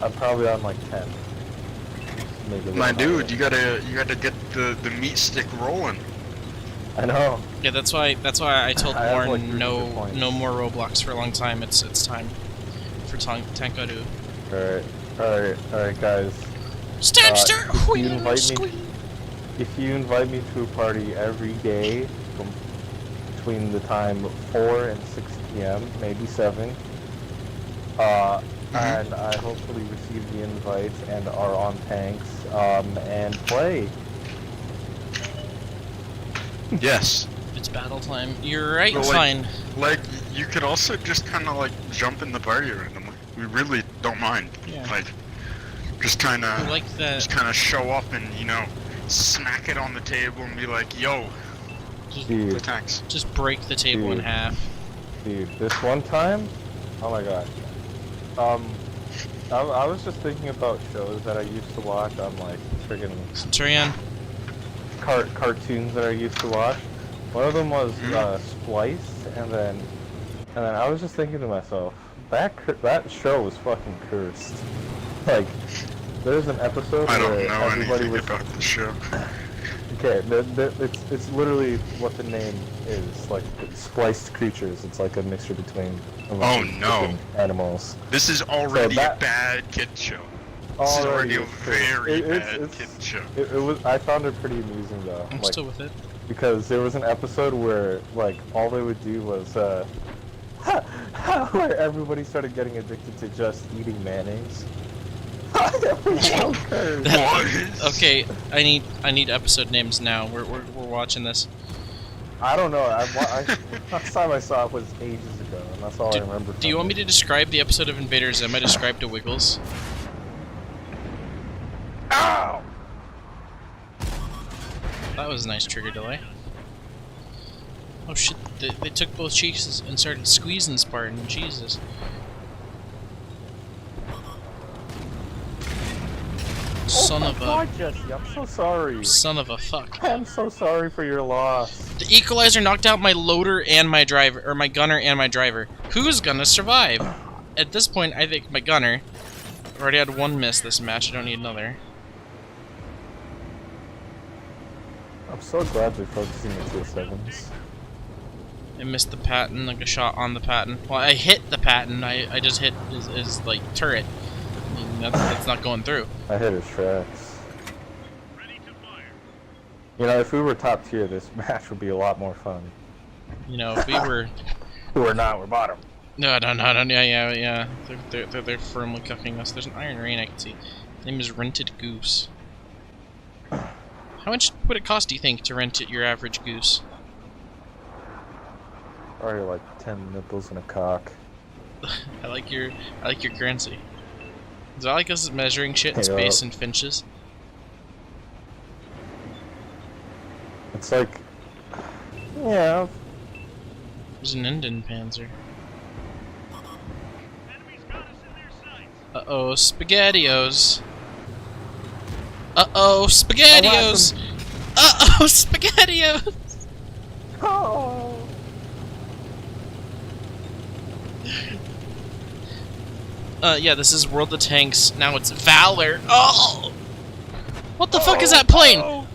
I'm probably on like 10. Maybe My dude, you gotta get the meat stick rolling. I know. Yeah, that's why I told I have, Warren like, 300 points. no more Roblox for a long time. It's time for Tank Valor. Alright, guys. Stabster! If you invite me to a party every day from between the time 4 and 6 p.m., maybe 7, and I hopefully receive the invites and are on tanks, and play. Yes. It's battle time. You're right, But, fine. Like, you could also just kind of like jump in the party randomly. We really don't mind. Yeah. Like, just kind of, I like that. just kind of show up and smack it on the table and be like, "Yo, Dude, the tanks." Just break the table in half. Dude, this one time, oh my god. I was just thinking about shows that I used to watch on like friggin' Centurion. cartoons that I used to watch. One of them was Splice, and then I was just thinking to myself, that show was fucking cursed. Like, there's an episode I don't where know everybody anything was about the show. okay. It's literally what the name is, like spliced creatures. It's like a mixture between a bunch of different animals. This is already So a bad kid show. This is already a very bad kid show. It was. I found it pretty amusing though. I'm still with it. Because there was an episode where like all they would do was where everybody started getting addicted to just eating mayonnaise. Okay, I need episode names now. We're watching this. I don't know. Last time I saw it was ages ago, and that's all I remember. Do you want me to describe the episode of Invader Zim I described to Wiggles? Ow! That was a nice trigger delay. Oh shit, they took both cheeks and started squeezing Spartan. Jesus. Son of a... God, Jesse, I'm so sorry. Son of a fuck. I'm so sorry for your loss. The equalizer knocked out my loader and my driver, or my gunner and my driver. Who's gonna survive? At this point, I think my gunner. I've already had one miss this match, I don't need another. I'm so glad they're focusing the tier 7s. I missed the pattern, like a shot on the pattern. Well, I hit the pattern, I just hit his like, turret. I mean, that's not going through. I hit his tracks. You know, if we were top tier, this match would be a lot more fun. You know, if we were... We're not, we're bottom. No, yeah. They're firmly cuffing us. There's an Iron Rain I can see. His name is Rented Goose. How much would it cost, do you think, to rent your average goose? Probably like 10 nipples and a cock. I like your currency. Is that like us measuring shit in space and finches? It's like, yeah. There's an Indian Panzer. Uh-oh, SpaghettiOs. Uh-oh, SpaghettiOs! Uh-oh, SpaghettiOs! Oh. Yeah, this is World of Tanks. Now it's Valor. Oh! What the fuck is that plane? Oh.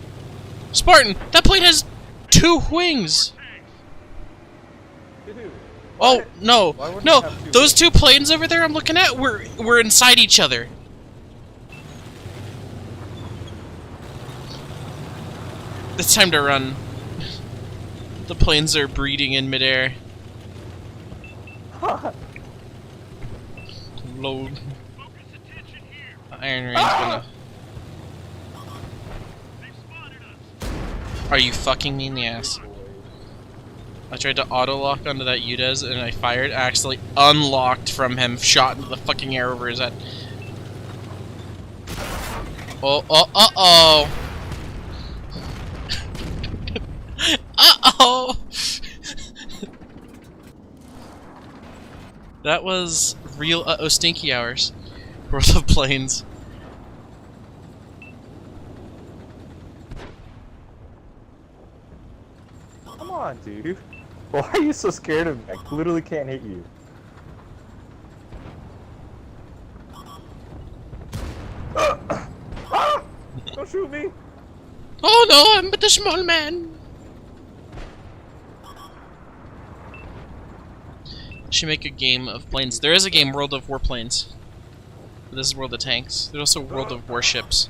Spartan, that plane has 2 wings! Dude, oh, no. No, those 2 planes over there I'm looking at, we're inside each other. It's time to run. The planes are breeding in midair. Load. Iron Rain's gonna... Are you fucking me in the ass? I tried to auto-lock onto that UDES and I fired, accidentally unlocked from him, shot into the fucking air over his head. Oh, uh-oh! Uh-oh! That was real uh-oh stinky hours. World of Planes. Come on, dude. Why are you so scared of me? I literally can't hit you. Don't shoot me! Oh no, I'm but a small man. Should make a game of planes. There is a game, World of Warplanes. This is World of Tanks. There's also World of Warships.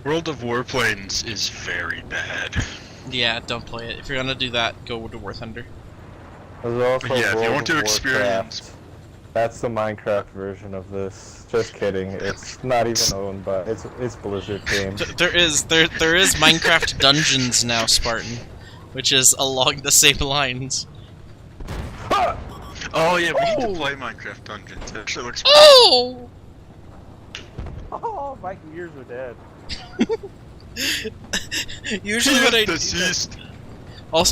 World of Warplanes is very bad. Yeah, don't play it. If you're gonna do that, go to War Thunder. There's also Yeah, if you World want to of experience- Warcraft. That's the Minecraft version of this. Just kidding. It's not even owned by. It's Blizzard game. There is Minecraft Dungeons now, Spartan, which is along the same lines. Oh yeah, we need to play Minecraft Dungeons. It actually looks Oh! Oh, my ears are dead. Usually when I do that, deceased.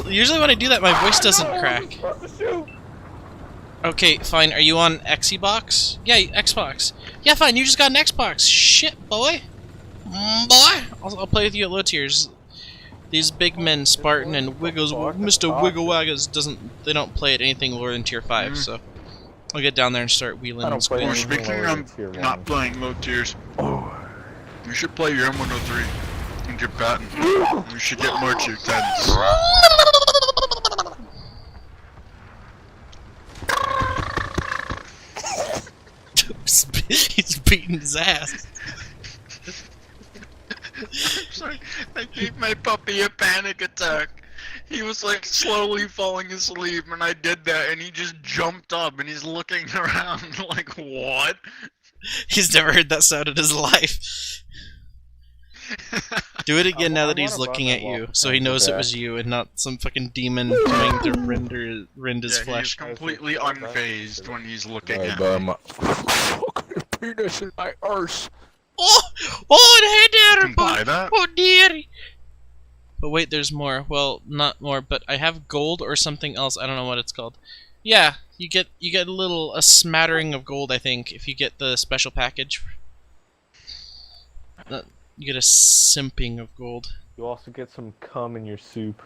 usually when I do that, my voice doesn't crack. Supposed to shoot. Okay, fine. Are you on Xbox? Yeah, Xbox. Yeah, fine. You just got an Xbox. Shit, boy. Boy. I'll play with you at low tiers. These big men, Spartan and Wiggles, Mr. Wiggle-Waggas they don't play at anything lower than tier 5, so I'll get down there and start wheeling I and don't play Well, squealing. speaking of not playing low tiers, you should play your M103 and your Batten. You should get more tier 10s. He's beating his ass. Sorry, I gave my puppy a panic attack. He was like slowly falling asleep, and I did that, and he just jumped up, and he's looking around like, what? He's never heard that sound in his life. Do it again now that he's looking at you, so he knows it was you and not some fucking demon coming to rend his Yeah, flesh. he's completely unfazed when he's looking at Bye, me. my fucking penis in my arse. Oh, hey there, can buy that? oh dearie. But wait, there's more. Well, not more, but I have gold or something else. I don't know what it's called. Yeah, you get a smattering of gold, I think, if you get the special package. You get a simping of gold. You also get some cum in your soup.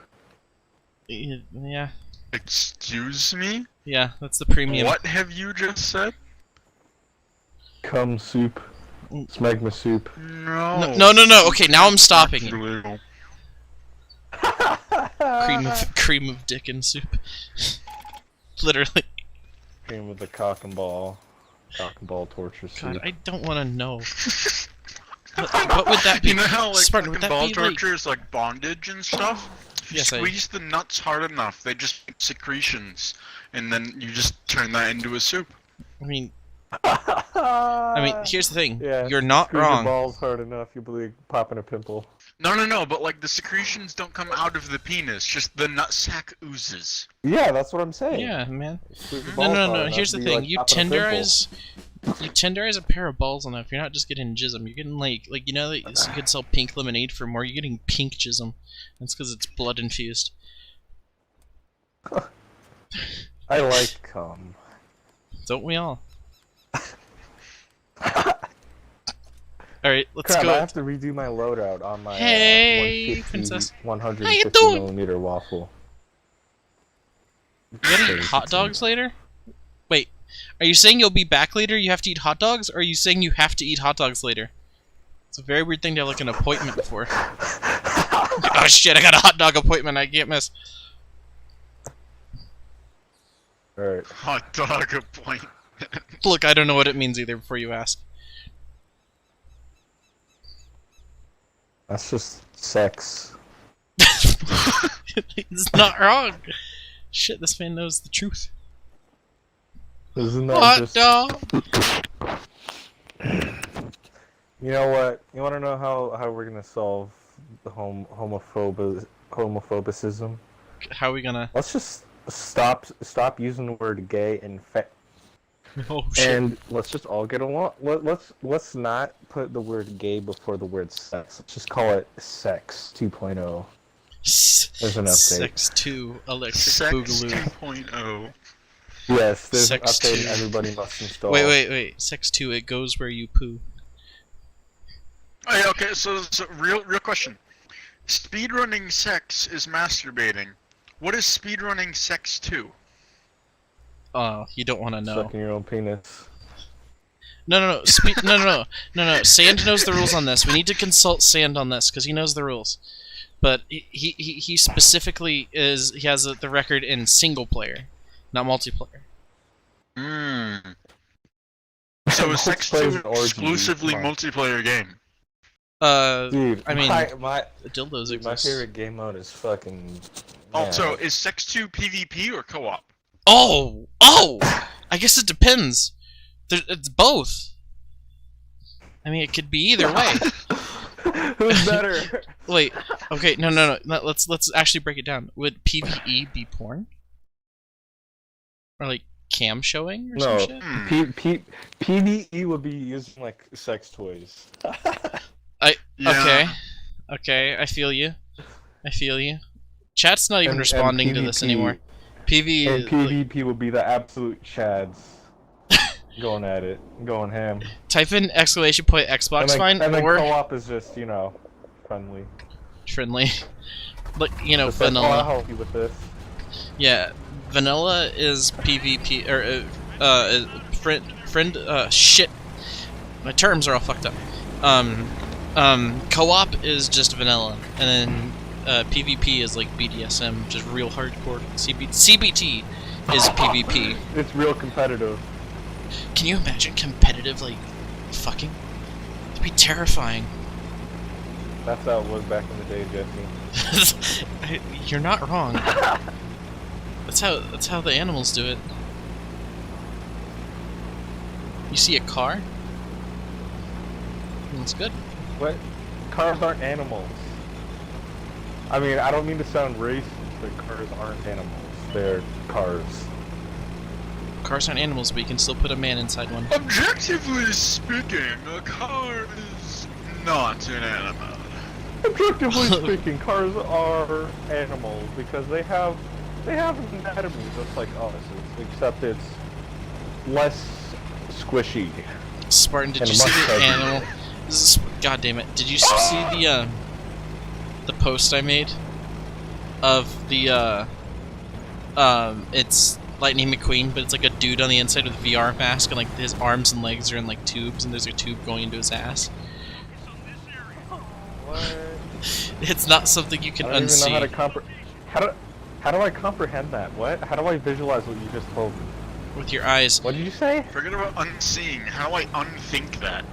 Yeah, Excuse me? yeah, that's the premium. What have you just said? Cum soup. Smegma soup. No. No. Okay, now I'm stopping it. Illegal. Cream of Dickens soup. Literally. Cream with the cock and ball torture soup. God, I don't want to know. What would that be? You know how like Spartan, would fucking that ball be like- torture is like bondage and stuff? If you Yes, squeeze the nuts hard enough, they just make secretions, and then you just turn that into a soup. I mean, here's the thing. Yeah, You're not squeeze your wrong. balls hard enough, you'll be popping a pimple. No, but like the secretions don't come out of the penis, just the nutsack oozes. Yeah, that's what I'm saying. Yeah, man. Squeeze your No, balls no, hard no. enough, Here's the you'll be, thing. like, You popping a pimple. tenderize a pair of balls enough. You're not just getting jism. You're getting like you know that you could sell pink lemonade for more. You're getting pink jism. That's because it's blood infused. I like cum. Don't we all? Alright, let's Crap, go. I have to redo my loadout on my Hey, 150, princess. 150 How you doing? millimeter waffle. You getting hot dogs later? Wait, are you saying you'll be back later? You have to eat hot dogs, or are you saying you have to eat hot dogs later? It's a very weird thing to have like an appointment for. Oh shit! I got a hot dog appointment. I can't miss. Alright. Hot dog appointment. Look, I don't know what it means either. Before you ask. That's just sex. It's not wrong. Shit, this man knows the truth. Isn't that Hot just... dog. You know what? You want to know how we're gonna solve the homophobicism? How are we gonna? Let's just stop using the word gay and Oh shit. and let's just all get along. Let's not put the word gay before the word sex. Let's just call it sex 2.0. There's an update. Sex 2 electric Sex boogaloo. 2.0. Yes, there's an Sex update 2. everybody must install. Wait. Sex 2. It goes where you poo. Oh, yeah, okay, so real question. Speedrunning sex is masturbating. What is speedrunning sex 2? Oh, you don't want to know. Sucking your own penis. No. Sand knows the rules on this. We need to consult Sand on this because he knows the rules. But he specifically he has the record in single player, not multiplayer. Hmm. So is Sex 2 exclusively multiplayer game? Dude, I mean, my dildos exist. my favorite game mode is fucking. Also, is Sex 2 PvP or co-op? Oh! I guess it depends. It's both. I mean, it could be either way. Who's better? Wait. Okay. No. Let's actually break it down. Would PvE be porn? Or like cam showing or some shit? PvE would be using like sex toys. Okay. I feel you. Chat's not even responding to this anymore. PvP would be the absolute chads. Going at it, going ham. Type in ! Xbox fine, and then or co-op is just, you know, friendly. But, you know, Just vanilla. I'll help you with this. Yeah, vanilla is PvP, or, shit. My terms are all fucked up. Co-op is just vanilla, and then, PvP is like BDSM, just real hardcore. CBT is PvP. It's real competitive. Can you imagine competitive, like, fucking? It'd be terrifying. That's how it was back in the day, Jesse. You're not wrong. That's how the animals do it. You see a car? That's good. What? Cars aren't animals. I mean, I don't mean to sound racist, but cars aren't animals. They're cars. Cars aren't animals, but you can still put a man inside one. Objectively speaking, a car is not an animal. Objectively speaking, cars are animals because they have an anatomy just like us, except it's less squishy. Spartan, did And you see much the heavier. animal? God damn it! Did you see the post I made of the it's Lightning McQueen, but it's like a dude on the inside with a VR mask, and like his arms and legs are in like tubes, and there's a tube going into his ass. What? It's not something you can I don't unsee. even know how do I comprehend that? What? How do I visualize what you just told me? With your eyes. What did you say? Forget about unseeing. How do I unthink that?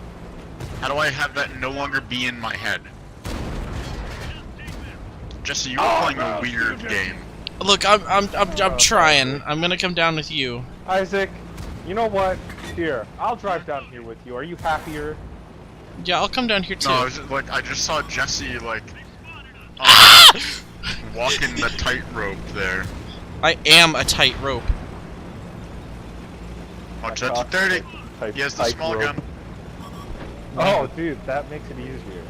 How do I have that no longer be in my head? Jesse, you were playing a weird game. Look, I'm trying. I'm gonna come down with you. Isaac, you know what? Here, I'll drive down here with you. Are you happier? Yeah, I'll come down here too. No, I was just, like, I just saw Jesse like walking the tightrope there. I am a tight rope. Watch that to 30. He has the small gun. Oh, dude, that makes it easier.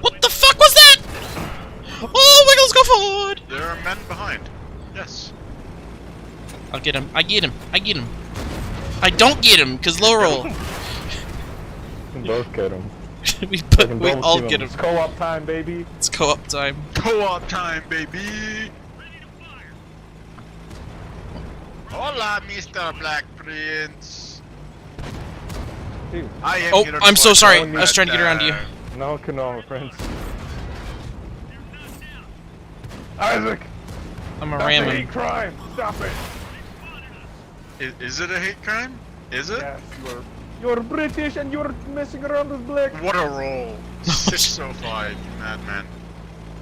What the fuck was that? Oh, Wiggles, go forward! There are men behind. Yes. I'll get him. I get him. I don't get him, because low roll. We can both get him. we all get him. It's co-op time, baby. It's co-op time. Co-op time, baby. Hola, Mr. Black Prince. Dude, I am Oh, here I'm to so watch sorry. all I was trying to get around to you. that. no canoe, friends. Isaac! I'm a That's a ramming. hate crime! Stop it! Is it a hate crime? Is it? Yes, you're British and you're messing around with black. What a roll. 605, madman.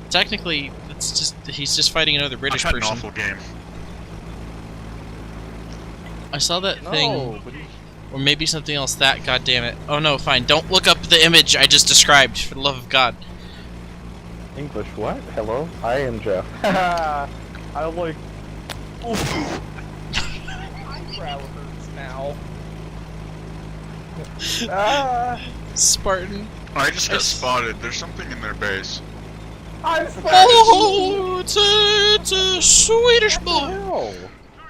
Technically, it's just he's just fighting another British I've had person. an awful game. I saw that thing, No, but or maybe something else. That, god damn it! Oh no, fine. Don't look up the image I just described, for the love of God. English, what? Hello? I am Jeff. I like... Oof. My brow hurts now. Spartan. I just got Yes. spotted. There's something in their base. I'm Oh, it's a Swedish boy. Oh.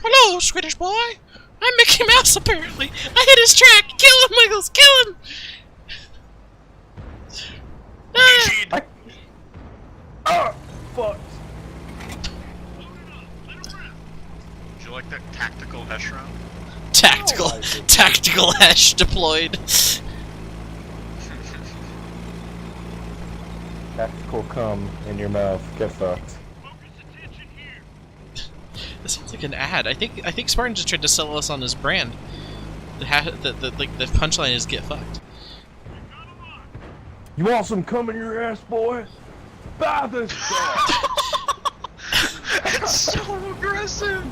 Hello, Swedish boy. I'm Mickey Mouse, apparently. I hit his track. Kill him, Wiggles. Kill him. Ah. Fuck. Did you like that tactical Hesh round? Tactical, No, I didn't. tactical hash deployed. Tactical cum in your mouth. Get fucked. This sounds like an ad. I think Spartan just tried to sell us on his brand. The punchline is get fucked. You want some cum in your ass, boy? Buy this stuff. It's so aggressive.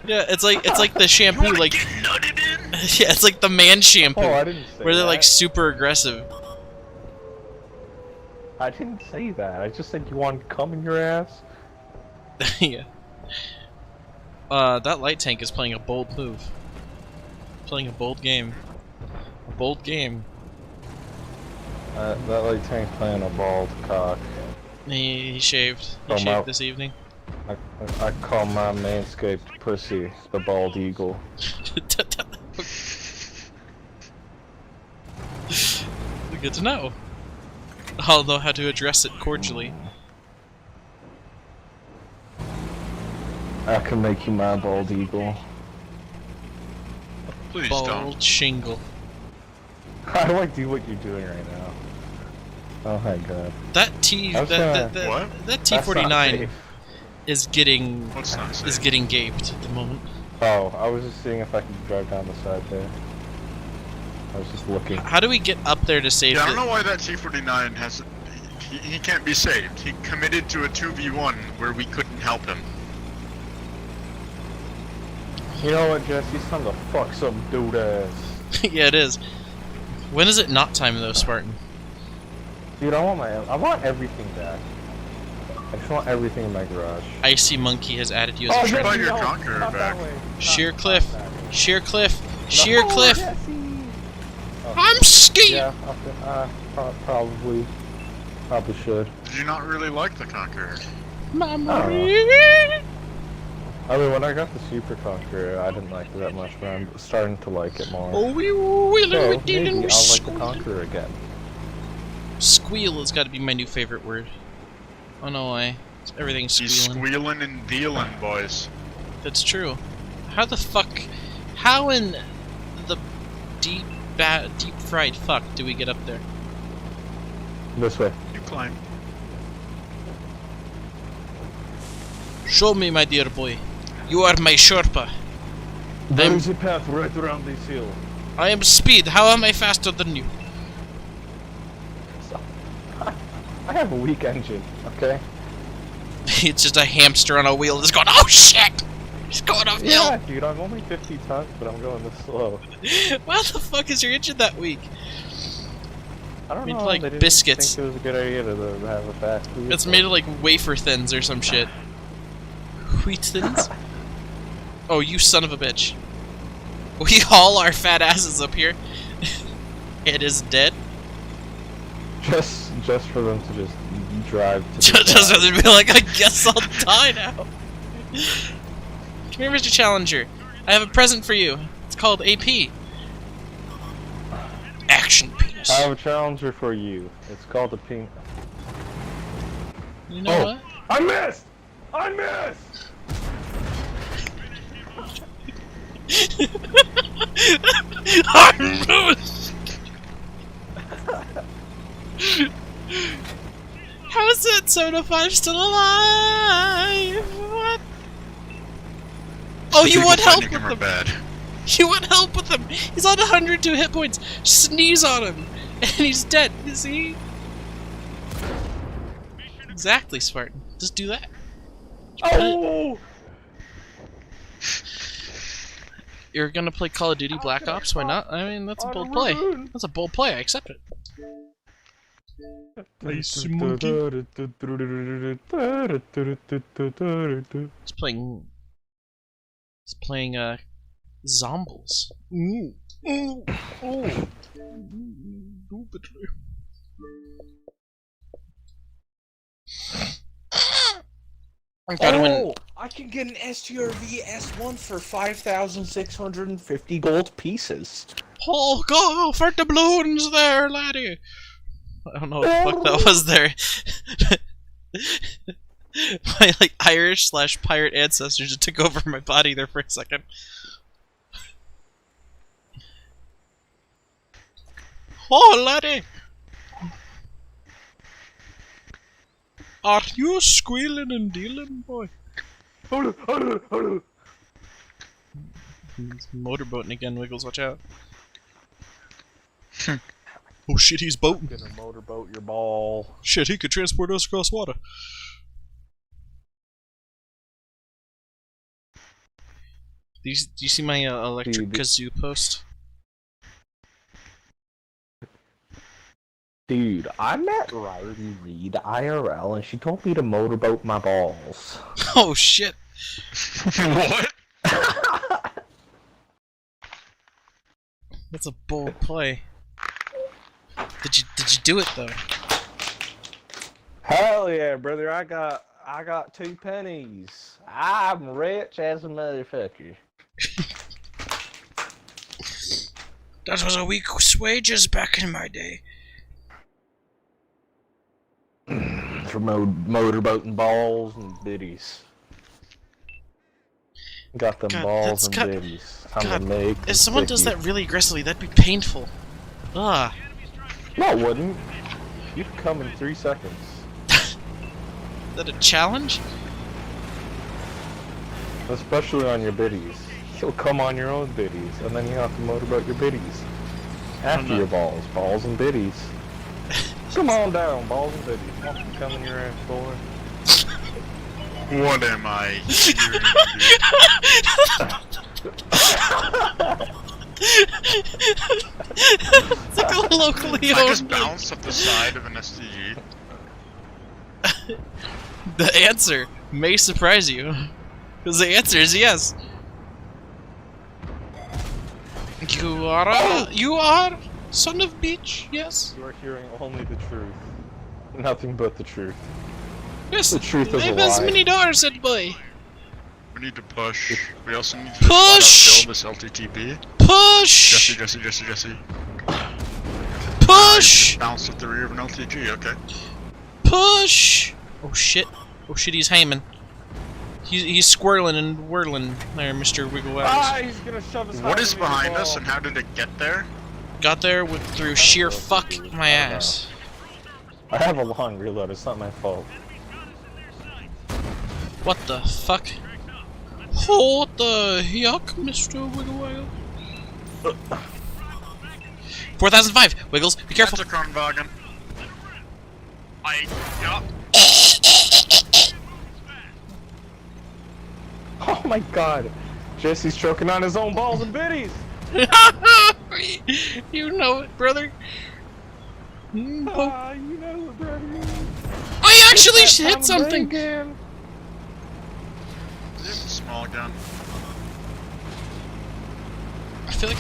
Yeah, it's like the shampoo, You like get nutted in? yeah, it's like the man shampoo, Oh, I didn't say where they're that. like super aggressive. I didn't say that. I just said you want cum in your ass. Yeah. That light tank is playing a bold move. Playing a bold game. A bold game. That like tank playing a bald cock. He shaved. He Oh, shaved my- this evening. I call my manscaped pussy the bald eagle. Good to know. I'll know how to address it cordially. I can make you my bald eagle. Please Bald don't. shingle. How do I do what you're doing right now? Oh my god. That T I was that gonna- What? that That's not T49 safe. is getting What's not safe? gaped at the moment. Oh, I was just seeing if I could drive down the side there. I was just looking. How do we get up there to save Yeah, I don't it? know why that T49 has. He can't be saved. He committed to a 2v1 where we couldn't help him. You know what, Jesse? It's time to fuck some dude ass. Yeah, it is. When is it not time though, Spartan? Dude, I want everything back. I just want everything in my garage. Icy Monkey has added you as a Jesse, friend. buy your no, Conqueror not back. that way. Sheer Not cliff. that way. Sheer cliff. Sheer No, cliff. Jesse! Oh, I'm skiing. yeah, probably should. Did you not really like the Conqueror? Mama. I mean, when I got the Super Conqueror, I didn't like it that much, but I'm starting to like it more. Oh, we wheeling, So, we dealing, maybe we I'll like the squeal. Conqueror again. Squeal has got to be my new favorite word. Oh no, why? Everything's He's squealing. squealing and dealing, boys. That's true. How the fuck? How in the deep fried fuck do we get up there? This way. You climb. Show me, my dear boy. You are my Sherpa. There is a path right around this hill. I am speed. How am I faster than you? So, I have a weak engine, okay? It's just a hamster on a wheel just going, oh shit! He's going uphill! Yeah, dude, I'm only 50 tons, but I'm going this slow. Why the fuck is your engine that weak? I don't Made know. like they didn't biscuits. think it was a good idea to have a fast vehicle. It's made of like wafer thins or some shit. Wheat thins? Oh, you son of a bitch. We haul our fat asses up here. It is dead. just for them to just drive to the Just side. rather be like, I guess I'll die now. Come here, Mr. Challenger. I have a present for you. It's called AP. Action penis. I have a challenger for you. It's called the pink. You know Oh. what? I missed! I missed! How is it Soda 5 still alive? What? Oh, you People want help finding with him are him? bad. You want help with him? He's on 102 hit points. Sneeze on him, and he's dead. You see? Exactly, Spartan. Just do that. Oh! You're gonna play Call of Duty Black Ops? Why not? I mean, that's a bold play. That's a bold play. I accept it. Icy Monkey. It's playing. It's playing Zombies. Ooh. Ooh. Oh. I gotta win. I can get an STRV S1 for 5,650 gold pieces. Oh, go for the balloons there, laddie. I don't know what the fuck that was there. My like Irish/pirate ancestors just took over my body there for a second. Oh, laddie! Are you squealing and dealing, boy? He's motorboating again, Wiggles, watch out. Oh shit, he's boating. Gonna motorboat your ball. Shit, he could transport us across water. Do you see my electric kazoo post? Dude, I met Riley Reed IRL and she told me to motorboat my balls. Oh shit. What? That's a bold play. Did you do it though? Hell yeah, brother! I got 2 pennies. I'm rich as a motherfucker. That was a week's wages back in my day. For motorboating balls and biddies. Got them God, balls and that's biddies. Time God, to make if someone does sticky. that really aggressively, that'd be painful. Ah. No, it wouldn't. You'd come in 3 seconds. Is that a challenge? Especially on your biddies. You'll come on your own biddies, and then you have to motorboat your biddies. After your balls. Balls and biddies. Come on down, balls and biddies. Why don't you come in your ass, boy? What am I hearing? It's like a locally I owned. just bounced off the side of an STG. The answer may surprise you. Because the answer is yes. You are son of bitch, yes? You are hearing only the truth. Nothing but the truth. Yes, The truth is a leave as lie. many doors, said boy. We need to push. We also need to Push! kill this LTTP. Push! Jesse. Push! Bounced at the rear of an LTG, okay. Push! Oh shit. Oh shit, he's Heyman. He's squirreling and whirling there, Mr. Wiggle Waggles. He's gonna shove his What hand is in your behind us ball. and how did it get there? Got there through sheer fuck my ass. I have a long reload, it's not my fault. What the fuck? Oh, what the yuck, Mr. Wiggle Waggle? 4005! Wiggles, be careful! That's a Kronwagen. Yeah. Oh my god! Jesse's choking on his own balls and biddies! You know it, brother. You know it, brother. I actually It's that hit time of something! day again. Is it a small gun? I feel like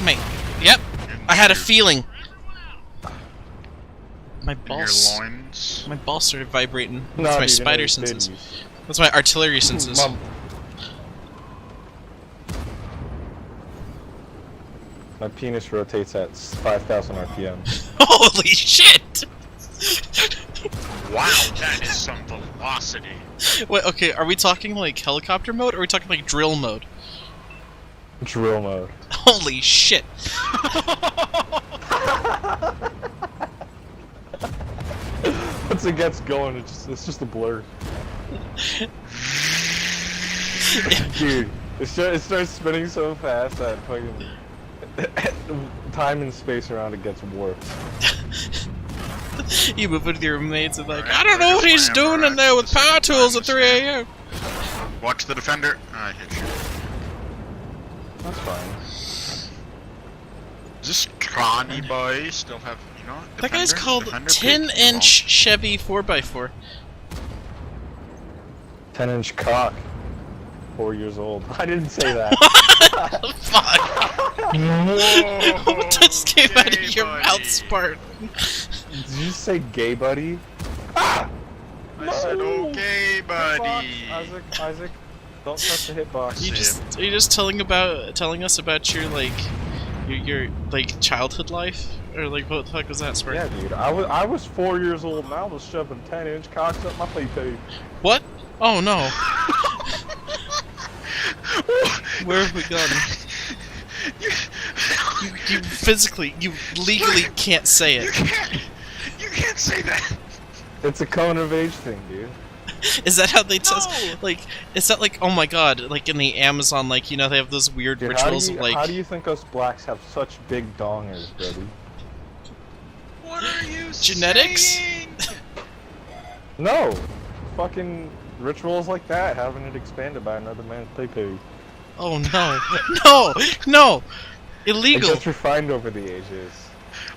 Yep, I had a feeling. My In your balls. loins. My balls started vibrating. No, That's my dude, you know spider it's senses. biddies. That's my artillery senses. Mom. My penis rotates at 5,000 RPM. Holy shit! Wow, that is some velocity. Wait, okay, are we talking like helicopter mode or are we talking like drill mode? Drill mode. Holy shit! Once it gets going, it's just a blur. Dude, it starts spinning so fast that fucking time and space around it gets warped. You move with your mates and like, I don't know what he's doing in there with power tools at 3 AM. Watch the defender. I hit you. That's fine. Does this Connie boy still have, you know? That guy's Defender? called Defender? 10-inch Chevy 4x4. 10-inch cock. 4 years old. I didn't say that. Fuck! Whoa, What just came out gay of your buddy. mouth, Spartan? Did you say gay, buddy? Ah! I said, okay, buddy. Hitbox, Isaac, don't touch the hitbox. Are you just telling us about your like your like childhood life? Or like what the fuck was that, Spartan? Yeah, dude. I was 4 years old and I was shoving 10-inch cocks up my pee-pee. What? Oh no. Where have we gone? You physically, you legally can't say You it. can't say that. It's a coming of age thing, dude. Is that how they test? No. Like, is that like, oh my god, like in the Amazon, like, you know, they have those weird Dude, rituals of like. how do you think us blacks have such big dongers, buddy? What are you Genetics? saying? No! Fucking rituals like that, having it expanded by another man's pee-pee. Oh no, no, no, It illegal. gets refined over the ages.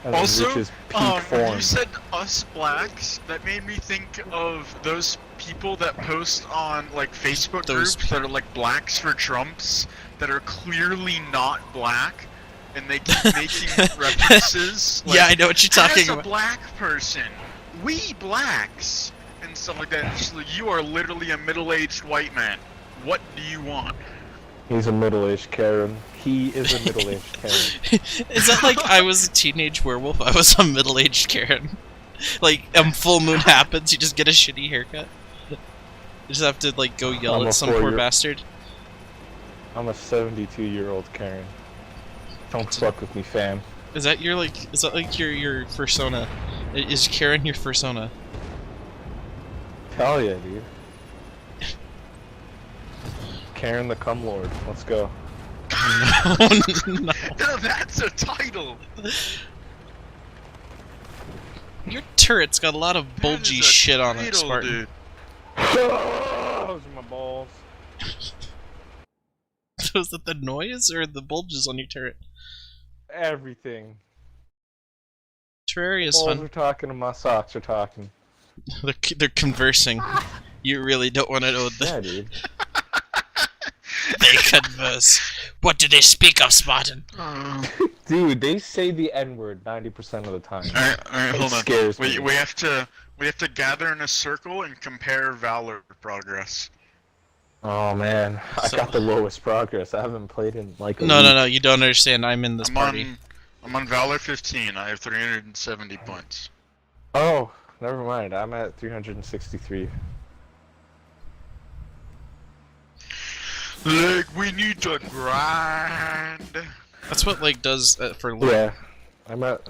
And then Also, reaches peak when form. you said us blacks, that made me think of those people that post on like Facebook Those groups that are like blacks for Trumps that are clearly not black, and they keep making references. Like, Yeah, I know what you're talking as a about. black person, we blacks and stuff like that. Just like, you are literally a middle-aged white man. What do you want? He's a middle-aged Karen. He is a middle-aged Karen. Is that like I was a teenage werewolf? I was a middle-aged Karen. Like, full moon happens, you just get a shitty haircut. You just have to like go yell I'm at a some poor 4-year bastard. I'm a 72-year-old Karen. Don't fuck with me, fam. Is that your like? Is that like your persona? Is Karen your persona? Hell yeah, dude. Karen the Cum Lord. Let's go. Oh, no. No, that's a title. Your turret's got a lot of bulgy That is a shit on it, title, Spartan. dude. Those are my balls. Was that the noise or the bulges on your turret? Everything. Terraria is Balls fun. are talking and my socks are talking. They're conversing. You really don't want to know what Yeah, dude. they converse. What do they speak of, Spartan? Dude, they say the N-word 90% of the time. Alright, It hold on. scares me. We have to gather in a circle and compare valor progress. Oh man, I So- got the lowest progress. I haven't played in like a No, week. no, no. You don't understand. I'm in this party. I'm on valor 15. I have 370 points. Oh, never mind. I'm at 363. Like, we need to grind. That's what like does for Lord. Yeah, I'm at.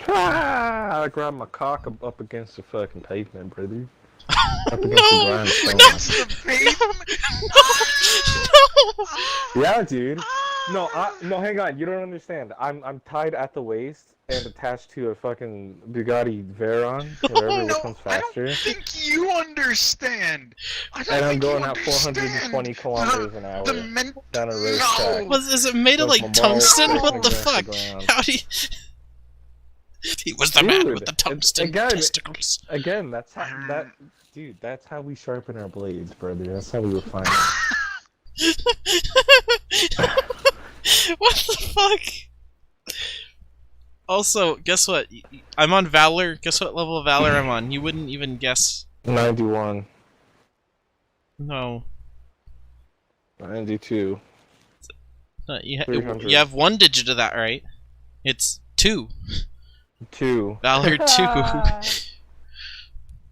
I grabbed my cock up against the fucking pavement, brother. Up against the grindstone. That's the pavement. Yeah, dude. No, no, hang on. You don't understand. I'm tied at the waist and attached to a fucking Bugatti Veyron, whatever, which comes I faster. don't think you understand. I don't And I'm think going you at 420 understand kilometers an hour the down a racetrack. Is it made of With like my balls tungsten? pressing What the against fuck? ground. How do you... He was the man Dude, with the it's- tungsten again, testicles. Again, that's how dude. That's how we sharpen our blades, brother. That's how we refine it. What the fuck? Also, guess what? I'm on Valor. Guess what level of Valor I'm on? You wouldn't even guess. 91, No. 92. You 300. have one digit of that, right? It's 2. 2. Valor 2.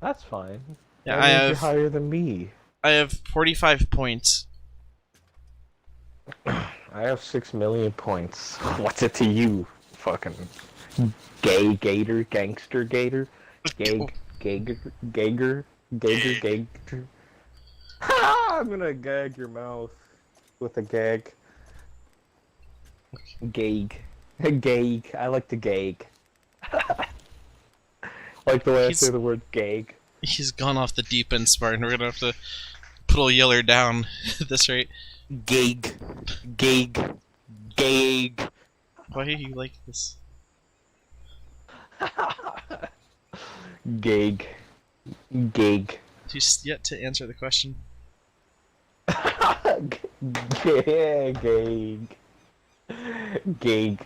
That's fine. Yeah, That I means you're have higher than me. 45 points. I have 6 million points. What's it to you, fucking gay gator, gangster gator, gager. Ha! I'm gonna gag your mouth with a gag. Gag. Gag. I like to gag. Like the way I say the word gag. He's gone off the deep end, Spartan. We're gonna have to pull Yeller down at this rate. Gag. Gag. Gag. Why do you like this? Gag. Gag. He's yet to answer the question. Gag. Gag.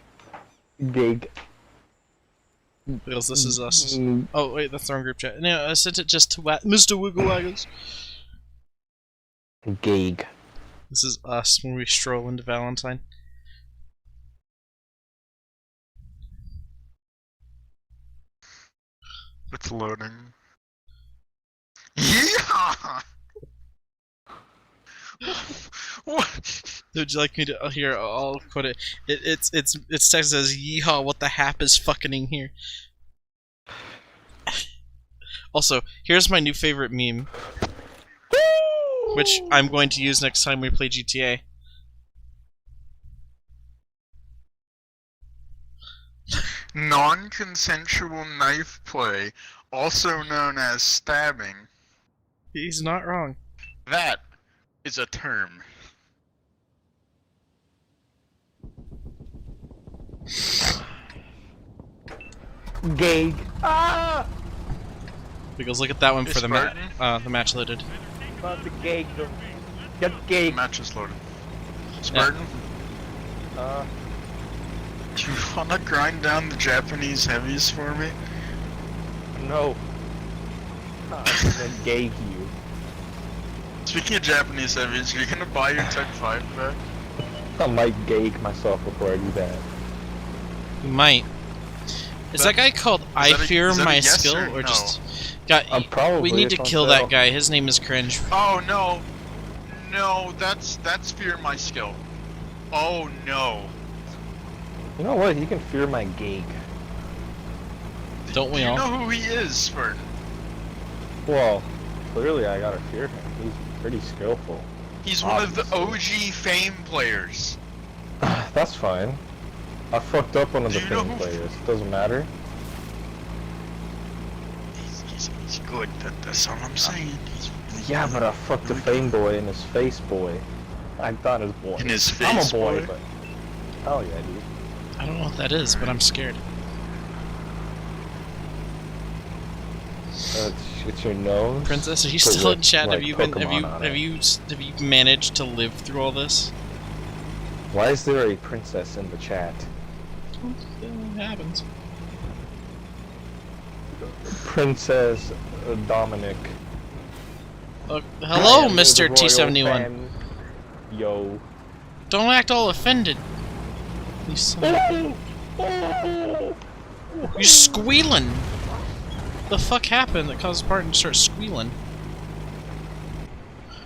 Gag. Because this is us. Oh wait, that's the wrong group chat. No, I sent it just to Mr. Wigglewaggles. Gag. This is us when we stroll into Valentine. It's loading. Yeah. What? Would you like me to? Here, I'll put it. It's text says, "Yeehaw! What the hap is fucking here." Also, here's my new favorite meme, which I'm going to use next time we play GTA. Non-consensual knife play, also known as stabbing. He's not wrong. That is a term. Gag. Ah! Because look at that one Hey, for the Spartan? match loaded. About to gag them. Get gag. Match is loaded. Spartan, do you wanna grind down the Japanese heavies for me? No. I'm gonna gag you. Speaking of Japanese heavies, are you gonna buy your Tech 5 back? I might gag myself before I do that. You might. Is that guy called I Fear is that a My yes Skill, or or no? just... God, Probably we need to it's on kill sale. that guy. His name is Cringe. Oh no! No, that's Fear My Skill. Oh no. You know what? He can fear my gag. Don't we Do you all? know who he is, Spartan? Well, clearly I gotta fear him. He's pretty skillful. He's one of the Obviously. OG Fame players. That's fine. I fucked up one of the Do you know Fame who- players. Doesn't matter. He's good, that's all I'm saying. He's Yeah, but I fucked a really Fame boy in his face boy. I thought his boy. In his I'm a face boy, boy? but hell yeah, dude. I don't know what that is, but I'm scared. It's your nose. Princess, are you Put still in with, chat? like, Have you been? Pokemon on it. Have you managed to live through all this? Why is there a princess in the chat? It happens. Princess Dominic. Hello, I am Mr. the royal T71. fan. Yo. Don't act all offended. You son You squealing. The fuck happened that caused Spartan to start squealing?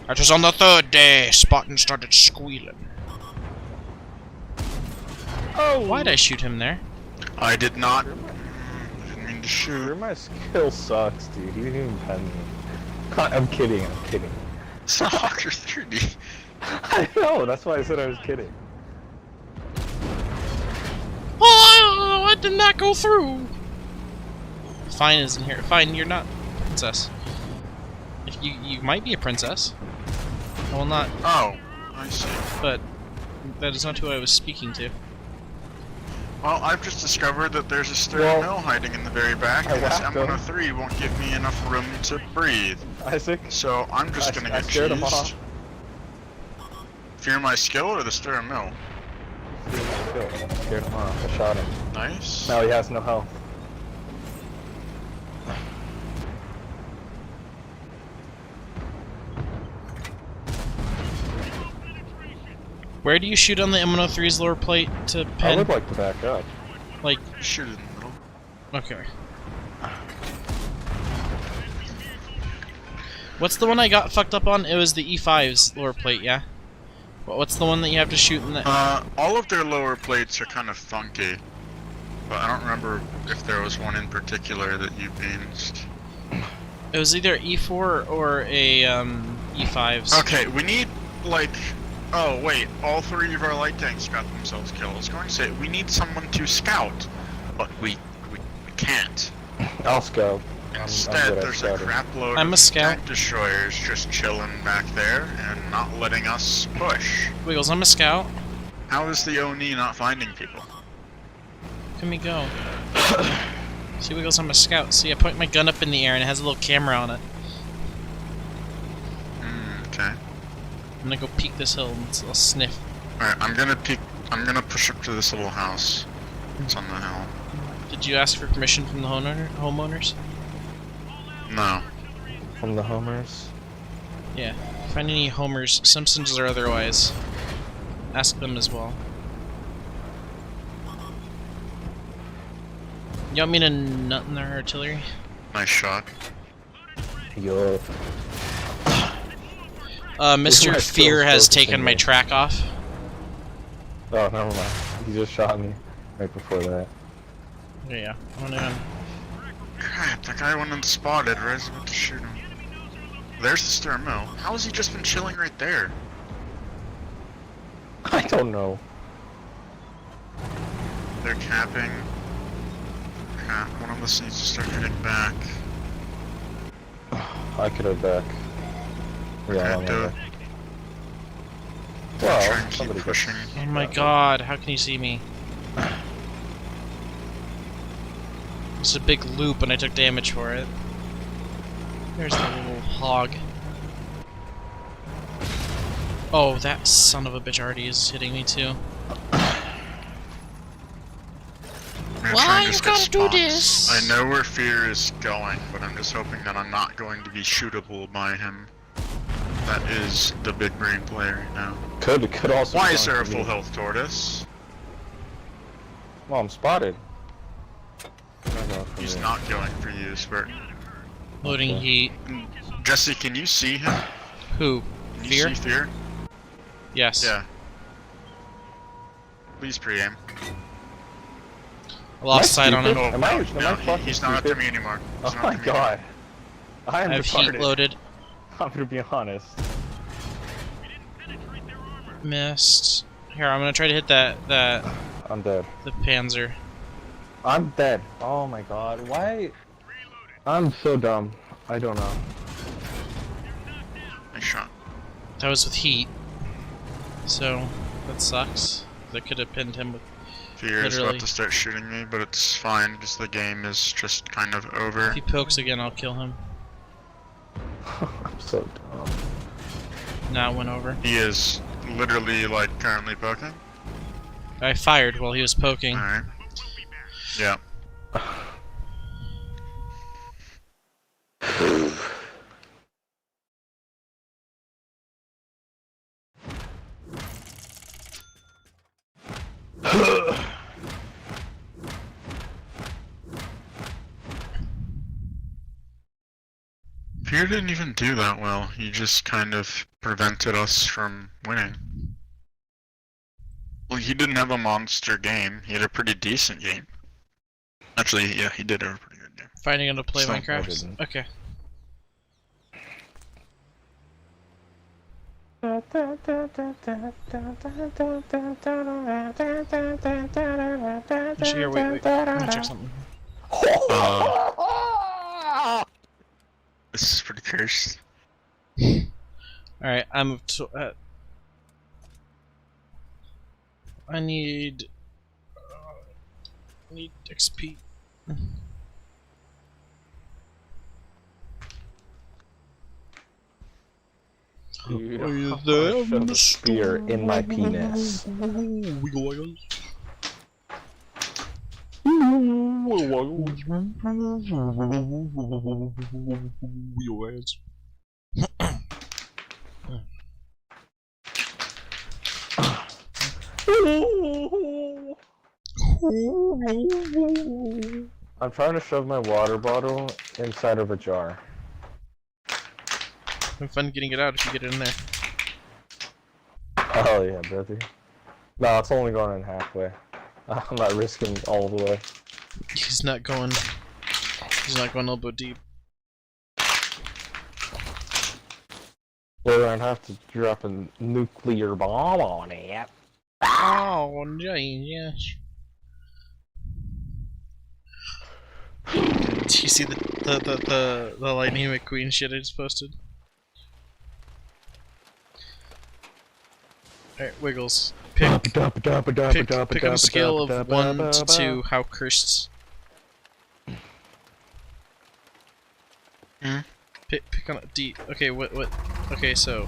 It was on the third day Spartan started squealing. Oh! Why'd I shoot him there? I did not. I didn't mean to Sure, shoot. my skill sucks, dude. He didn't even pen me. I'm kidding, I'm kidding. Soccer 3D. I know, that's why I said I was kidding. Oh, I did not go through. Fine isn't here. Fine, you're not a princess. If you might be a princess. I will not, Oh, I see. but that is not who I was speaking to. Well, I've just discovered that there's a stair Well, mill hiding in the very back, I and this whacked him. M103 won't give me enough room to breathe. Isaac, So I'm just gonna I get scared him cheesed. off. Fear My Skill or the stair mill? Scared him off. I shot him. Nice. Now he has no health. Where do you shoot on the M103's lower plate to I pen? would like to back up. Like, Shoot it in the middle. okay. What's the one I got fucked up on? It was the E5's lower plate, yeah? What's the one that you have to shoot in the... All of their lower plates are kind of funky, but I don't remember if there was one in particular that you beansed. It was either E4 or a, E5's. Okay, we need, like... Oh, wait, all three of our light tanks got themselves killed. I was going to say, we need someone to scout, but we can't. I'll scout. Instead, good at there's a scouting. crap load I'm a of scout. tank destroyers just chilling back there and not letting us push. Wiggles, I'm a scout. How is the ONI not finding people? Look at me go. See, Wiggles, I'm a scout. See, I point my gun up in the air and it has a little camera on it. Okay. I'm gonna go peek this hill and I'll sniff. Alright, I'm gonna push up to this little house. It's on the hill. Did you ask for permission from the homeowners? No. From the homers. Yeah. Find any homers, Simpsons or otherwise. Ask them as well. You want me to nut in their artillery? Nice shot. Yo. Mr. My Fear skills has focusing taken my me. track off. Oh, never mind. He just shot me right before that. Yeah, I'm gonna... Crap, that guy went unspotted right as I was about to shoot him. There's the stern mill. How has he just been chilling right there? I don't know. They're capping. Crap, one of us needs to start hitting back. I could have back. Yeah, Can't do it. Try Well, and keep somebody pushing. Oh my god, how can you see me? It's a big loop and I took damage for it. There's the little hog. Oh, that son of a bitch already is hitting me too. Why you gotta do this? I know where Fear is going, but I'm just hoping that I'm not going to be shootable by him. That is the big brain player right now. Could also. Why be is there a for me. full health tortoise? Well, I'm spotted. He's not going for you, Spurt. Loading Okay. heat. Jesse, can you see him? Who? Can you Fear? see Fear? Yes. Yeah. Please pre-aim. I lost sight on him. Oh, Am no, I no, fucking he's not stupid? after me anymore. He's Oh not my after me god. I am I have heat retarded. loaded. I'm gonna be honest. Missed. Here, I'm gonna try to hit that I'm dead. the Panzer. I'm dead. Oh my god. Why? I'm so dumb. I don't know. Nice shot. That was with heat. So that sucks. I could have pinned him with Fear is Literally. about to start shooting me, but it's fine because the game is just kind of over. if he pokes again I'll kill him. I'm so dumb. Now it went over. He is literally like currently poking. I fired while he was poking. Alright. Yeah. Fear didn't even do that well. He just kind of prevented us from winning. Well, he didn't have a monster game. He had a pretty decent game. Actually, yeah, he did have a pretty good game. Finding how to play So- Minecraft? didn't. Okay. Actually, here, wait. I'm gonna check something. This is pretty cursed. Alright, I'm I need XP. You Are you I there, shoved a Mr. spear in my penis. Wiggle wiggles. Wiggle hands. I'm trying to shove my water bottle inside of a jar. Have fun getting it out if you get it in there. Hell yeah, brother. No, it's only going in halfway. I'm not risking all the way. He's not going elbow deep. We're gonna have to drop a nuclear bomb on it. Oh, yes. Do you see the Lightning McQueen shit I just posted? Alright, Wiggles. Pick on a scale of 1 to 2 how cursed. Hmm? Pick on a D. Okay, what? Okay, so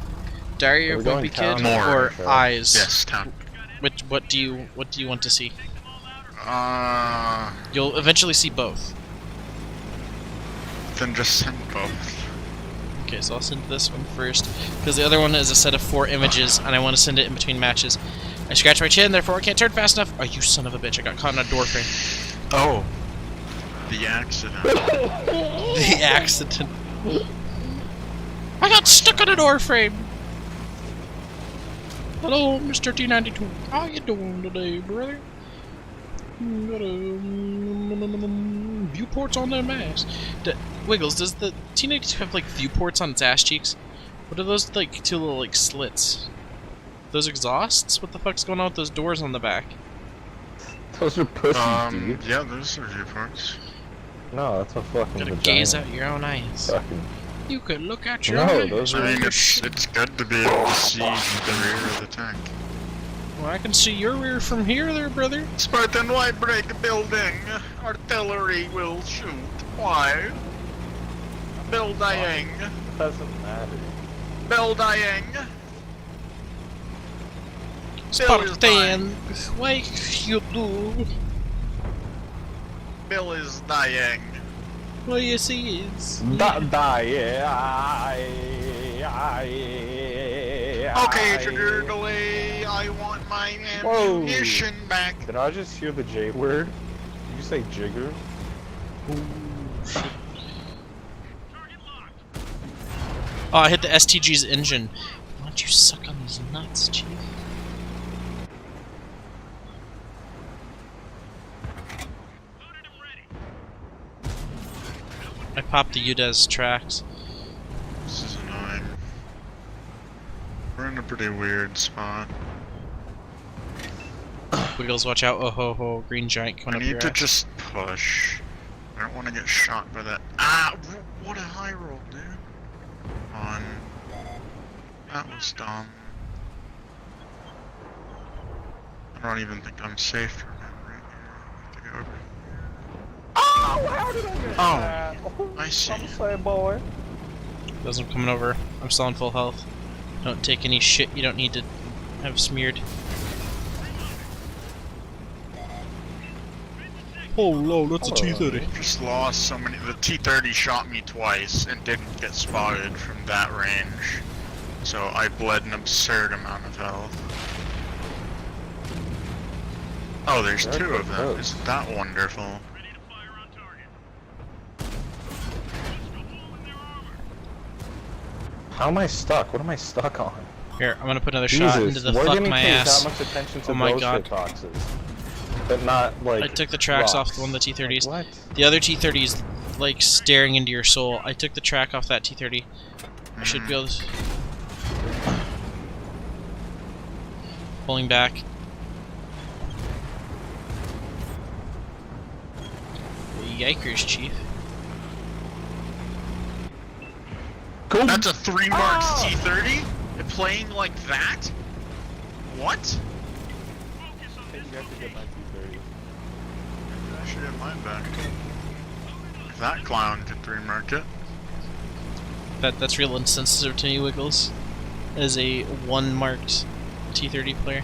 Diary Are we of going Wimpy Kid town More. or Eyes? Yes, town. What do you want to see? Then You'll eventually see both. just send both. Okay, so I'll send this one first, because the other one is a set of 4 images, and I want to send it in between matches. I scratched my chin, therefore I can't turn fast enough. Oh, you son of a bitch, I got caught in a door frame. Oh. The accident. The accident. I got stuck on a door frame! Hello, Mr. T92. How you doing today, brother? Got viewports on their mask. Wiggles, does the T92 have like viewports on its ass cheeks? What are those like two little like slits? Those exhausts? What the fuck's going on with those doors on the back? Those are pussies, dude. Yeah, those are viewports. No, that's a fucking Gotta vagina. gaze out your own eyes. Fucking... You could look at your No, own eyes. those I are... mean, it's good to be able to see the rear of the tank. Well, I can see your rear from here there, brother. Spartan, why break a building? Artillery will shoot. Why? Building. Doesn't matter. Building. Spartan, why you do? Bill is dying. Well, yes, he is. Okay, triggered away. I want my ammunition back. Did I just hear the J word? Did you say jigger? Oh, I hit the STG's engine. Why don't you suck on these nuts, chief? I popped the UDES tracks. This is annoying. We're in a pretty weird spot. Wiggles, watch out. Oh ho ho, green giant I coming up need your to ass. just push. I don't want to get shot by that. Ah! What a high roll, dude. On. That was dumb. I don't even think I'm safe from him right here. I have to go over here. Oh, how did I miss that? I see. I'm saying, boy. Those are coming over. I'm still on full health. Don't take any shit you don't need to have smeared. Oh no, that's a T-30. Just lost so many. The T-30 shot me twice and didn't get spotted from that range. So I bled an absurd amount of health. Oh, there's They're two of them. close. Isn't that wonderful? How am I stuck? What am I stuck on? Here, I'm gonna put another shot into Jesus, the we're fuck gonna my pay ass. that much attention to Oh my those God. hitboxes. But not, like, I took the tracks off rocks. one of the T-30s. What? The other T-30 is like staring into your soul. I took the track off that T-30. I should be able to... Pulling back. Yikers, Chief. Go! That's a 3-marked Ah! T-30? And playing like that? What? You have to get my T-30. I should get mine back. If that clown could 3-mark it. That's real insensitive to me, Wiggles. As a 1-marked T-30 player.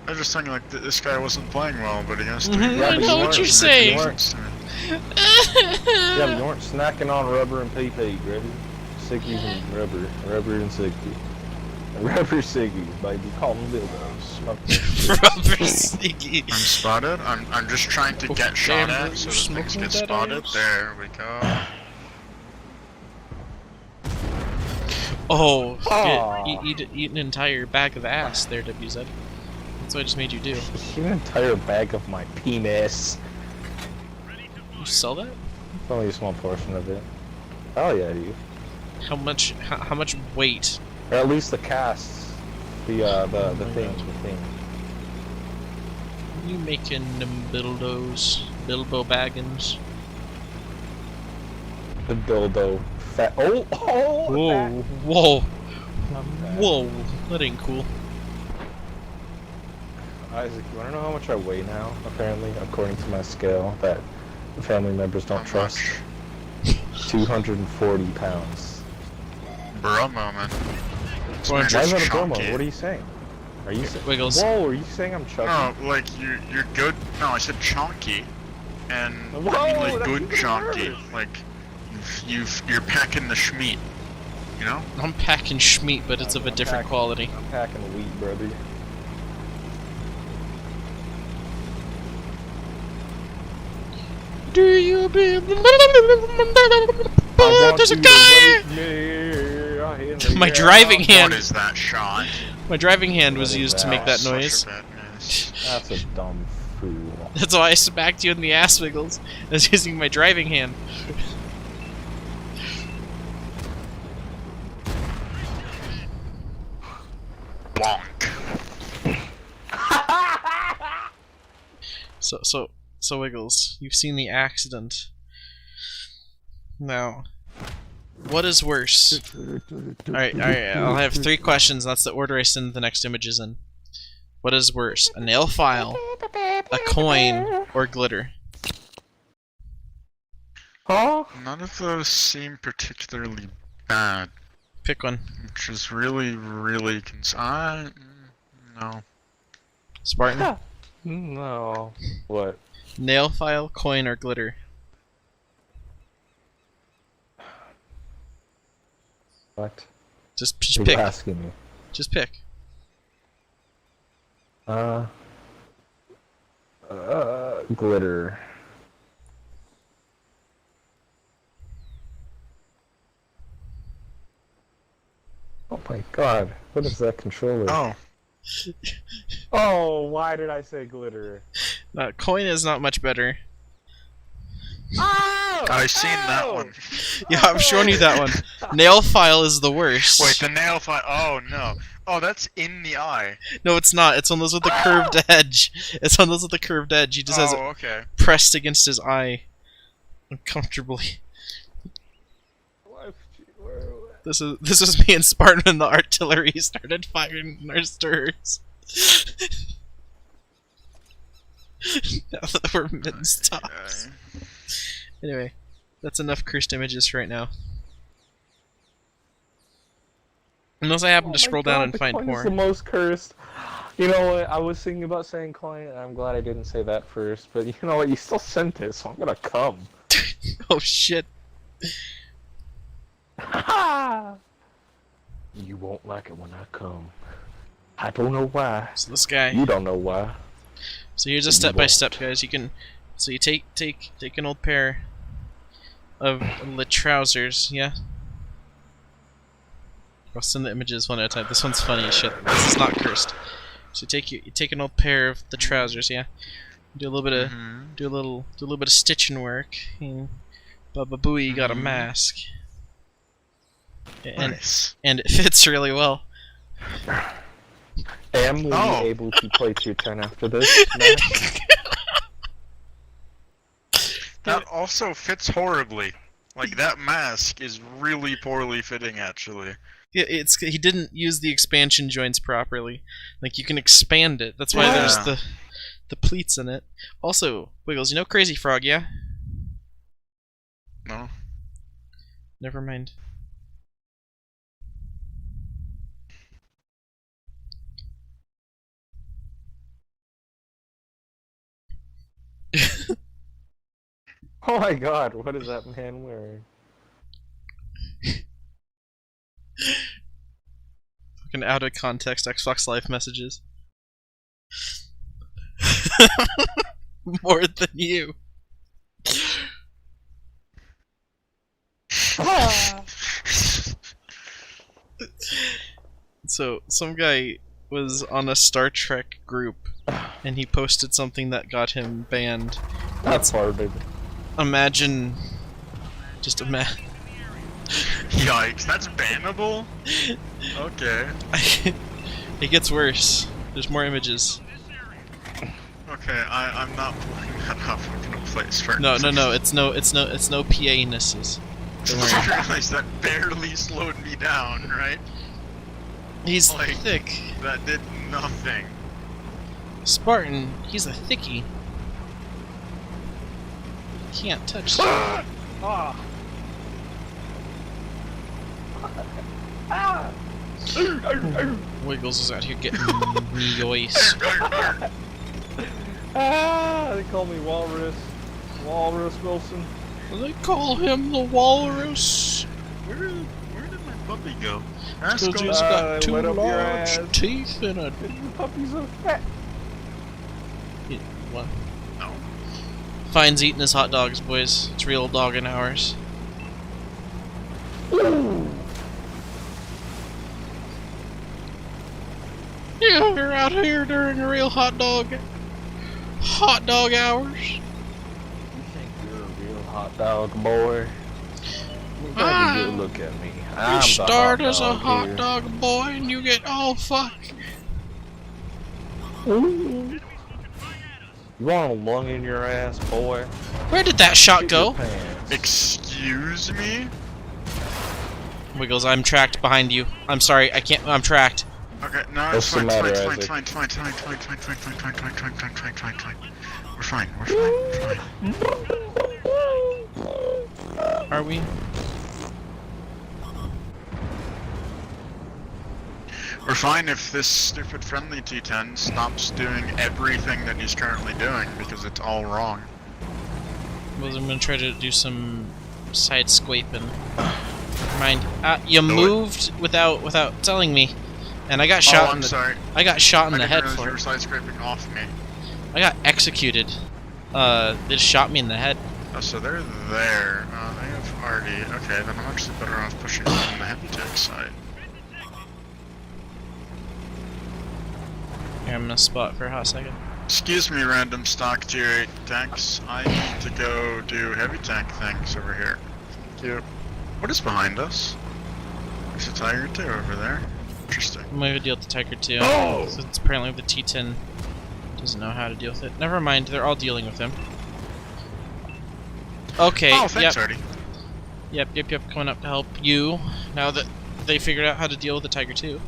I was just thinking like this guy wasn't playing well, but he has to. Mhm, I know what you're saying. Yeah, but you weren't snacking on rubber and PP, Gribby. Sickies and rubber. Rubber and Sickies. Rubber Sickies, baby. Call them dildos. Smoke that shit. Rubber sticky. I'm spotted. I'm just trying to get shot at so that things Smoking get that spotted. ass. There we go. Oh, Aw. eat an entire bag of ass there, WZ. That's what I just made you do. Eat an entire bag of my penis. You sell that? It's only a small portion of it. Oh yeah, dude. How much weight? Or at least the casts. The thing. You making them dildos, Bilbo Baggins? The dildo. Fat. Oh! Whoa, that- whoa, Not bad. whoa! That ain't cool. Isaac, you wanna know how much I weigh now? Apparently, according to my scale that family members don't How trust. much? 240 pounds. Bro moment. This Why man is Why is is that a promo? chunky. What are you saying? Are you saying? Wiggles. Whoa! Are you saying I'm chubby? No, like you're good. No, I said chunky, and Whoa, I mean like that good makes me chunky. nervous. Like you're packing the schmeat. You know? I'm packing schmeat, but it's of a I'm different packing- quality. I'm packing wheat, brother. Do you believe? I want There's a you guy! to wake me. I hear the My air. driving hand. What is that shot? My driving hand What was is used to that? make that Such a noise. bad miss. That's a dumb fool. That's why I smacked you in the ass, Wiggles. I was using my driving hand. Bonk. So Wiggles, you've seen the accident. Now, what is worse? Alright, I'll have 3 questions, that's the order I send the next images in. What is worse, a nail file, a coin, or glitter? Huh? None of those seem particularly bad, Pick one. which is really, really no. Spartan? No. What? Nail file, coin, or glitter? What? Just You're pick. asking me. Just pick. Glitter. Oh my god, what is that controller? Oh, Oh, why did I say glitter? Coin is not much better. Oh! I've seen that one. Yeah, I'm showing you that one. Nail file is the worst. Wait, the nail file. Oh no. Oh, that's in the eye. No, it's not. It's on those with the curved edge. It's on those with the curved edge. He just has it Oh, okay. pressed against his eye uncomfortably. This was me and Spartan when the artillery started firing in our stirs. Now that we're mid-stops. Okay. Anyway, that's enough cursed images for right now. Unless I happen to scroll down and find more. more. The most cursed. You know what? I was thinking about saying coin, and I'm glad I didn't say that first. But you know what? You still sent it, so I'm gonna come. Oh shit. You won't like it when I come. I don't know why. So this guy. You don't know why. So here's a You step by step, won't. guys. You can. So you take an old pair of the trousers, yeah. I'll send the images one at a time. This one's funny as shit. This is not cursed. So you take an old pair of the trousers, yeah. Do a little bit of do a little bit of stitching work. And Baba Booey, you got a mask. And Nice. and it fits really well. Am will Oh. be able to play to your turn after this match. That also fits horribly. Like, that mask is really poorly fitting, actually. Yeah, he didn't use the expansion joints properly. Like you can expand it. That's why there's Yeah. the pleats in it. Also, Wiggles, you know Crazy Frog, yeah? No? Never mind. Oh my god, what is that man wearing? Fucking out of context Xbox Live messages. More than you. So, some guy was on a Star Trek group, and he posted something that got him banned. That's farted. Imagine... Just imagine... Yikes, that's bannable? Okay. It gets worse. There's more images. Okay, I'm not pulling that up. I'm gonna play it No, it's no PA-nesses. I just realized that barely slowed me down, right? He's Like- thick. That did nothing. Spartan, he's a thickie. Can't touch that. Wiggles is out here getting yoist. They call me Walrus. Walrus Wilson. They call him the Walrus. Where did my puppy go? Because Ask him. he's got two wet up your large ass. teeth and a... The puppies are fat. What? No. Fine's eating his hot dogs, boys. It's real dog in hours. Ooh. You're out here during a real hot dog hours. You think you're a real hot dog, boy? Take a good look at me. I'm You the start hot as a dog hot here. dog boy and you get oh fuck. Ooh. You want a lung in your ass, boy? Where did that shot Shit your go? pants. Excuse me? Wiggles, I'm tracked behind you. I'm sorry, I can't. I'm tracked. Okay, no, What's it's the fine, matter, it's Isaac? fine, it's fine, it's fine, it's fine, it's fine, it's fine, it's fine, it's fine, it's fine, it's fine, it's fine, it's fine, it's fine. We're fine, we're fine. Are we? We're fine if this stupid friendly T10 stops doing everything that he's currently doing, because it's all wrong. Well, I'm gonna try to do some side scraping. Never mind. You Do it. moved without telling me, and I got shot. Oh, I'm sorry. I got shot in I the didn't head realize for you were it. side scraping off me. I got executed. They just shot me in the head. Oh, so they're there. They have already. Okay, then I'm actually better off pushing from the heavy tech side. Here, I'm gonna spot for a hot second. Excuse me, random stock tier 8 tanks. I need to go do heavy tank things over here. Thank you. What is behind us? There's a Tiger 2 over there. Interesting. I'm gonna deal with the Tiger too. Oh! So it's apparently the T10 doesn't know how to deal with it. Never mind, they're all dealing with him. Okay, Oh, thanks, yep. Artie. Yep, coming up to help you, now that they figured out how to deal with the Tiger 2.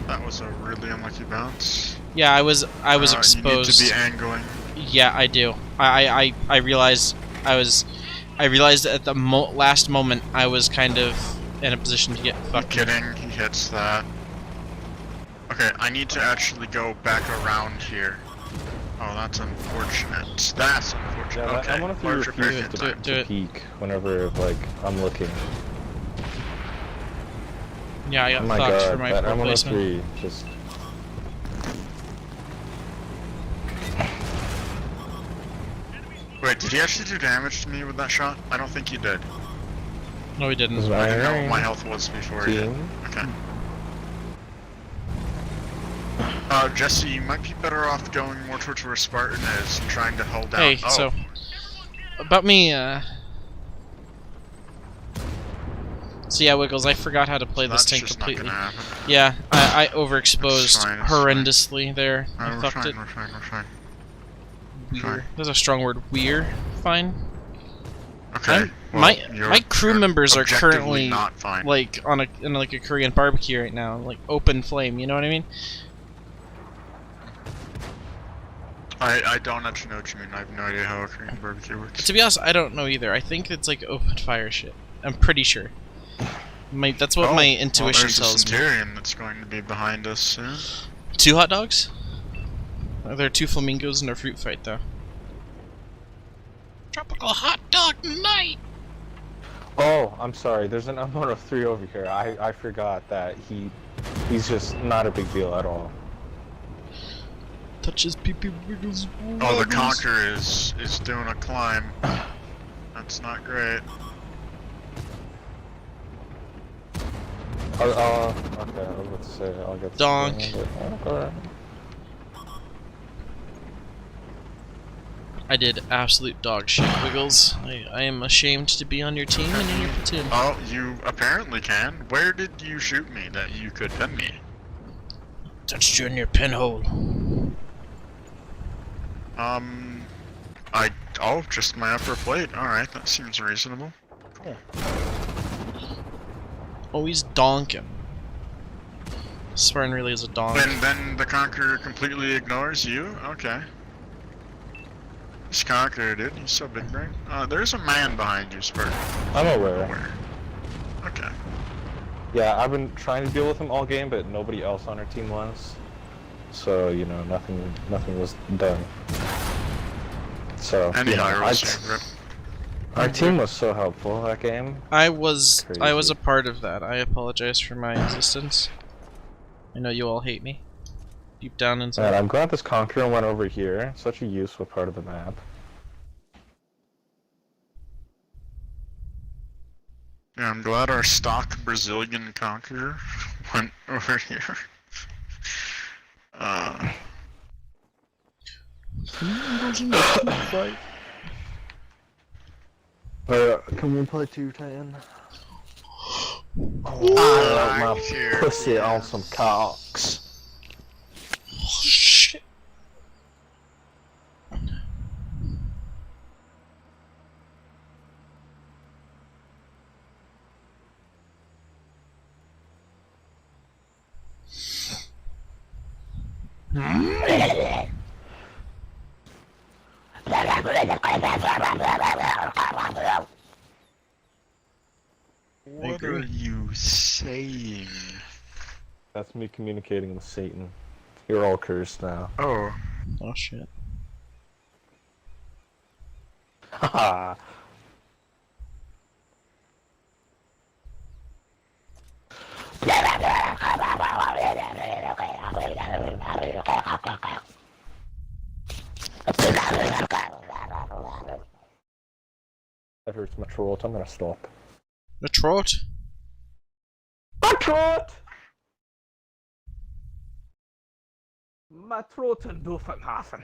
That was a really unlucky bounce. Yeah, I was exposed. You need to be angling. Yeah, I do. I realized I realized at the last moment I was kind of in a position to get I'm fucked. kidding, he hits that. Okay, I need to actually go back around here. Oh, that's unfortunate. That's unfortunate. Yeah, okay, I wonder if you large repair refuse kit do it, time. do to it. peek whenever, like, I'm looking. Yeah, I got Oh my fucked god, for my that poor placement. M103 just... Wait, did he actually do damage to me with that shot? I don't think he did. No, he didn't. Is I didn't know what Iron my health was before he did. Team? Okay. Jesse, you might be better off going more towards where Spartan is and trying to hold down. Hey, oh. so about me, so yeah, Wiggles, I forgot how to play this That's tank just completely. not gonna happen. Yeah, I overexposed It's fine, it's horrendously there. I We're fucked fine, it. we're fine, we're fine. Weird. fine. That's a strong word. Weird. Fine. Okay. Well, my you're crew members are objectively currently not fine. like in like a Korean barbecue right now, like open flame. You know what I mean? I don't actually know what you mean. I have no idea how a Korean barbecue works. To be honest, I don't know either. I think it's like open fire shit. I'm pretty sure. That's what my intuition there's tells a me. Centurion that's going to be behind us soon. 2 hot dogs? There are 2 flamingos in a fruit fight, though. Tropical hot dog night! Oh, I'm sorry, there's an M103 over here. I forgot that he's just not a big deal at all. Touches pee-pee wiggles. Oh, the Conqueror is doing a climb. That's not great. Okay, I was about to say, I'll get Donk. Okay. I did absolute dog shit, Wiggles. I am ashamed to be on your team and in your platoon. Oh, you apparently can. Where did you shoot me that you could pin me? Touched you in your pinhole. Oh, just my upper plate. Alright, that seems reasonable. Cool. Oh, he's donking. Spartan really is a donk. And then the Conqueror completely ignores you? Okay. This Conqueror, dude, he's so big brain. There's a man behind you, Spartan. I'm aware. Where? Okay. Yeah, I've been trying to deal with him all game, but nobody else on our team was. So, you know, nothing was done. So, Any you know, high rolls, rip. our team was so helpful that game. I was Crazy. a part of that. I apologize for my existence. I know you all hate me. Deep down inside. Man, I'm glad this Conqueror went over here. Such a useful part of the map. Yeah, I'm glad our stock Brazilian conqueror went over here. Can we play 210? I my like to, pussy on yes. some cocks. Oh, shit. What are you saying? That's me communicating with Satan. You're all cursed now. Oh. Oh shit. Haha. That hurts my throat. I'm gonna stop. The trot? My throat! My throat and do for nothing.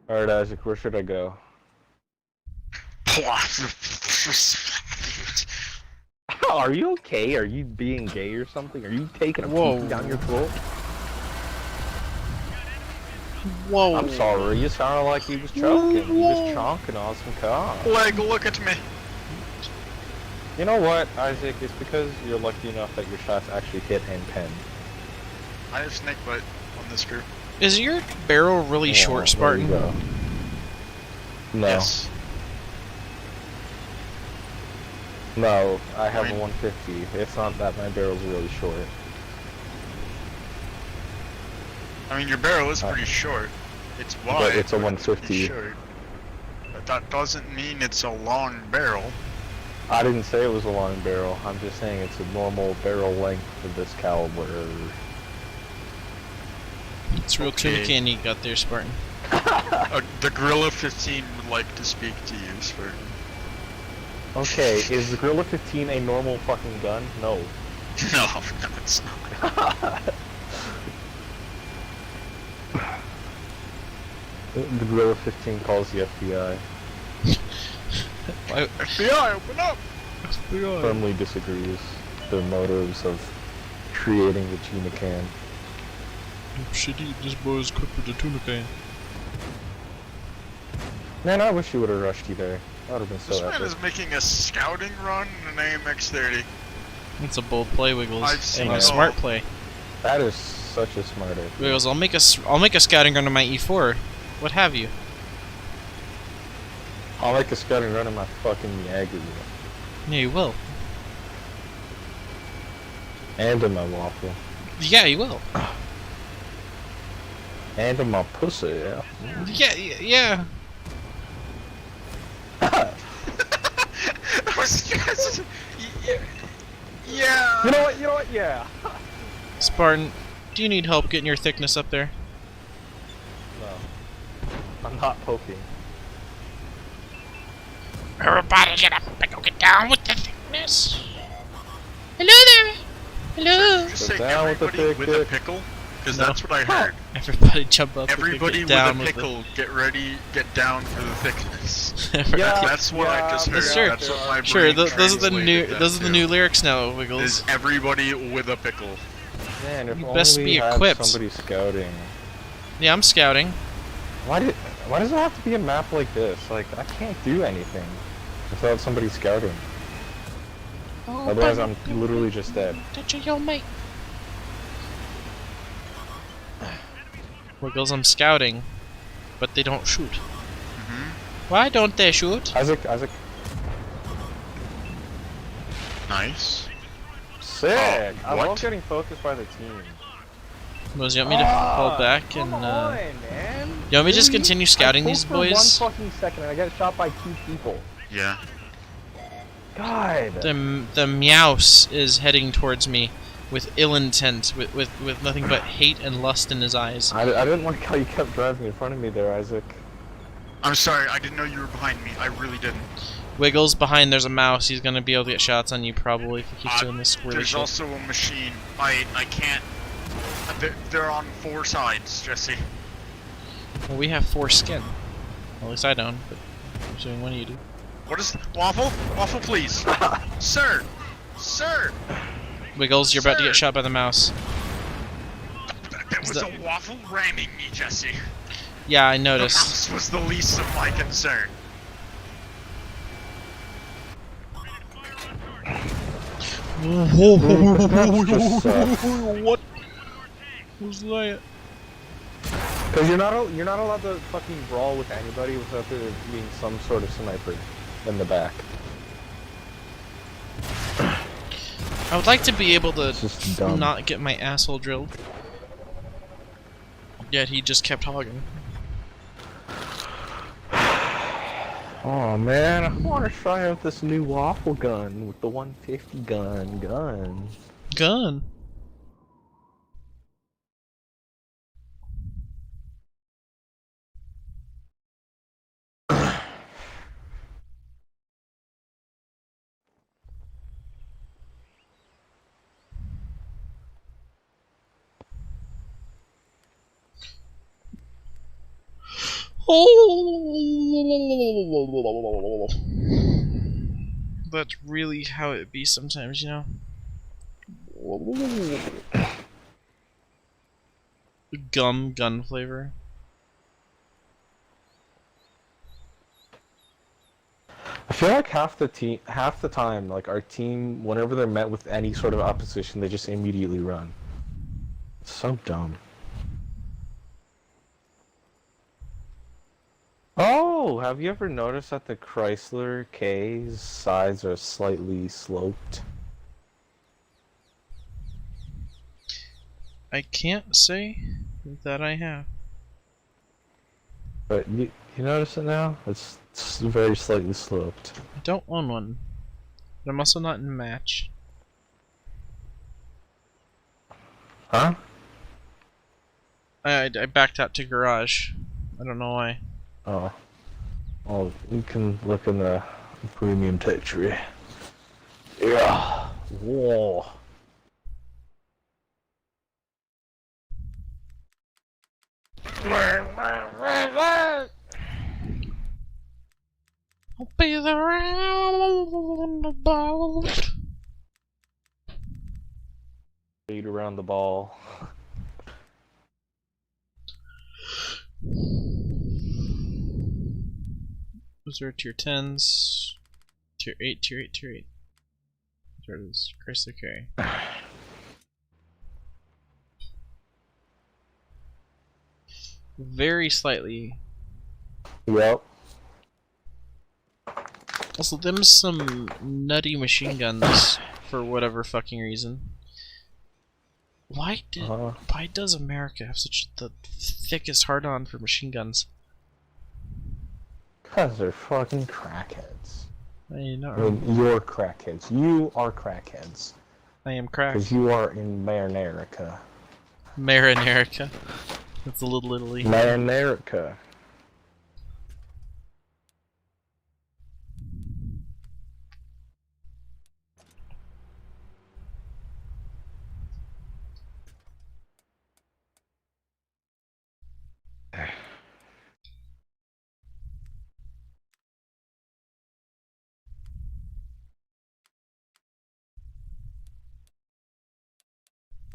Alright, Isaac, where should I go? Are you okay? Are you being gay or something? Are you taking a pee down your throat? Whoa. I'm sorry, you sounded like he was choking. He was chonking on some cock. Leg, look at me. You know what, Isaac? It's because you're lucky enough that your shots actually hit and pen. I have snake bite on this group. Is your barrel really short, Spartan? There you go. No. Yes. No, I have a 150. It's not that my barrel's really short. I mean, your barrel is pretty short. It's wide. But it's a pretty 150. short. But that doesn't mean it's a long barrel. I didn't say it was a long barrel. I'm just saying it's a normal barrel length for this caliber. It's real tuna can you got there, Spartan. The Gorilla 15 would like to speak to you, Spartan. Okay, is the Gorilla 15 a normal fucking gun? No. No, it's not. The Gorilla 15 calls the FBI. FBI, open up! Firmly disagrees their motives of creating the tuna can. Shitty, this boy's cooked with the tuna can. Man, I wish you would have rushed you there. That would have been so This man epic. is making a scouting run in an AMX-30. It's a bold play, Wiggles. I've seen And a it smart all. play. That is such a smart idea. Wiggles, I'll make a scouting run on my E4. What have you? I'll make a scouting run in my fucking Jagger. Yeah, you will. And in my waffle. Yeah, you will. And in my pussy, yeah. Yeah. Yeah. You know what, yeah. Spartan, do you need help getting your thickness up there? No. I'm not poking. Everybody get up and get down with the thickness. Hello there. Hello. Just say down with the everybody thick with a dick. pickle, because no. that's what I heard. Everybody jump up. Everybody and with get a down pickle, get ready, get down for the thickness. Yeah, That's what I just heard. Sure. That's what my Sure, brain those are the new translated those are the that new to. lyrics now, Wiggles. Is everybody with a pickle. Man, if You only best we be had equipped. somebody scouting. Yeah, I'm scouting. Why does it have to be a map like this? Like, I can't do anything without somebody scouting. Oh, Otherwise, I'm literally just dead. Touch your mate. Wiggles, I'm scouting, but they don't shoot. Why don't they shoot? Isaac. Nice. Sick! I what? love getting focused by the team. Mosey, you want me to fall back and Come on, man. you want me to just Really? continue scouting I these pulled boys? for 1 fucking second and I got shot by 2 people. Yeah. God. The Meows is heading towards me with ill intent, with nothing but hate and lust in his eyes. I didn't like how you kept driving in front of me there, Isaac. I'm sorry, I didn't know you were behind me. I really didn't. Wiggles behind, there's a mouse. He's gonna be able to get shots on you probably if he keeps doing this squirrely There's shit. also a machine. I can't. They're on 4 sides, Jesse. Well, we have 4 skin. Well, at least I don't, but I'm assuming one of you do. What is Waffle? Waffle, please, sir, sir. Wiggles, you're about to Sir. get shot by the mouse. That was a Waffle ramming me, Jesse. Yeah, I The noticed. mouse was the least of my concern. What was that? Because you're not allowed to fucking brawl with anybody without there being some sort of sniper in the back. I would like to be able to It's just dumb. not get my asshole drilled. Yet he just kept hogging. Oh man, I want to try out this new waffle gun with the 150 gun. Gun. Oh, that's really how it be sometimes, you know. Gun flavor. I feel like half the time, like our team, whenever they're met with any sort of opposition, they just immediately run. It's so dumb. Oh, have you ever noticed that the Chrysler K's sides are slightly sloped? I can't say that I have. But you notice it now? It's very slightly sloped. I don't own one. But I'm also not in match. Huh? I backed out to garage. I don't know why. Oh. Oh, you can look in the premium tech tree. Yeah. Whoa. I'll be the roundabout. Beat around the ball. Those are tier 10s. Tier 8, tier 8, tier 8. There it is. Chrysler K. Very slightly. Yep. Also, them's some nutty machine guns for whatever fucking reason. Why does America have such the thickest hard-on for machine guns? Cause they're fucking crackheads. I mean, not I really. mean, you're crackheads. You are crackheads. I am cracked. Because you are in Marinerica. Marinerica. That's a little Italy. Marinerica.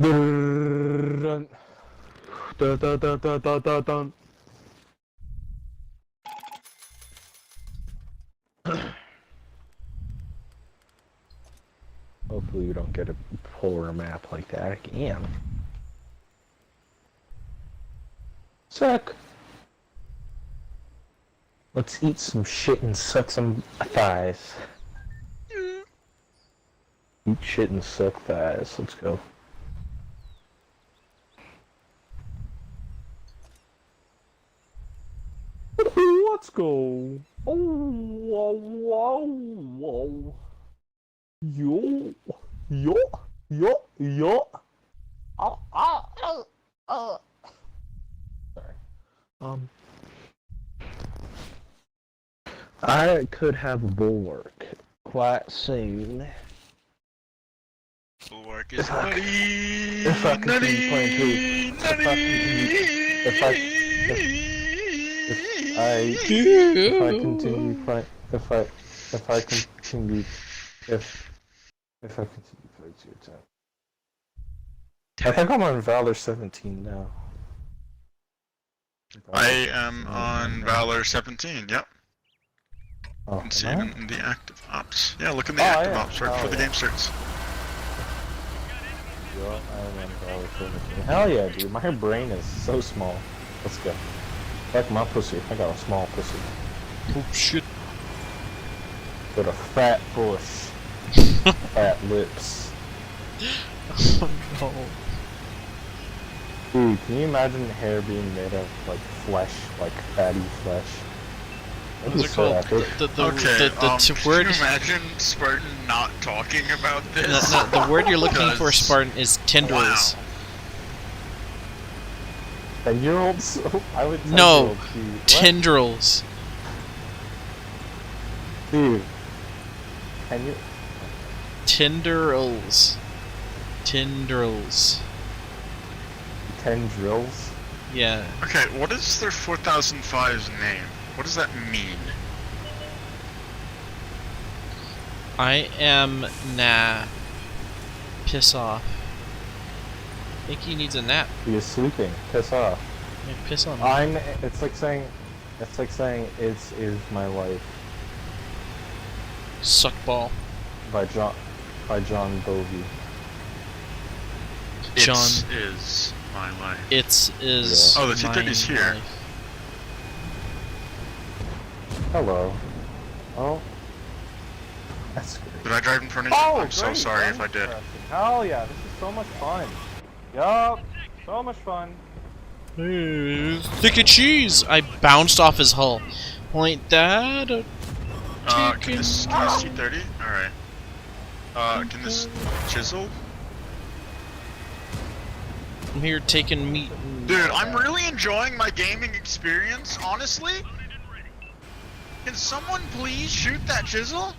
Dun, dun, dun, dun, dun, dun, dun, dun. Hopefully we don't get a polar map like that again. Suck. Let's eat some shit and suck some thighs. Eat shit and suck thighs. Let's go. let's go. Oh, whoa, whoa, whoa. Yo, yo, yo, yo. Sorry. I could have a bulwark quite soon. Bulwark is nutty. If I continue playing too, if I continue playing, if I continue playing 2 times. I think I'm on Valor 17 now. I am on Valor 17, yep. Oh, You can see it am in the active ops. Yeah, look in the active ops right before the game starts. I? Yo, I'm on Valor 17. Hell yeah, dude. My brain is so small. Let's go. Like my pussy. I got a small pussy. Oh shit. With a fat puss. Fat lips. Oh no. Dude, can you imagine hair being made of, like, flesh, like, fatty flesh? What is it called? The word. Can you imagine Spartan not talking about this? No, the word you're looking for, Spartan, is tendrils. Wow. 10-year-olds? I would 10-year-olds No, be... What? tendrils. Dude. Can you... Tendrils. Tendrils. 10 drills? Yeah. Okay, what is their 4005's name? What does that mean? I am piss off. I think he needs a nap. He is sleeping. Piss off. Yeah, piss on me. It's like saying it's is my life Suck ball. by John Bovey. John. It is my life. It's is. Yeah. Oh, the T-30's my here. life. Hello. Oh. That's great. Did I drive in front of you? Oh, I'm so great. sorry if I did. Hell yeah, this is so much fun. Yup. So much fun. Thick of cheese! I bounced off his hull. Point that. Can this T-30? Alright. Can this chisel? I'm here taking meat. Dude, I'm really enjoying my gaming experience, honestly. Can someone please shoot that chisel?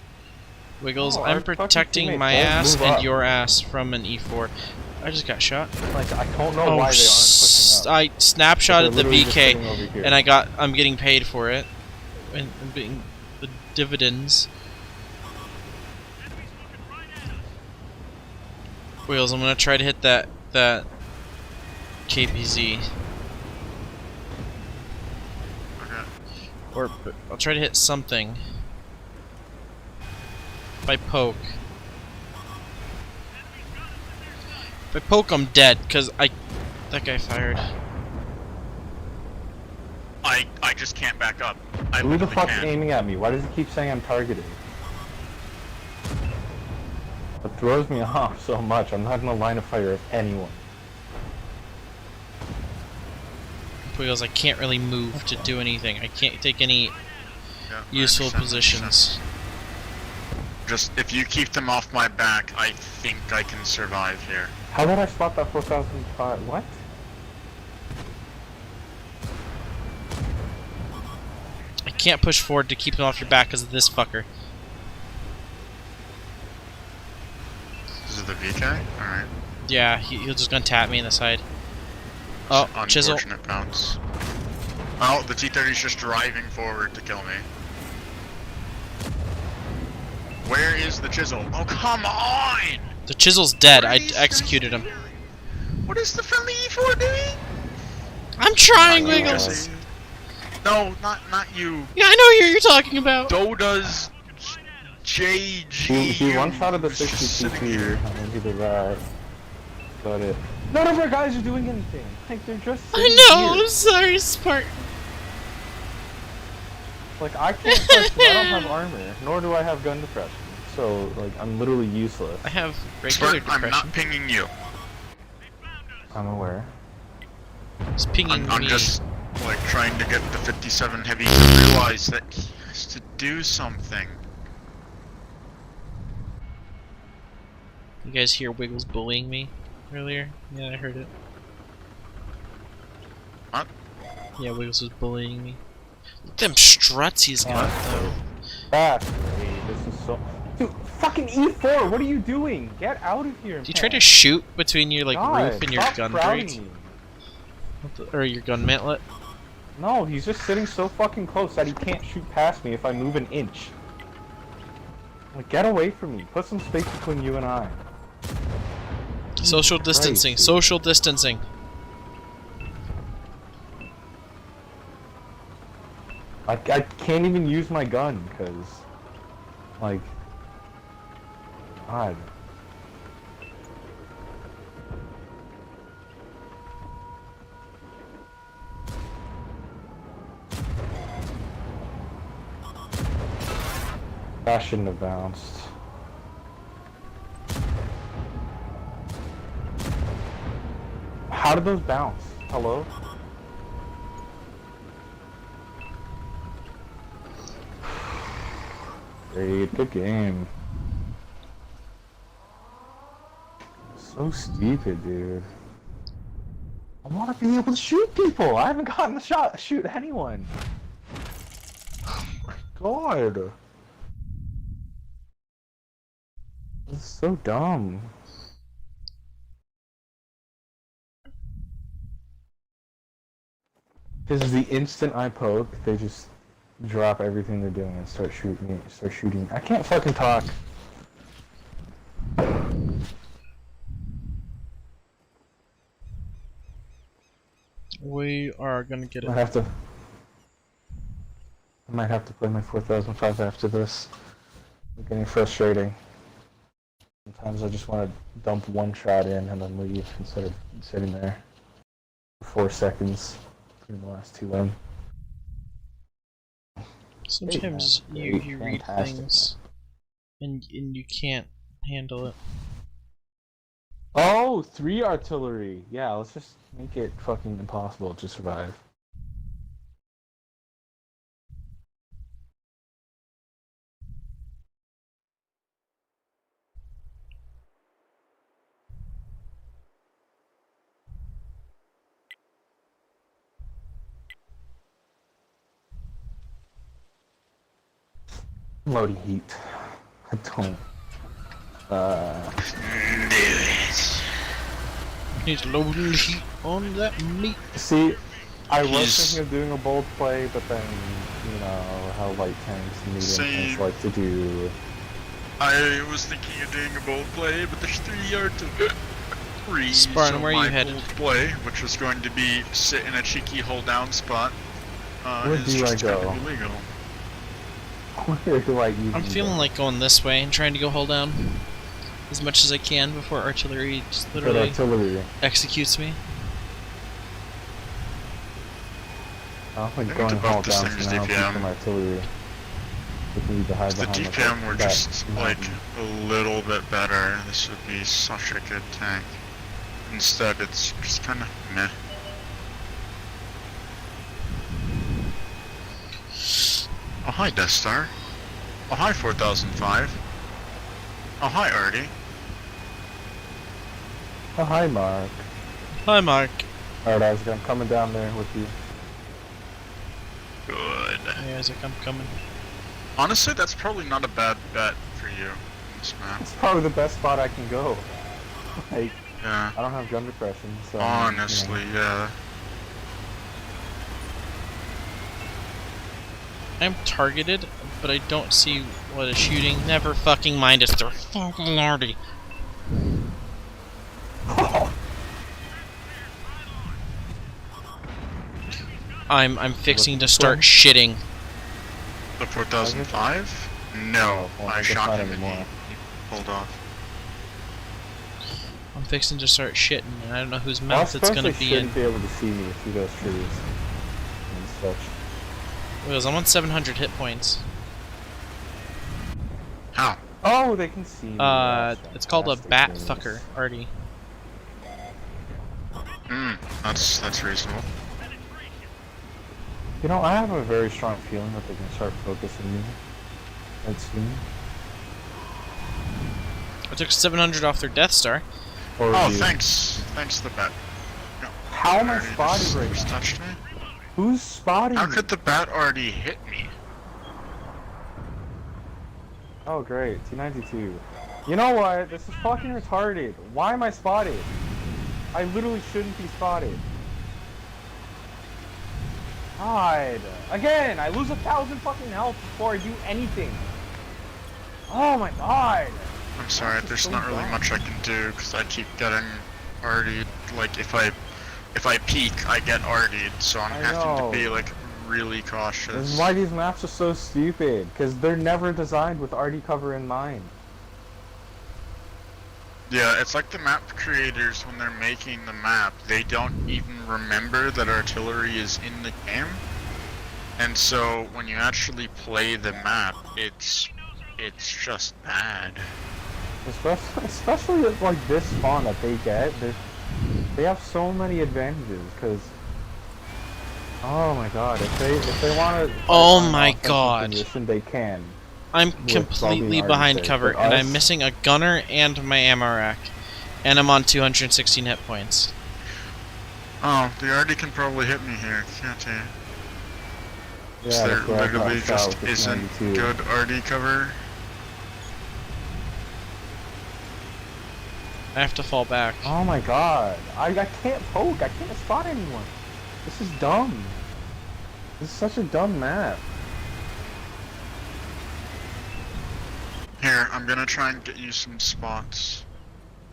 Wiggles, Oh, I'm our fucking protecting teammates my won't ass move and up. your ass from an E4. I just got shot. Like, I don't know Oh, why they aren't pushing up. I snapshotted the They're literally just VK, sitting over here. and I'm getting paid for it, and being the dividends. Wheels, I'm gonna try to hit that KPZ, Okay. or I'll try to hit something. If I poke. If I poke, I'm dead, because that guy fired. I just can't back up. I Who the literally fuck's can't. aiming at me? Why does he keep saying I'm targeted? It throws me off so much. I'm not in the line of fire of anyone. Because I can't really move to do anything. I can't take any Yeah, I useful understand, positions. Just, if you keep them off my back, I think I can survive here. How did I spot that 4005? What? I can't push forward to keep him off your back because of this fucker. This is the VK? Alright. Yeah, he'll just gonna tap me in the side. Oh, chisel. Unfortunate bounce. Oh, the T-30's just driving forward to kill me. Where is the chisel? Oh, come on! The chisel's dead. I Please, executed him. What is the friendly E4 doing? I'm trying, Oh, Wiggles. No, not you. Yeah, I know who you're talking about. Doda's JG. He one-shotted the was just 62 sitting here. and then he did that. Got it. None of our guys are doing anything. Like, they're just sitting I know. here. I'm sorry, Spartan. Like, I can't push 'cause I don't have armor, nor do I have gun depression. So, like, I'm literally useless. I have regular Spartan, I'm depression. not pinging you. I'm aware. It's pinging I'm me. just like trying to get the 57 heavy to realize that he has to do something. You guys hear Wiggles bullying me earlier? Yeah, I heard it. What? Yeah, Wiggles was bullying me. Look at them struts he's got, though. That's great. This is so. Dude, fucking E4, what are you doing? Get out of here. Do you try to shoot between your like God, roof and your stop gun crowding grate? me. Or your gun mantlet? No, he's just sitting so fucking close that he can't shoot past me if I move an inch. Like, get away from me. Put some space between you and I. Social distancing. Christ, Social distancing. I can't even use my gun, because, like, God. That shouldn't have bounced. How did those bounce? Hello? Great, good game. So stupid, dude. I want to be able to shoot people. I haven't gotten the shot to shoot anyone. Oh my god. This is so dumb. Because the instant I poke, they just drop everything they're doing and start shooting. I can't fucking talk. We are gonna get it. I might have to play my 4005 after this. It's getting frustrating. Sometimes I just want to dump one shot in and then leave instead of sitting there for 4 seconds between the last 2 in. Sometimes you read Fantastic. things and you can't handle it. Oh, 3 artillery! Yeah, let's just make it fucking impossible to survive. Loading heat. I don't. He's loading heat on that meat. See, I was He's- thinking of doing a bold play, but then, you know, how light tanks and medium Same. tanks like to do. I was thinking of doing a bold play, but there's 3 artillery. Spartan, so where are my you headed? bold play, which was going to be sit in a cheeky hold down spot, Where is do I just go? kind of illegal. Where do I even I'm feeling like going this way and trying to go hold down as much as I can before artillery just Good literally artillery. executes me. I don't think think going it's about all the down same as now DPM. from artillery. We can either hide The behind DPM were that just like a little bit better. This would be such a good tank. Instead, it's just kind of meh. Oh hi Death Star. Oh hi 4005. Oh hi Artie. Oh, hi, Mark. Hi, Mark. Alright, Isaac, I'm coming down there with you. Good. Hey, Isaac, I'm coming. Honestly, that's probably not a bad bet for you in this map. It's probably the best spot I can go. Like, Yeah. I don't have gun depression, so. Honestly, yeah. I'm targeted, but I don't see what is shooting. Never fucking mind, it's their fucking Artie. I'm fixing to start shitting. The 4005? No, Oh, well, I I guess shot not him and anymore. he pulled off. I'm fixing to start shitting, and I don't know whose Well, I mouth it's suppose gonna they be in. shouldn't be able to see me through those trees and such. Because I'm on 700 hit points. How? Oh, they can see me. It's called a Fantastic bat news. fucker, Artie. That's reasonable. You know, I have a very strong feeling that they can start focusing me. That's soon. I took 700 off their Death Star. Or Oh, you. thanks. Thanks to the bat. No, How am I already spotted right just now? touched me? Who's spotting How me? could the bat already hit me? Oh, great. T92. You know what? This is fucking retarded. Why am I spotted? I literally shouldn't be spotted. God. Again, I lose 1,000 fucking health before I do anything. Oh my god. I'm sorry, This is there's so not really dumb. much I can do because I keep getting RD'd. Like if I peek, I get RD'd, so I'm I having know. to be like really This cautious. is why these maps are so stupid, because they're never designed with RD cover in mind. Yeah, it's like the map creators when they're making the map, they don't even remember that artillery is in the game. And so when you actually play the map, it's just bad. Especially with, like, this spawn that they get, they have so many advantages, because oh my god, if they want to Oh my god. position, they can. I'm With completely Robin behind Arctic, cover, but and us- I'm missing a gunner and my ammo rack. And I'm on 216 hit points. Oh, the RD can probably hit me here, can't he? Yeah, There that's where I got literally shot just with the isn't 92. good RD cover. I have to fall back. Oh my god, I can't poke, I can't spot anyone. This is dumb. This is such a dumb map. Here, I'm gonna try and get you some spots.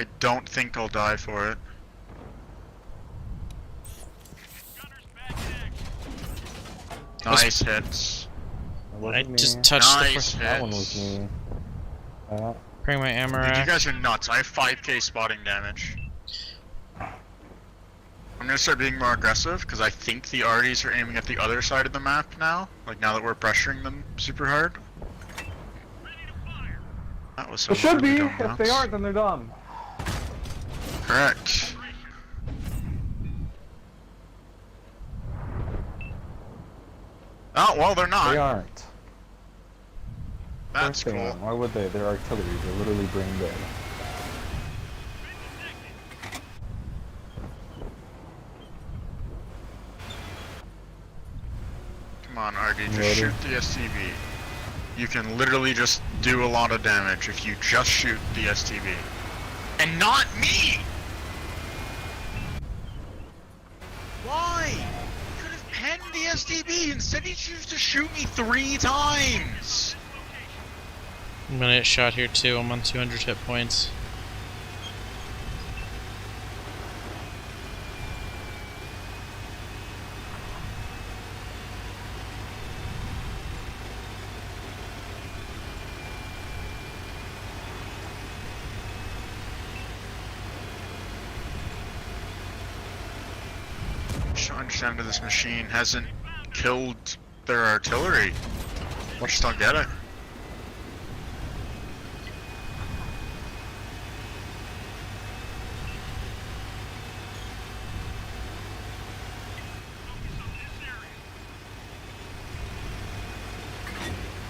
I don't think I'll die for it. Nice hits. That wasn't I me. just touched Nice the... That one was hits. me. Bring my ammo Dude, you rack. guys are nuts. I have 5k spotting damage. I'm gonna start being more aggressive because I think the RDs are aiming at the other side of the map now. Like now that we're pressuring them super hard. That was so It should be. dumb If they nuts. aren't, then they're dumb. Correct. Oh well, they're not. They aren't. That's Of course they cool. aren't. Why would they? They're artillery. They're literally brain dead. Come on, RD, just Ready? shoot the STV. You can literally just do a lot of damage if you just shoot the STV. And not me! Why? You could have penned the STV. Instead you choose to shoot me 3 times! I'm gonna get shot here too. I'm on 200 hit points. I just don't understand why this machine hasn't killed their artillery. I just don't get it.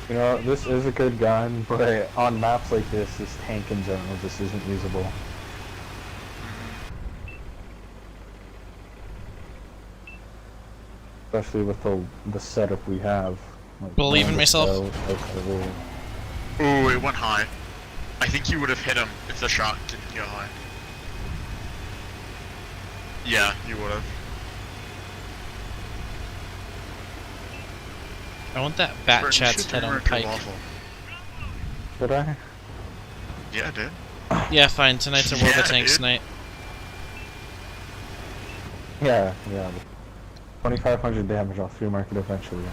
You know, this is a good gun, but on maps like this tank in general just isn't usable. Especially with the setup we have. Like, Believe in Lambda myself. Cell, artillery. Ooh, it went high. I think you would have hit him if the shot didn't go high. Yeah, you would have. I want that bat Bert, you chat's should head on turn into a Pike. waffle. Did I? Yeah, dude. Yeah, fine. Tonight's a World Yeah, of Tanks dude. night. Yeah. 2,500 damage. I'll free market eventually.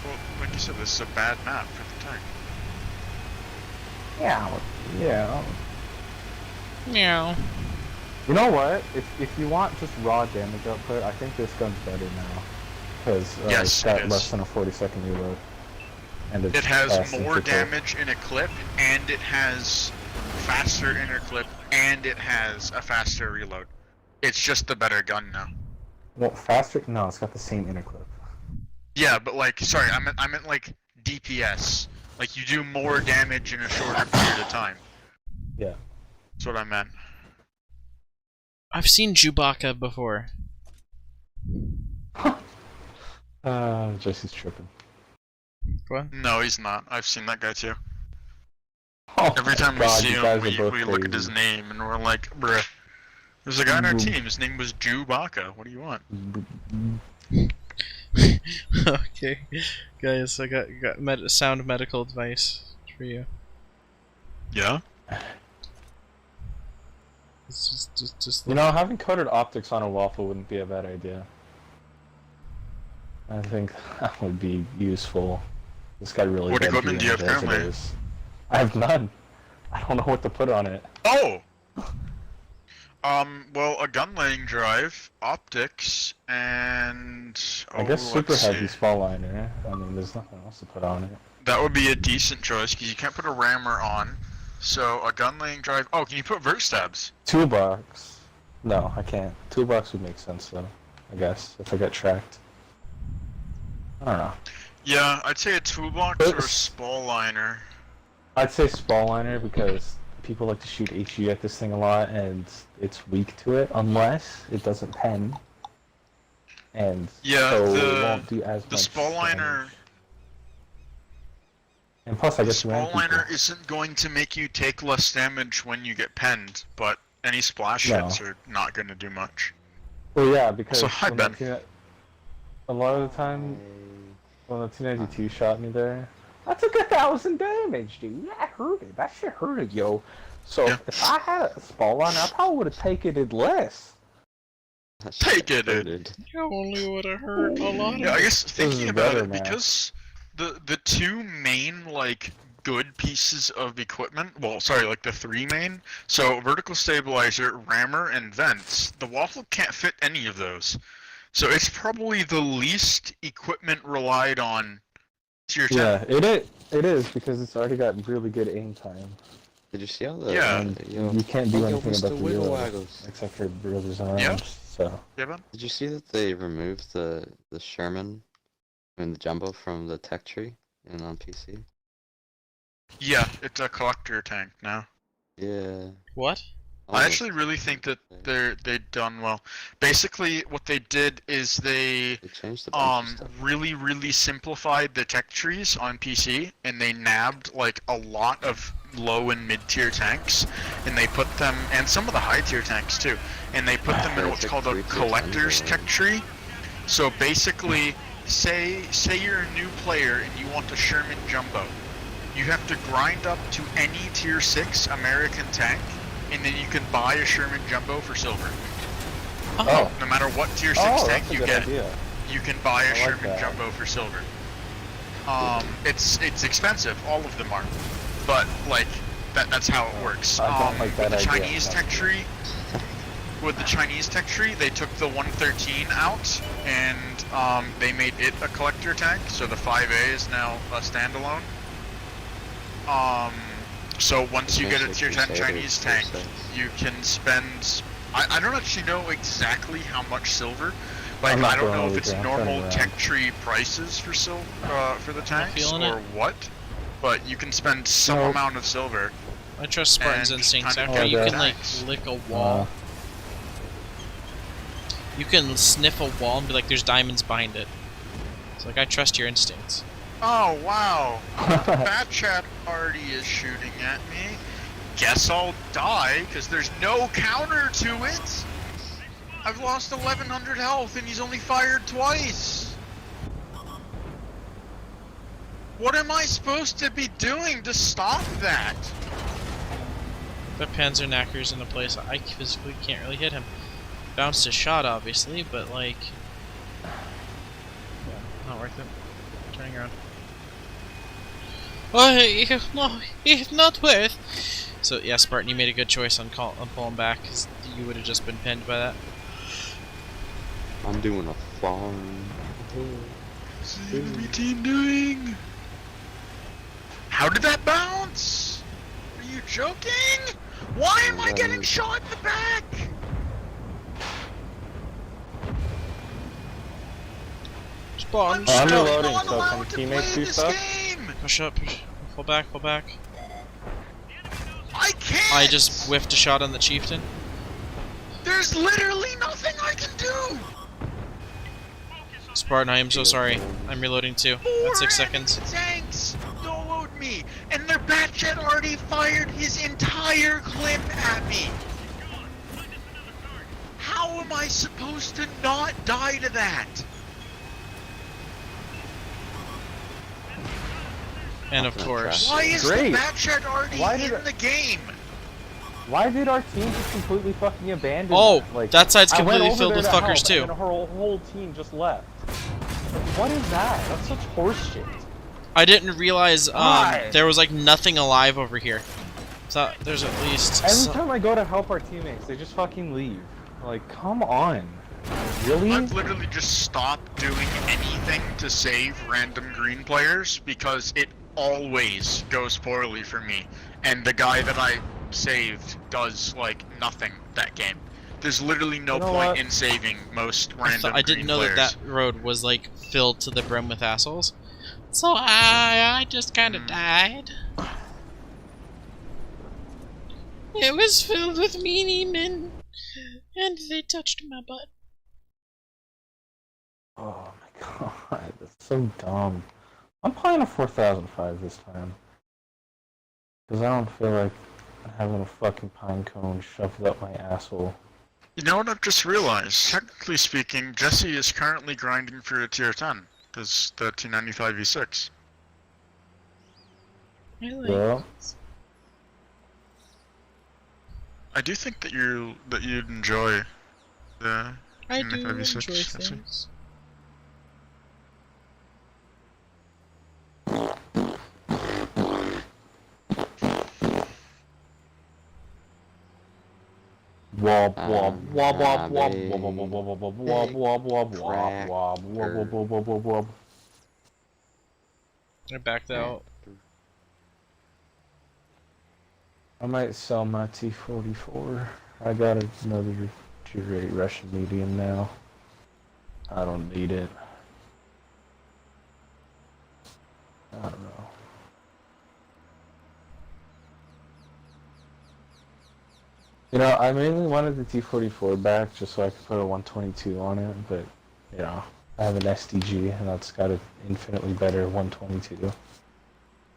Well, like you said, this is a bad map for the tank. Yeah. Meow. You know what? If you want just raw damage output, I think this gun's better now. Because Yes, it's got it is. less than a 40-second reload. And it's It has fast and more quick. damage in a clip, and it has faster inner clip, and it has a faster reload. It's just the better gun now. Well, faster? No, it's got the same inner clip. Yeah, but like, sorry, I meant like DPS. Like you do more damage in a shorter period of time. Yeah. That's what I meant. I've seen Chewbacca before. Jesse's tripping. What? No, he's not. I've seen that guy too. Oh Every time God, we see you him, guys are we both look at his crazy. name and we're like, bruh. There's a guy on our team, his name was Chewbacca. What do you want? Okay, guys, I got sound medical advice for you. Yeah? It's just You know, having coated optics on a waffle wouldn't be a bad idea. I think that would be useful. This guy really. What equipment do you have currently? I have none. I don't know what to put on it. Oh! Well, a gun laying drive, optics, and... I guess super let's heavy see. small liner. I mean, there's nothing else to put on it. That would be a decent choice, because you can't put a rammer on. So, a gun laying drive... Oh, can you put vert stabs? Toolbox. No, I can't. Toolbox would make sense though. I guess if I get tracked. I don't know. Yeah, I'd say a toolbox or a spall liner. I'd say spall liner because people like to shoot HE at this thing a lot, and it's weak to it unless it doesn't pen. And Yeah, so it won't do as the much spall liner... damage. And plus, I The get to ram spall liner people. isn't going to make you take less damage when you get penned, but any splash No. hits are not going to do much. Well, yeah, because So, hi, when Ben. a lot of the time, when the 292 shot me there, I took 1,000 damage, dude. That hurted. That shit hurted, yo. So Yeah. if I had a spall line, I probably would have taken it less. Take it. You only would have hurt a lot. Yeah, I guess is thinking about better, it, man. because the two main, like, good pieces of equipment, well, sorry, like the three main, so vertical stabilizer, rammer, and vents, the waffle can't fit any of those. So it's probably the least equipment relied on tier 10. Yeah, it is because it's already got really good aim time. Did you see how the... Yeah. And Yo, you can't do yo, anything Mr. about the Wiggle reload, Waggles. except for reloaders and Yeah. rounds. So Yeah, Ben? Did you see that they removed the Sherman and the Jumbo from the tech tree and on PC? Yeah, it's a collector tank now. Yeah. What? I actually really think that they've done well. Basically, what they did is they changed the bunch of stuff. really simplified the tech trees on PC, and they nabbed like a lot of low and mid tier tanks, and they put them, and some of the high tier tanks too, and they put them in what's called a collector's tech tree. So basically, say you're a new player and you want a Sherman Jumbo, you have to grind up to any tier 6 American tank, and then you can buy a Sherman Jumbo for silver. Oh. No matter what tier 6 oh, tank that's a you good get, idea. you can buy a like Sherman that. Jumbo for silver. It's expensive, all of them are, but like that's how it works. I don't like that with the idea. Chinese tech tree, they took the 113 out and they made it a collector tank, so the 5A is now a standalone. So once you get a tier 10 Chinese tank, you can spend. I don't actually know exactly how much silver. Like I don't know if it's normal tech tree prices for for the tanks or what, but you can spend some amount of silver. I trust Spartan's And instincts. kind of After you get can like tanks. lick a wall, you can sniff a wall and be like, "There's diamonds behind it." It's like I trust your instincts. Oh wow, Bat Chat already is shooting at me. Guess I'll die because there's no counter to it. I've lost 1100 health and he's only fired twice. What am I supposed to be doing to stop that? The Panzer Knacker's in a place I physically can't really hit him. Bounced a shot, obviously, but like, yeah, not worth it. Turning around. Oh, no, it's not worth. So yeah, Spartan, you made a good choice on pulling back because you would have just been pinned by that. I'm doing a farm. What's the enemy team doing? How did that bounce? Are you joking? Why am I getting shot in the back? Spawn, I'm still. reloading, not so allowed can to teammates play do this stuff? game. Push up, push. Pull back, pull back. I can't. I just whiffed a shot on the chieftain. There's literally nothing I can do. Spartan, I am so sorry. I'm reloading too. That's 6 seconds. Tanks soloed me, and their batchet already fired his entire clip at me. How am I supposed to not die to that? And of course. Why is Great. the batchet already Why did in the game? Why did our team just completely fucking abandon Oh, that? Like, that side's I went completely over filled there with to fuckers help, too. and then her whole team just left. What is that? That's such horseshit. I didn't realize Why? there was like nothing alive over here. So there's at least Every time I go to help our teammates, they just fucking leave. Like, come on. Really? I've literally just stopped doing anything to save random green players because it always goes poorly for me. And the guy that I saved does, like, nothing that game. There's literally no You know point what? in saving most random I didn't green know players. that road was like filled to the brim with assholes. So I just kind of died. It was filled with meanie men, and they touched my butt. Oh my god, that's so dumb. I'm playing a 4005 this time. Because I don't feel like having a fucking pine cone shoved up my asshole. You know what I've just realized? Technically speaking, Jesse is currently grinding for a tier 10. Because the T95 V6. I like Well, I do think that you'd enjoy the I do T95 V6, enjoy Jesse. things. wob wob wob wob wob big wob wob wob wob wob wob wob wob wob wob wob wob wob wob. I backed out. I might sell my T44. I got another tier 8 Russian medium now. I don't need it. I don't know. You know, I mainly wanted the T44 back just so I could put a 122 on it, but, you know, I have an SDG and that's got an infinitely better 122.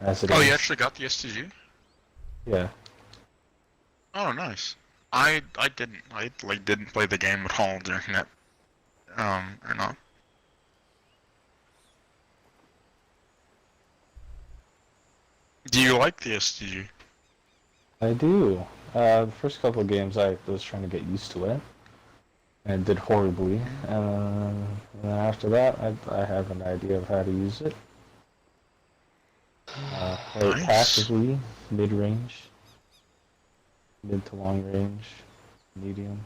As it Oh, is. you actually got the STG? Yeah. Oh, nice. I didn't. I didn't play the game at all during that. Or not. Do you like the STG? I do. The first couple of games I was trying to get used to it. And did horribly. And then after that, I have an idea of how to use it. Play it Nice. passively, mid-range, mid to long range, medium.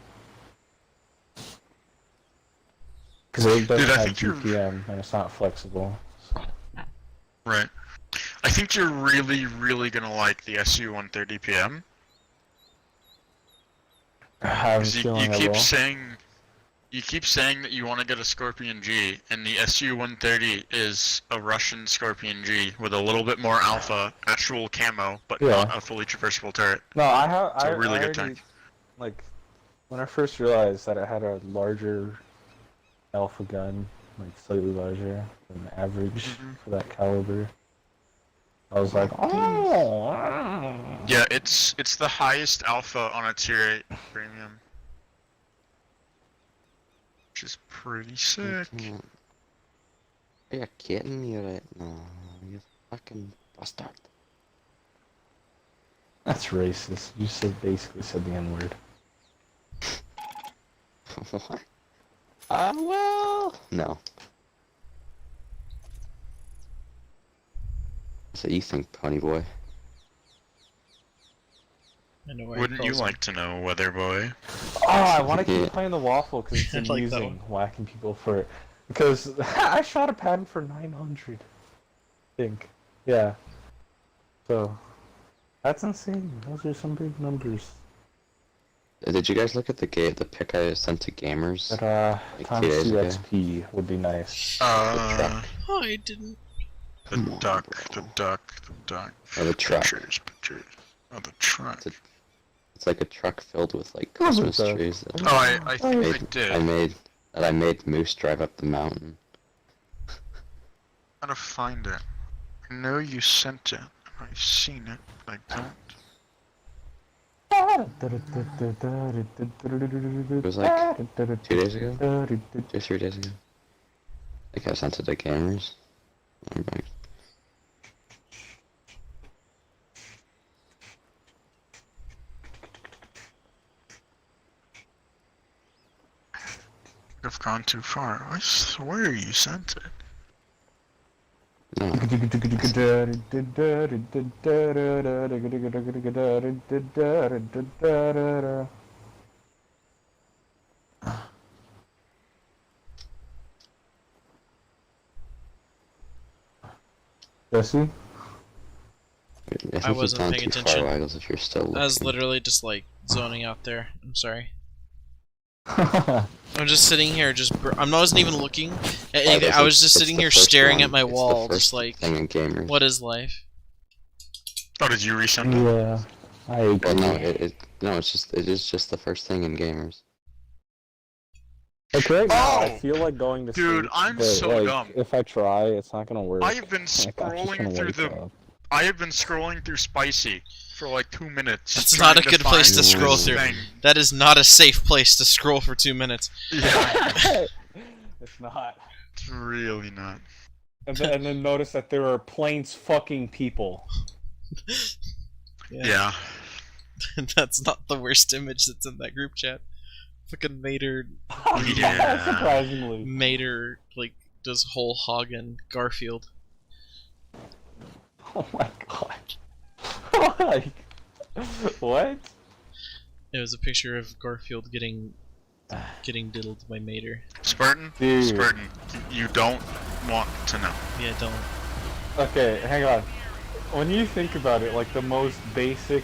Because it doesn't Dude, I have think you're- GPM and it's not flexible. So. Right. I think you're really, really gonna like the SU-130 PM. I have a 'Cause feeling I will. You keep saying that you want to get a Scorpion G, and the SU-130 is a Russian Scorpion G with a little bit more alpha, actual camo, but Yeah. not a fully traversable turret. No, I have. It's a really I good already, tank. Like, when I first realized that it had a larger alpha gun, like slightly larger than the average for that caliber, I was like, oh. Yeah, it's the highest alpha on a tier 8 premium. Which is pretty sick. Are you kidding me right now? You fucking bastard. That's racist. You basically said the N-word. What? Well, no. So you think, Pony Boy? I know where Wouldn't he you calls me. like to know, Weather Boy? Oh, I want to Yeah. keep playing the waffle because it's I like that amusing whacking people for it. Because I shot a pattern for 900. I think. Yeah. So, that's insane. Those are some big numbers. Did you guys look at the pic I sent to gamers? But Like times 2 days 2 ago? XP would be nice. Uh, Oh, I didn't. the Come on, duck, bro. the duck, the duck. Oh, the truck. Pictures. Oh, the truck. It's like a truck filled with like Oh, Christmas the duck. trees. That Oh, I did. I made Moose drive up the mountain. Gotta find it. I know you sent it. I've seen it, but I don't. It was like 2 days ago? 2 3 days ago? I think I sent it to gamers. I'm back. I've gone too far. I swear you sent it. No. Jesse? I think I you've wasn't gone paying too attention. far, Waggles, if you're still looking. I was literally just like zoning out there. I'm sorry. I'm just sitting here, I wasn't even looking at anything. I was just It's sitting the here first staring one. at my It's the wall, first just like, thing in gamers. what is life? Oh, did you resend it? Yeah, I agree. Well, no, it is just the first thing in gamers. Like right now, I Oh! feel like going to Dude, sleep, I'm but, so like, dumb. if I try, it's not gonna work. I have been Like, I'm just scrolling gonna through wake the. up. I have been scrolling through Spicy for like 2 minutes. That's trying not a good place find to scroll this through. thing. That is not a safe place to scroll for 2 minutes. Yeah, It's not. it's really not. And then notice that there are planes fucking people. Yeah. That's not the worst image that's in that group chat. Fucking Mater, Yeah. Surprisingly. Mater, like, does whole hogging Garfield. Oh my god. Like, what? It was a picture of Garfield getting diddled by Mater. Spartan? Dude. Spartan, you don't want to know. Yeah, don't. Okay, hang on. When you think about it, like the most basic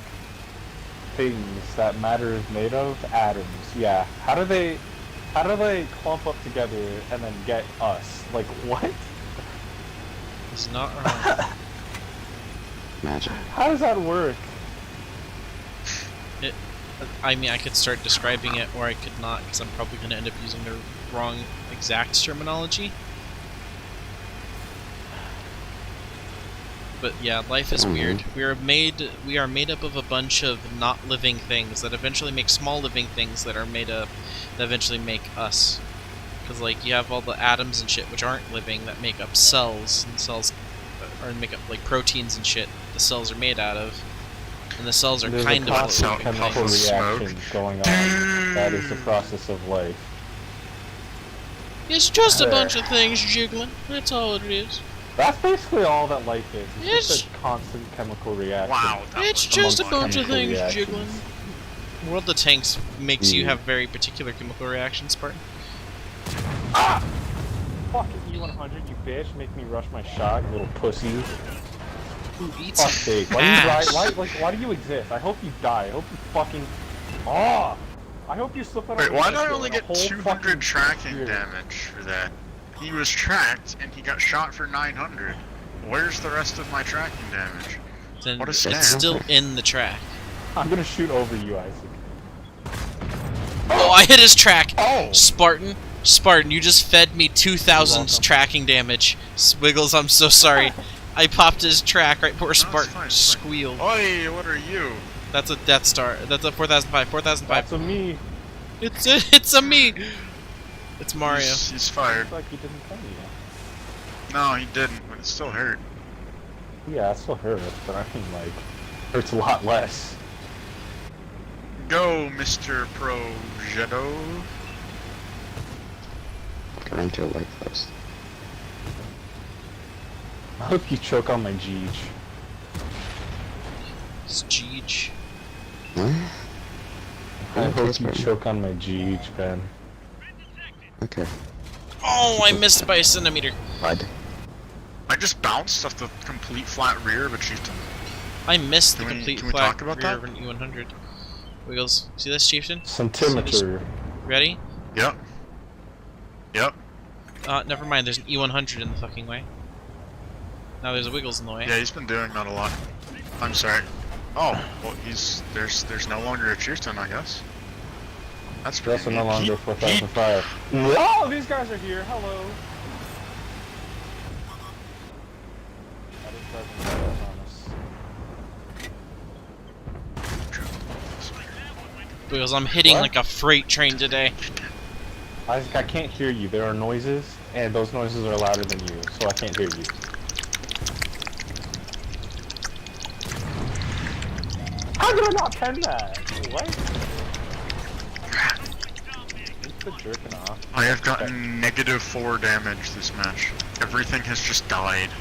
things that matter is made of, atoms. Yeah. How do they clump up together and then get us? Like what? It's not wrong. Magic. How does that work? I mean, I could start describing it, or I could not, because I'm probably going to end up using the wrong exact terminology. But yeah, life is weird. We are made up of a bunch of not living things that eventually make small living things that are made up, that eventually make us. Because like you have all the atoms and shit which aren't living that make up cells, and cells or make up like proteins and shit. The cells are made out of, and the cells are There's kind a of constant living chemical things. reaction going on. That is the process of life. It's just a bunch of things jiggling. That's all it is. That's basically all that life is. It's Yes. just a constant chemical reaction. Wow, that It's was just a fun. bunch of chemical things reactions. jiggling. World of Tanks makes you have very particular chemical reactions, Spartan. Ah! Fucking E100, you bitch! Make me rush my shot, you little pussy. Who eats Fuck's sake! Why do you exist? I hope you die. I hope you fucking. Oh! I hope you slip out. Wait, of the why did I window only and a get whole 200 fucking tracking year. damage for that? He was tracked and he got shot for 900. Where's the rest of my tracking damage? Then What a it's scam. still in the track. I'm gonna shoot over you, Isaac. Oh, I hit his track! Oh! Spartan, you just fed me 2,000 welcome. tracking damage. Wiggles, I'm so sorry. I popped his track right before it's Spartan fine, it's fine. squealed. Oi, what are you? That's a Death Star. That's a 4005. 4005. That's a me. It's a me. It's Mario. He's fired. It's like he didn't tell you. No, he didn't, but it still hurt. Yeah, it still hurts, but I mean, like, hurts a lot less. Go, Mr. Progetto. Got into a light post. I hope you choke on my Jeej. It's Jeej. What? I Okay, hope you Spartan. choke on my Jeej, Ben. Okay. Oh, I missed by a centimeter. Bud. I just bounced off the complete flat rear of a chieftain. I missed the Can we- complete can we flat talk about rear that? of an E100. Wiggles, see this, Chieftain? Some See this? temperature. Ready? Yep. Yep. Never mind, there's an E100 in the fucking way. Now there's a Wiggles in the way. Yeah, he's been doing that a lot. I'm sorry. Oh, well, there's no longer a Chieftain, I guess. That's pretty Also no neat. longer 4005. Whoa, these guys are here. Hello. That is present on us. Wiggles, I'm hitting What? like a freight train today. I can't hear you. There are noises, and those noises are louder than you, so I can't hear you. How did I not pen that? What? It's the jerking off. I have gotten -4 damage this match. Everything has just died.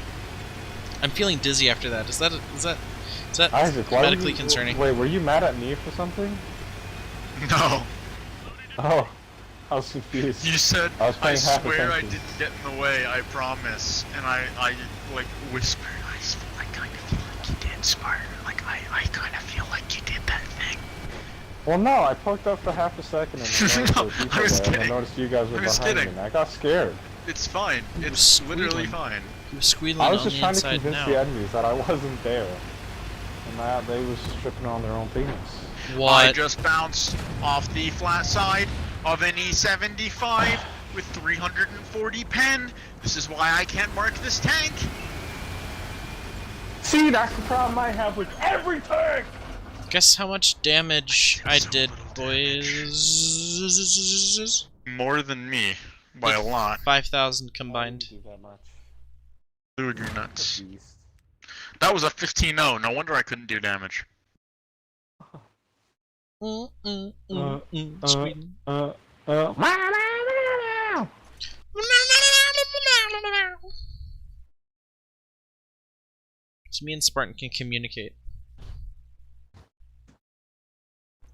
I'm feeling dizzy after that. Is that Isaac, why medically were you, concerning? Wait, were you mad at me for something? No. Oh, I was confused. You said, I was I paying half swear I attention. didn't get in the way, I promise. And I like, whispered, I kind of feel like you did, Spartan. Like, I kind of feel like you did that thing. Well, no, I poked up for half a second and then noticed No, there were people I was there, and I kidding. noticed you guys were I was behind me, kidding. and I got scared. It's fine. You It's were literally squealing. fine. He was squealing I was on just the trying to inside convince now. the enemies that I wasn't there. And that they was stripping on their own penis. I What? just bounced off the flat side of an E75 with 340 pen. This is why I can't mark this tank. See, that's the problem I have with every tank! Guess how much damage I did, boys? More than me, by a lot. 5,000 combined. I didn't do that much. Dude, you're nuts. Beast. That was a 15-0. No wonder I couldn't do damage. Sweden. So me and Spartan can communicate.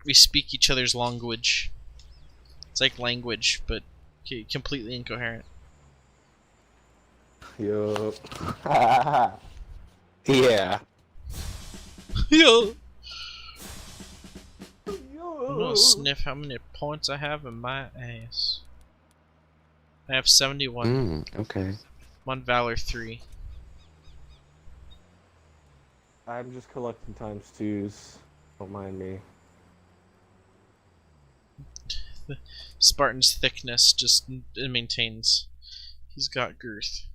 We speak each other's language. It's like language, but completely incoherent. Yup. Yeah. Yo! I'm gonna sniff how many points I have in my ass. I have 71. Okay. I'm on Valor 3. I'm just collecting times twos. Don't mind me. Spartan's thickness just maintains. He's got girth.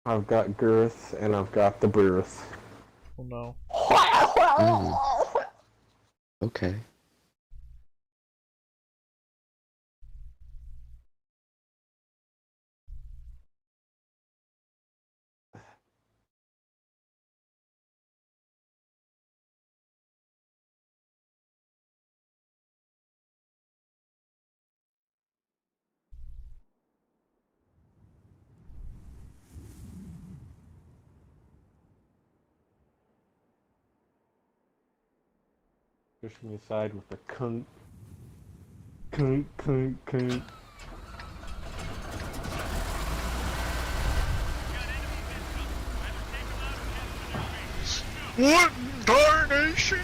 I've got girth and I've got the birth. Oh no. Okay. Push me aside with the kunk. Kunk, kunk, kunk. What darnation?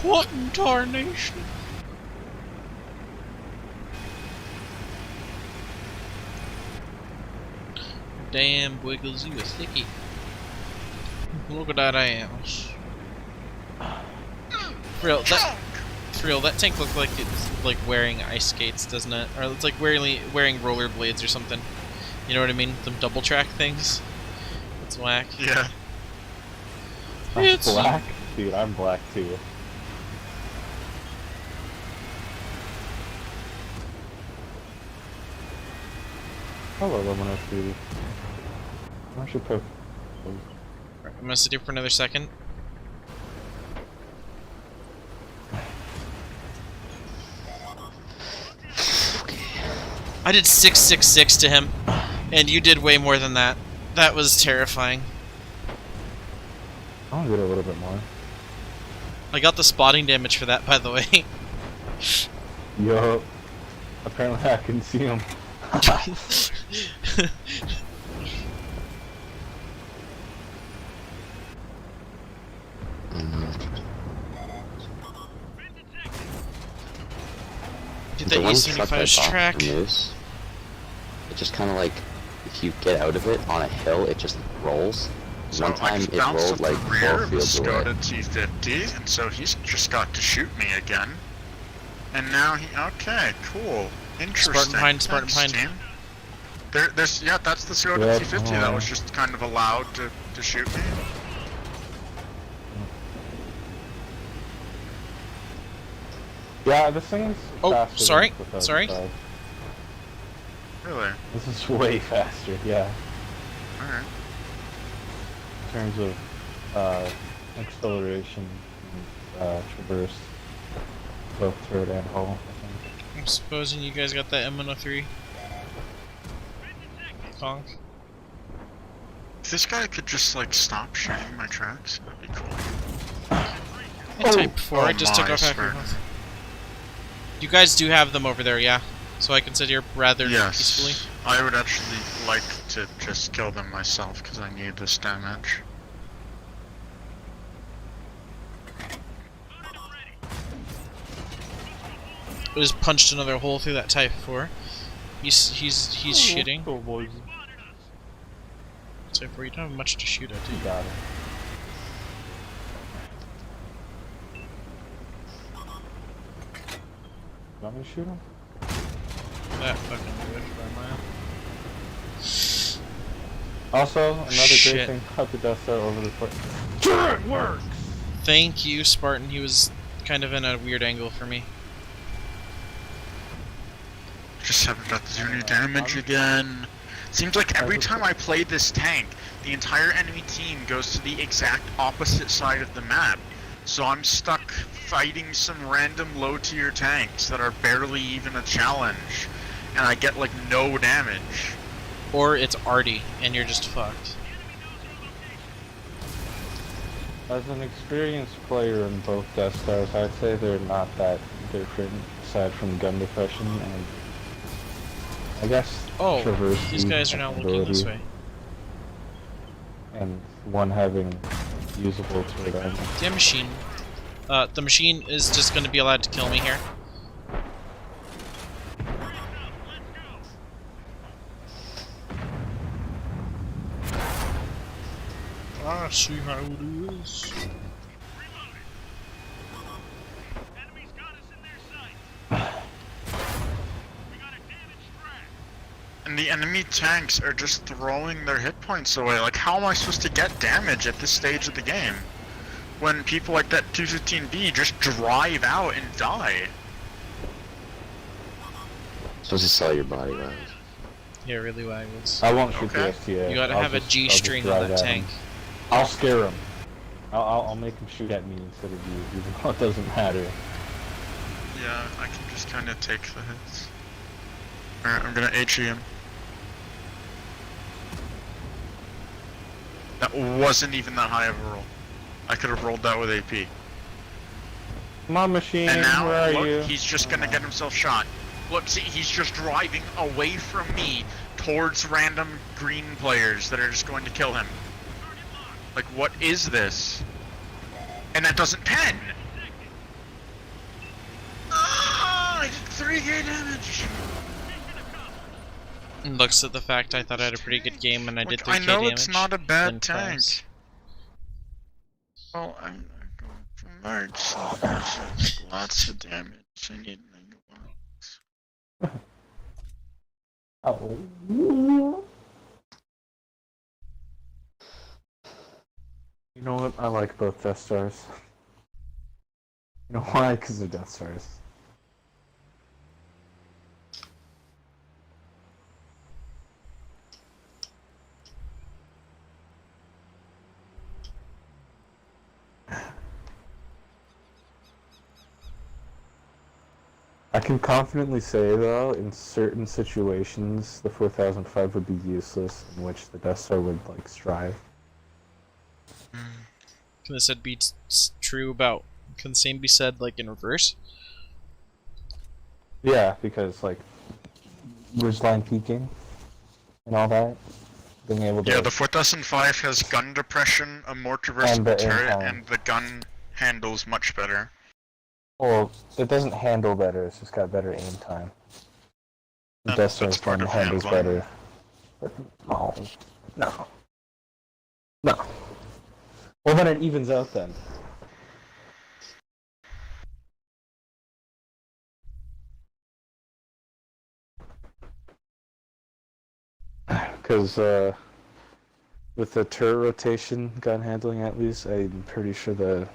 What in tarnation? Damn, Wiggles, you a thicky. Look at that ass. For real, that tank looked like it's like wearing ice skates, doesn't it? Or it's like wearing rollerblades or something. You know what I mean? Them double track things. It's whack. Yeah. I'm It's- black? Dude, I'm black too. Hello, Luminous Beauty. I should put. I'm gonna sit here for another second. I did 666 to him, and you did way more than that. That was terrifying. I'll get a little bit more. I got the spotting damage for that, by the way. Yup. Apparently I can see him. the one truck that E75's Bob track. removes, it just kind of like, if you get out of it on a hill, it just rolls. So One time I it bounced rolled at like the 12 rear of the fields away. Skoda T50, and so he's just got to shoot me again. And now he... Okay, cool. Interesting. Spartan Thanks, behind. team. There's... Yeah, that's the Skoda Yep, T50 that was just kind of allowed to shoot me. Yeah, this thing's Oh, faster than sorry, the 2005. sorry. Really? This is way faster, yeah. Alright. In terms of acceleration and traverse, both turret and hull, I think. I'm supposing you guys got that M103 conk. If this guy could just, like, stop shooting my tracks, that'd be cool. I typed before, I just took my, off half your Spartan. health. You guys do have them over there, yeah? So I can sit here rather peacefully? Yes. I would actually like to just kill them myself, because I need this damage. I just punched another hole through that Type 4. He's shitting. Oh, boys. Type 4, you don't have much to shoot at, do You you? got it. You want me to shoot him? That fucking whiff by a mile. Also, another Shit. great thing about the Death Star over the foot. Sure, it works! Thank you, Spartan. He was kind of in a weird angle for me. Just haven't got to do any damage again. Seems like every time I play this tank, the entire enemy team goes to the exact opposite side of the map. So I'm stuck fighting some random low tier tanks that are barely even a challenge. And I get like no damage. Or it's Artie, and you're just fucked. As an experienced player in both Death Stars, I'd say they're not that different, aside from gun depression and, I guess, Oh, traverse these speed guys are now looking this way. and one having usable turret armor. Damn machine. The machine is just gonna be allowed to kill me here. I see how it is. And the enemy tanks are just throwing their hit points away. Like, how am I supposed to get damage at this stage of the game? When people like that 215B just drive out and die. Supposed to sell your body, right? Yeah, really waggles. I won't shoot Okay. the STA. You gotta I'll have a just- G I'll just string on drive that at him. tank. I'll scare him. I'll make him shoot at me instead of you, even though it doesn't matter. Yeah, I can just kind of take the hits. Alright, I'm gonna HE him. That wasn't even that high of a roll. I could have rolled that with AP. Come on, machine, And now, where are look, you? he's just gonna get himself shot. Look, see, he's just driving away from me towards random green players that are just going to kill him. Like, what is this? And that doesn't pen! Ah, I did 3k damage! Looks at the fact I thought I had a pretty good game and I did Look, 3k I know damage. it's not a then bad tank. twice. Well, I'm going for March, so there's like lots of damage. I need megawatts. Oh. You know what? I like both Death Stars. You know why? Because they're Death Stars. I can confidently say, though, in certain situations, the 4005 would be useless, in which the Death Star would, like, strive. Can this be true about? Can the same be said like in reverse? Yeah, because, like, ridgeline peaking and all that, being able to... Yeah, the 4005 has gun depression, a more And the traversable turret, incline. and the gun handles much better. Well, it doesn't handle better. It's just got better aim time. The Death Star's part gun of handles handling. better. But no. Well, then it evens out then. Because with the turret rotation gun handling, at least, I'm pretty sure the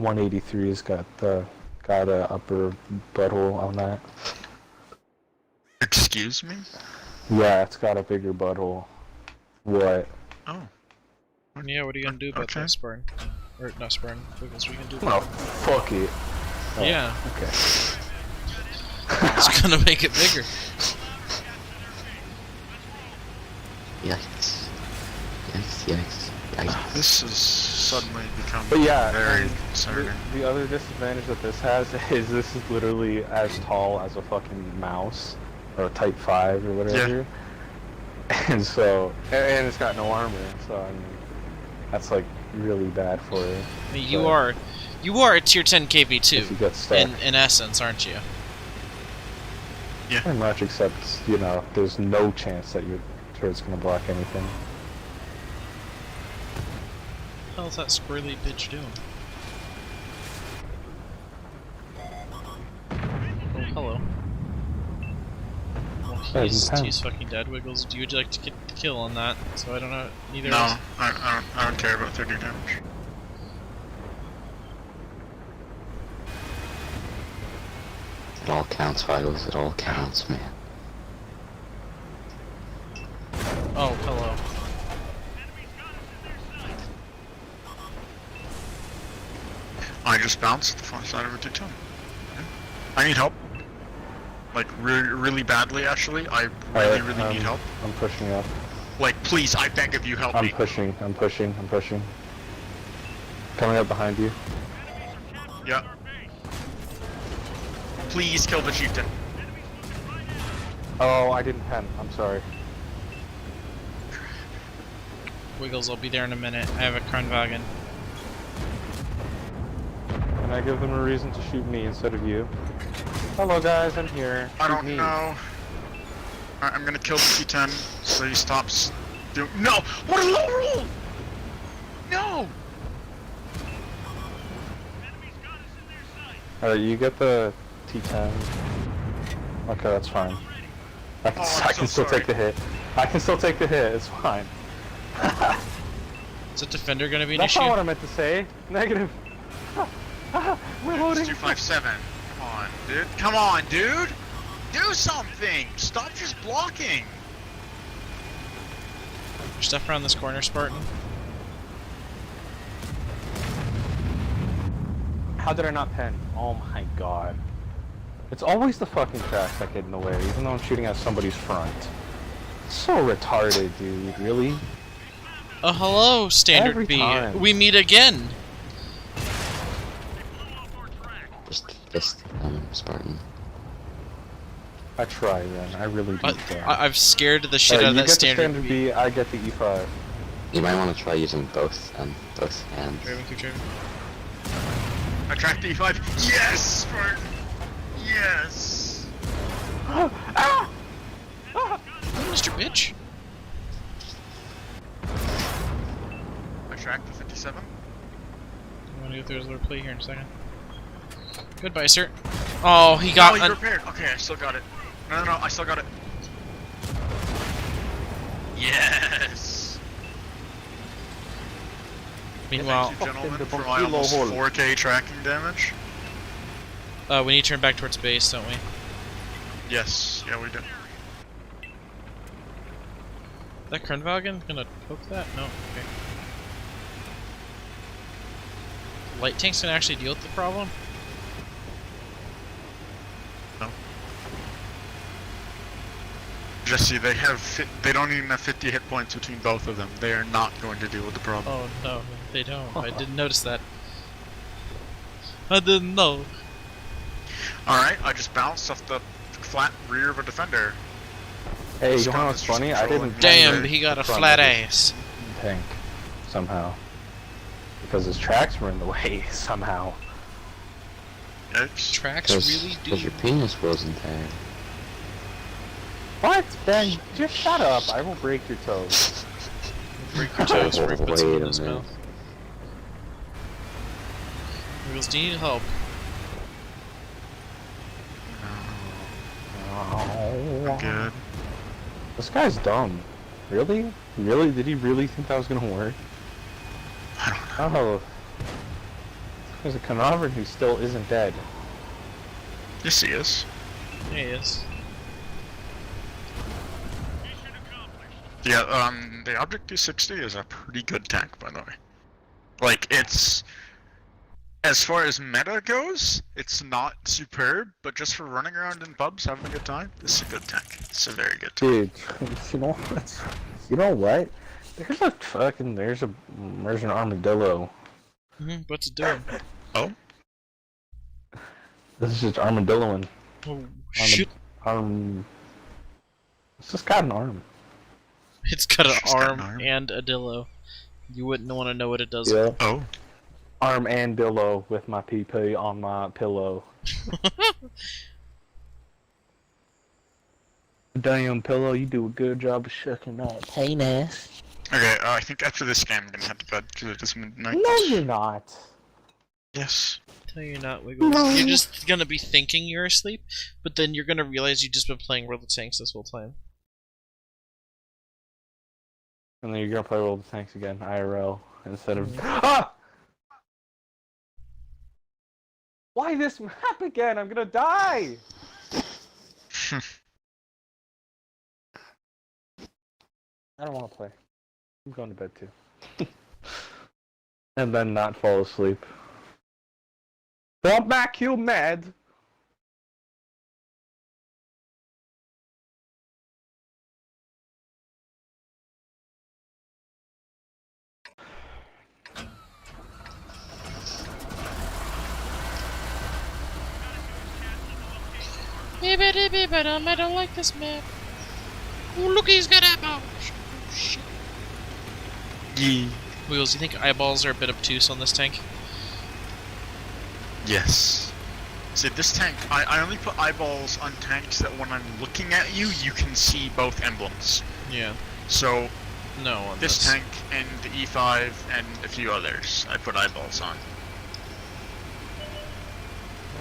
183's got a upper butthole on that. Excuse me? Yeah, it's got a bigger butthole. What? Oh. Yeah, what are you gonna do about Okay. that, Spartan? Or not Spartan, Wiggles, what are you gonna do Oh, about fuck it. Oh, Yeah. Okay. It's gonna make it bigger. Yikes. Yikes. This has suddenly become But yeah, very and concerning. the other disadvantage that this has is this is literally as tall as a fucking mouse, or a Type 5 or whatever. And so, and it's got no armor, so I mean, that's like really bad for it. I mean, you are a tier 10 If you KV2 get stuck. in essence, aren't you? Pretty much, except, you know, there's no chance that your turret's gonna block anything. What the hell is that squirrely bitch doing? Oh, hello. Well, he's fucking dead, Wiggles. Do you like to get the kill on that? So I don't know. Neither No, of us. I don't care about 30 damage. It all counts, Vitals. It all counts, man. Oh, hello. I just bounced the front side of a 210. I need help. Like, really badly, actually. I really need help. I'm pushing up. Like, please, I beg of you, help I'm me. pushing. Coming up behind you. Yeah. Please kill the chieftain. Oh, I didn't pen. I'm sorry. Wiggles, I'll be there in a minute. I have a Kranwagen. Can I give them a reason to shoot me instead of you? Hello guys, I'm here. I Shoot don't me. know. Alright, I'm gonna kill the T10 so he stops doing. No! What a low roll! No! Alright, you get the T10. Okay, that's fine. I can, Oh, I I'm can so still take the hit. I can still take the hit, it's fine. Is the defender gonna be an That's issue? not what I meant to say. Negative. We're loading. 257. Come on, dude. Come on, dude! Do something! Stop just blocking! Stuff around this corner, Spartan. How did I not pen? Oh my god. It's always the fucking tracks that get in the way, even though I'm shooting at somebody's front. So retarded, dude. Really? Hello, Standard Every B. time. We meet again. Just Spartan. I try then. I really do try. I've scared the shit Alright, out of you that get Standard the Standard B. B, I get the E5. You might want to try using both hands. Driving through driving. Attract the E5. Yes! Spartan! Yes! Ah! Mr. Bitch. Attract the 57. I'm gonna go through his little play here in a second. Goodbye, sir. Oh, he got. Oh, you repaired. Okay, I still got it. No, I still got it. Yes! Meanwhile, Thank you, gentlemen, the for my kilo almost hole. 4K tracking damage. we need to turn back towards base, don't we? Yes, yeah, we do. That Kranwagen gonna poke that? No. Okay. Light tanks gonna actually deal with the problem? No. Jesse, they don't even have 50 hit points between both of them. They are not going to deal with the problem. Oh no, they don't. I didn't notice that. I didn't know. Alright, I just bounced off the flat rear of a defender. Hey, This you know gun what's is just funny? I controlling didn't Damn, pen he got the a front flat of his ass. tank somehow. Because his tracks were in the way somehow. Yikes. Tracks really do. Because your penis wasn't there. What? Ben, just shut up. I will break your toes. Break your toes before he puts them Wait in a his minute. mouth. Wiggles, do you need help? I'm good. This guy's dumb. Really? Really? Did he really think that was gonna work? I don't know. Oh. There's a Carnarvon who still isn't dead. Yes, he is. There he is. Yeah, the Object 260 is a pretty good tank, by the way. Like, it's... As far as meta goes, it's not superb, but just for running around in pubs, having a good time, this is a good tank. It's a very good tank. Dude, you know what? You know what? There's an armadillo. What's it doing? Oh? This is just armadilloing. Oh, shit. It's just got an arm. It's got an She's got arm an arm. and a dillo. You wouldn't want to know what it does. Yeah. Oh? Arm and dillo with my PP on my pillow. Damn pillow, you do a good job of shucking that penis. Okay, I think after this game I'm gonna head to bed, because it is midnight. No, you're not. Yes. Tell you're not, Wiggles. No. You're just gonna be thinking you're asleep, but then you're gonna realize you've just been playing World of Tanks this whole time. And then you're gonna play World of Tanks again, IRL, instead of Ah! Why this map again? I'm gonna die! I don't wanna play. I'm going to bed too. And then not fall asleep. Don't back you mad! I don't like this map. Oh, look, he's got eyeballs. Oh, shit. Yee. Wiggles, you think eyeballs are a bit obtuse on this tank? Yes. See, this tank, I only put eyeballs on tanks that when I'm looking at you, you can see both emblems. Yeah. So, No, on this tank and the E5 and a few others, I put eyeballs on.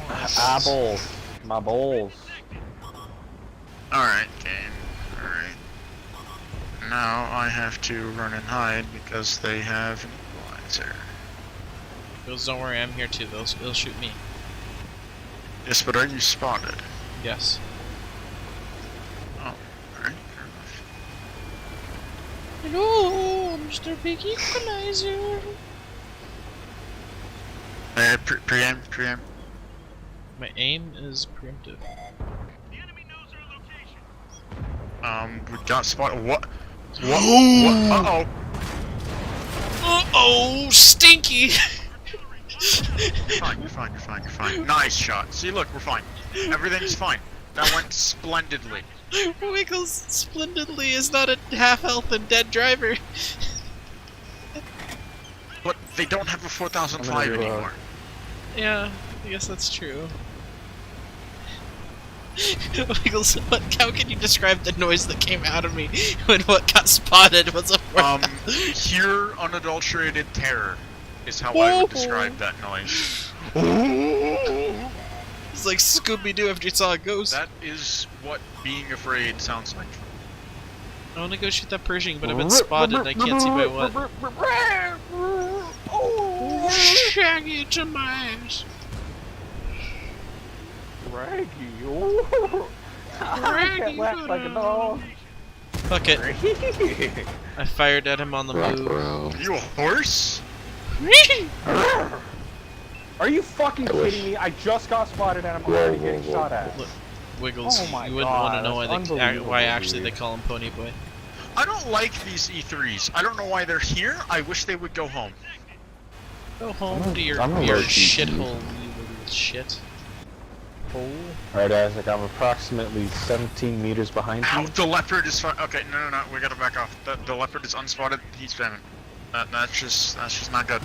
Eyeballs. My balls. Alright, game. Alright. Now I have to run and hide because they have an equalizer. Wiggles, don't worry, I'm here too. They'll shoot me. Yes, but are you spotted? Yes. Oh, alright, fair enough. Hello, Mr. Big Equalizer. Preempt. My aim is preemptive. We got spotted. What? What? Uh-oh. Uh-oh, stinky! You're fine. Nice shot. See, look, we're fine. Everything's fine. That went splendidly. Wiggles splendidly is not a half health and dead driver. But they don't have a 4005 anymore. Yeah, I guess that's true. Wiggles, how can you describe the noise that came out of me when what got spotted was a Pure unadulterated terror is how I would describe that noise. It's like Scooby-Doo after you saw a ghost. That is what being afraid sounds like. I want to go shoot that Pershing, but I've been spotted and I can't see by what. Oh, Shaggy to my ass. Raggy. I can't laugh like a dog. Fuck it. I fired at him on the move. Bro. Are you a horse? Are you fucking kidding me? I just got spotted and I'm already getting shot at. Look, Wiggles, Oh my you wouldn't want to God, know that's why unbelievable, actually dude. they call him Pony Boy. I don't like these E3s. I don't know why they're here. I wish they would go home. Go home to your I'm a low-key shithole, geek. you little shit. Hole. Alright, Isaac, I'm approximately 17 meters behind Ow, you. the leopard is okay, no, we gotta back off. The leopard is unspotted, he's spamming. That's just not good.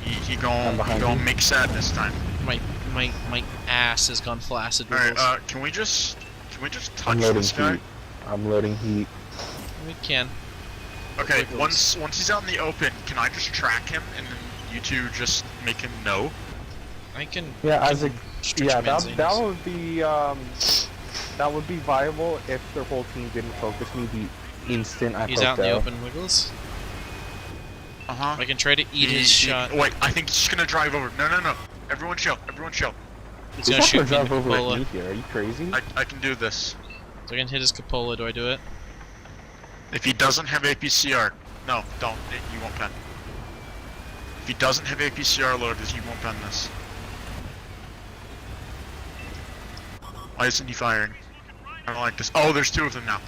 He I'm behind you. gon' make sad this time. My my ass has gone flaccid. Alright, can we just touch I'm loading this guy? heat. I'm loading heat. We can. Okay, Wiggles. once he's out in the open, can I just track him and then you two just make him know? I can. Yeah, Isaac. stretch Yeah, man's that anus. would be viable if their whole team didn't focus me the instant I He's out poked in the open, Wiggles. Uh-huh. I can try to eat his shot. Wait, I think he's just gonna drive over. No. Everyone chill. Everyone chill. He's He's gonna not shoot gonna me in drive the over at cupola. me here. Are you crazy? I can do this. So I can hit his cupola. Do I do it? If he doesn't have APCR, no, don't. You won't pen. If he doesn't have APCR loaded, you won't pen this. Why isn't he firing? I don't like this. Oh, there's two of them now.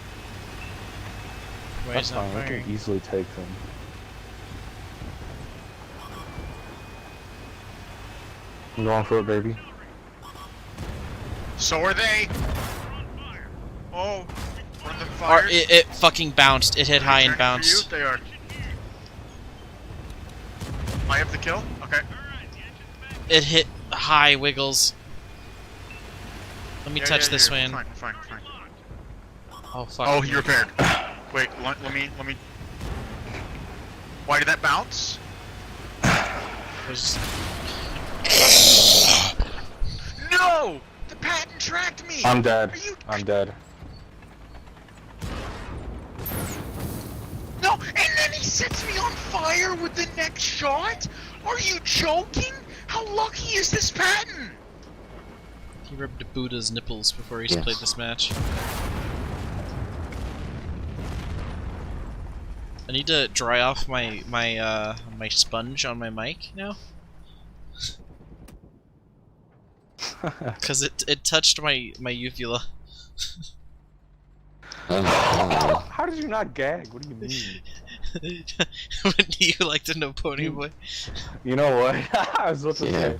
Why That's is not fine. We firing? can easily take them. I'm going for it, baby. So are they. Oh, one of them Or fired. it fucking bounced. It hit high and Turning for you? bounced. They are. I have the kill? Okay. It hit high, Wiggles. Let me touch this man. Fine. Oh fuck. Oh, me. he repaired. Wait, let me. Why did that bounce? There's- No! The patent tracked me! I'm dead. Are you- I'm dead. No! And then he sets me on fire with the next shot? Are you joking? How lucky is this patent? He rubbed Buddha's nipples before he Yes. played this match. I need to dry off my my sponge on my mic now, cause it touched my uvula. Oh, How did you not gag? What do you mean? Wouldn't you like to know, Pony Boy? You know what? I was about to Yeah. say.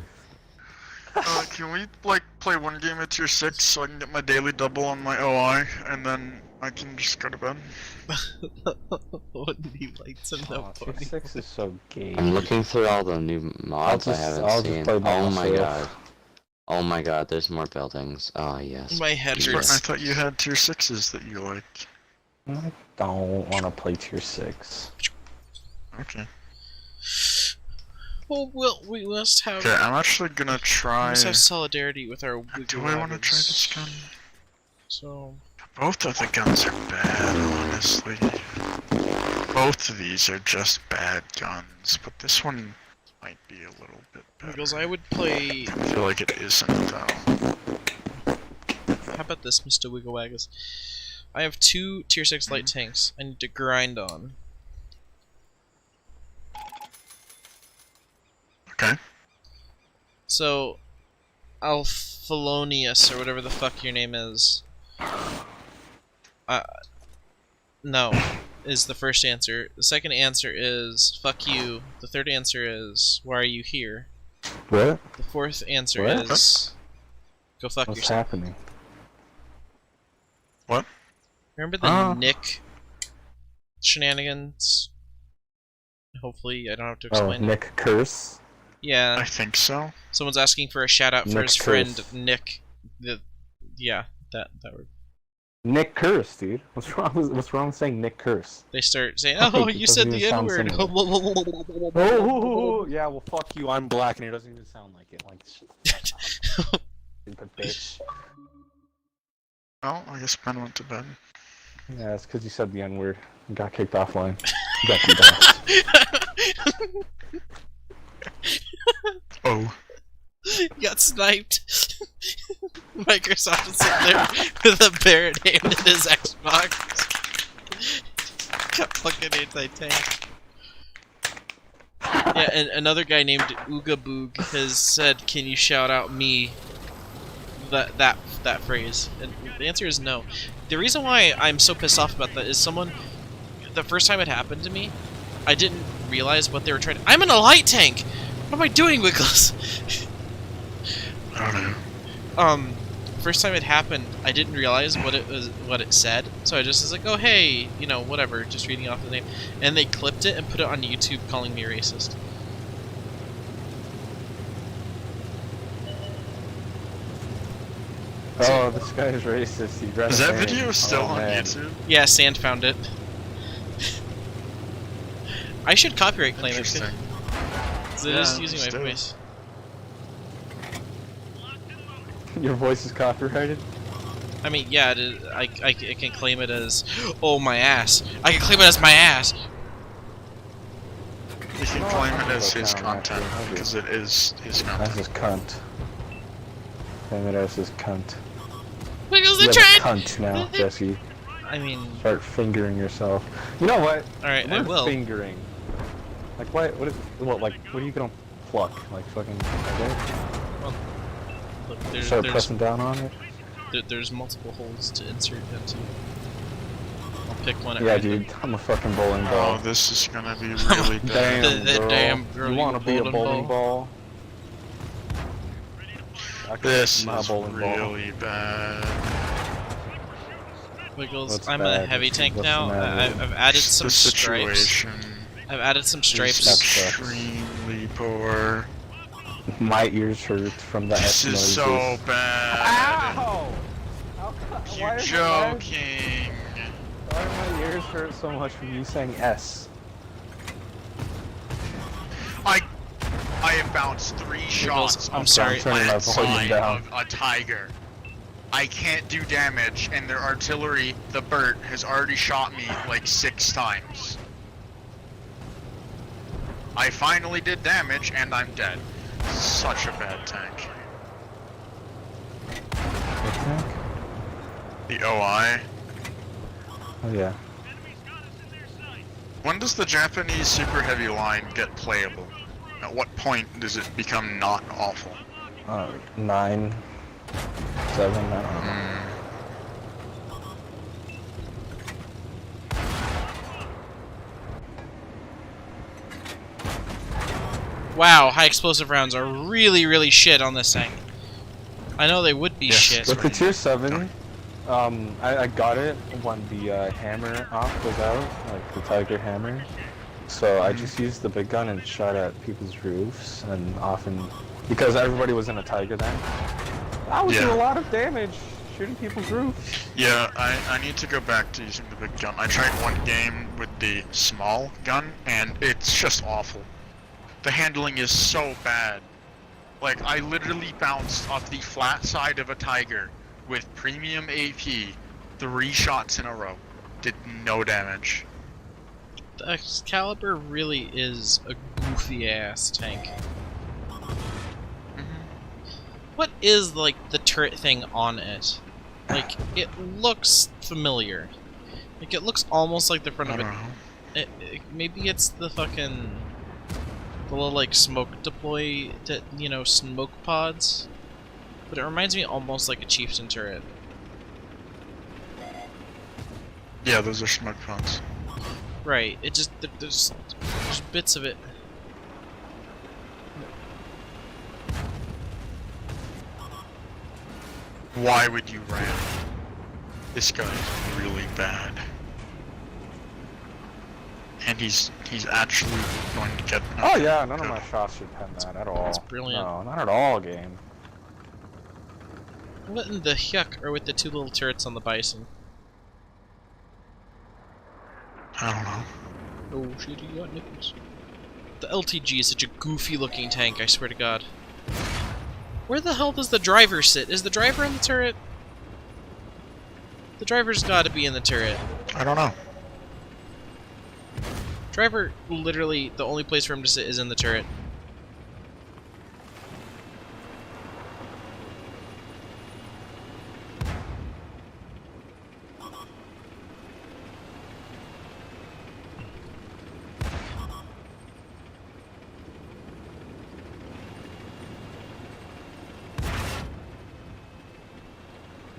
Can we, like, play one game at tier 6 so I can get my daily double on my OI, and then I can just go to bed? Wouldn't you like to know, Oh, tier Pony? 6 is so gay. I'm looking through all the new mods I haven't I'll seen. just play by Oh my myself. god. Oh my god, there's more buildings. Oh yes. My head I hurts. thought you had tier 6s that you like. I don't want to play tier 6. Okay. Well, we must have. Okay, I'm actually gonna We try. must have solidarity with our. Do I want to try this gun? So. Both of the guns are bad, honestly. Both of these are just bad guns, but this one might be a little bit better. Because I would play. I feel like it isn't, though. How about this, Mr. Wigglewaggles? I have 2 tier 6 light tanks I need to grind on. Okay. So, Alphalonius, or whatever the fuck your name is. No, is the first answer. The second answer is, fuck you. The third answer is, why are you here? What? The fourth answer What? is, go fuck What's yourself. happening? What? Remember the Nick shenanigans? Hopefully I don't have to Oh, explain it. Nick Curse? Yeah, I think so. someone's asking for a shout out for Nick his friend Curse. Nick. Yeah, that word. Nick Curse, dude. What's wrong with saying Nick Curse? They start saying, I "Oh, think it you doesn't said the even N sound word." similar. Oh, yeah, well, fuck you. I'm black and it doesn't even sound like it. Like, stupid bitch. Oh, I guess Ben went to bed. Yeah, it's because you said the N word. You got kicked offline. You got kicked off. Oh. Got sniped. Microsoft is sitting there with a parrot aimed at his Xbox. Got fucking anti-tank. Yeah, and another guy named Ooga Boog has said, "Can you shout out me?" That phrase, and the answer is no. The reason why I'm so pissed off about that is the first time it happened to me, I didn't realize what they were trying to. I'm in a light tank. What am I doing, Wiggles? I don't know. First time it happened, I didn't realize what it said, so I just was like, oh hey, you know, whatever, just reading off the name, and they clipped it and put it on YouTube calling me racist. Oh, this guy is racist. He Is that video still on YouTube? Yeah, Sand found it. I should copyright claim it. Interesting. Because it is using my voice. Your voice is copyrighted? I mean, yeah, it is, I can claim it as, oh, my ass. I can claim it as my ass. You can claim it as his content, because it is his That's content. his cunt. Claim it as his cunt. Wiggles You the have a train! cunt now, Jesse. I mean, Start fingering yourself. You know what? alright, I Word will. Fingering. Like what? What are you gonna pluck? Like fucking. Okay? Look, Start pressing down on it. there's multiple holes to insert into. I'll pick one at Yeah, random. dude. I'm a fucking bowling ball. Oh, this is gonna be really bad. Damn, The girl. damn girl, You wanna be a bowling ball? This My is bowling ball. really bad. Wiggles, What's I'm bad? a heavy tank What's now. the matter? I've added some The stripes. situation I've added some is stripes. extremely poor. My ears hurt from the This is noises. so bad. Ow! You're joking. Why do my ears hurt so much from you saying S? I have bounced 3 shots I'm on sorry. the Turning my flat volume side down. of a tiger. I can't do damage, and their artillery, the Burt, has already shot me like 6 times. I finally did damage, and I'm dead. Such a bad tank. What tank? The OI. Oh yeah. When does the Japanese super heavy line get playable? At what point does it become not awful? 9, 7, I don't know. Wow, high explosive rounds are really, really shit on this thing. I know they would be Yes, shit. With the tier 7, I got it when the hammer off was out, like the Tiger hammer. So I just used the big gun and shot at people's roofs, and often, because everybody was in a Tiger then, I was doing a lot of damage shooting people's roofs. Yeah, I need to go back to using the big gun. I tried one game with the small gun, and it's just awful. The handling is so bad. Like, I literally bounced off the flat side of a Tiger with premium AP 3 shots in a row. Did no damage. The Excalibur really is a goofy ass tank. What is, like, the turret thing on it? Like, it looks familiar. Like, it looks almost like the front of it. Maybe it's the fucking... the little, like, smoke deploy, you know, smoke pods. But it reminds me almost like a Chieftain turret. Yeah, those are smoke pods. Right, it just, there's bits of it. Why would you ram? This guy is really bad. And he's actually going to get... Oh yeah, none of my shots should pen that at all. That's brilliant. No, not at all, game. What in the yuck are with the 2 little turrets on the Bison? I don't know. Oh shit, you got nipples. The LTG is such a goofy looking tank, I swear to god. Where the hell does the driver sit? Is the driver in the turret? The driver's gotta be in the turret. I don't know. Driver, literally, the only place for him to sit is in the turret.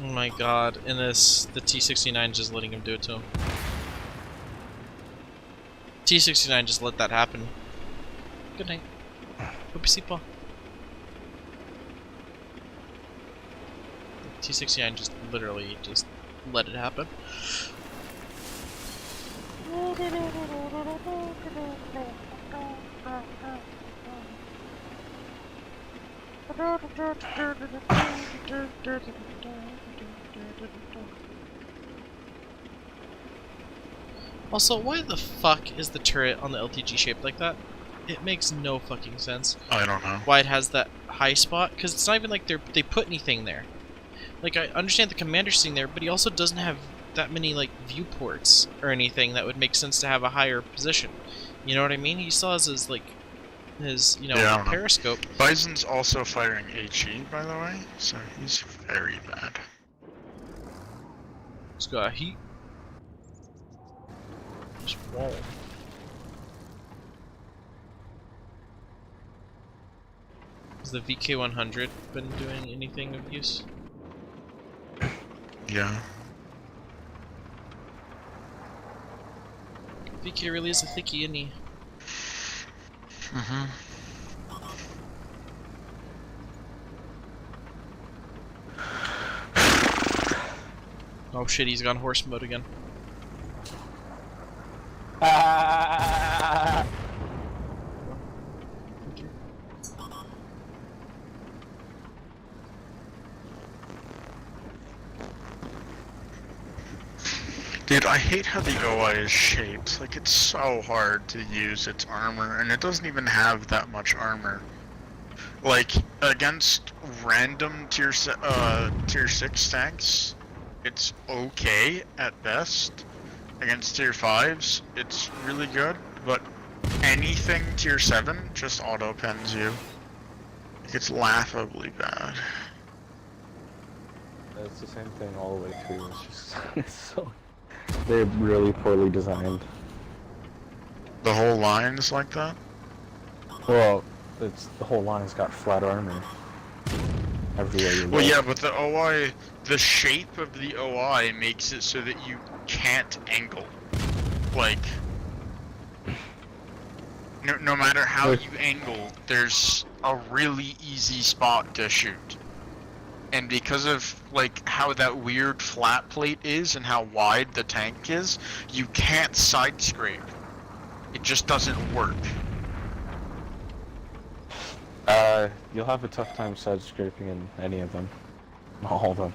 Oh my god, and this, the T-69 just letting him do it to him. T-69 just let that happen. Good night. Hope you sleep well. T-69 just literally just let it happen. Also, why the fuck is the turret on the LTG shaped like that? It makes no fucking sense. I don't know. Why it has that high spot? Because it's not even like they put anything there. Like, I understand the commander's sitting there, but he also doesn't have that many, like, viewports or anything that would make sense to have a higher position. You know what I mean? He still has his, like, his, you know, Yeah, I don't know. periscope. Bison's also firing HE, by the way, so he's very bad. He's got heat. Just wall. Has the VK100 been doing anything of use? Yeah. VK really is a thickie, isn't he? Mm-hmm. Oh shit, he's gone horse mode again. Ah! Dude, I hate how the OI is shaped. Like, it's so hard to use its armor, and it doesn't even have that much armor. Like, against random tier 6 tanks, it's okay at best. Against tier 5s, it's really good, but anything tier 7 just auto-pens you. Like, it's laughably bad. It's the same thing all the way through. It's just it's so they're really poorly designed. The whole line is like that? Well, it's the whole line's got flat armor everywhere you Well, look. yeah, but the OI, the shape of the OI makes it so that you can't angle. Like, no matter how you angle, there's a really easy spot to shoot. And because of, like, how that weird flat plate is and how wide the tank is, you can't side scrape. It just doesn't work. You'll have a tough time side scraping in any of them. All of them.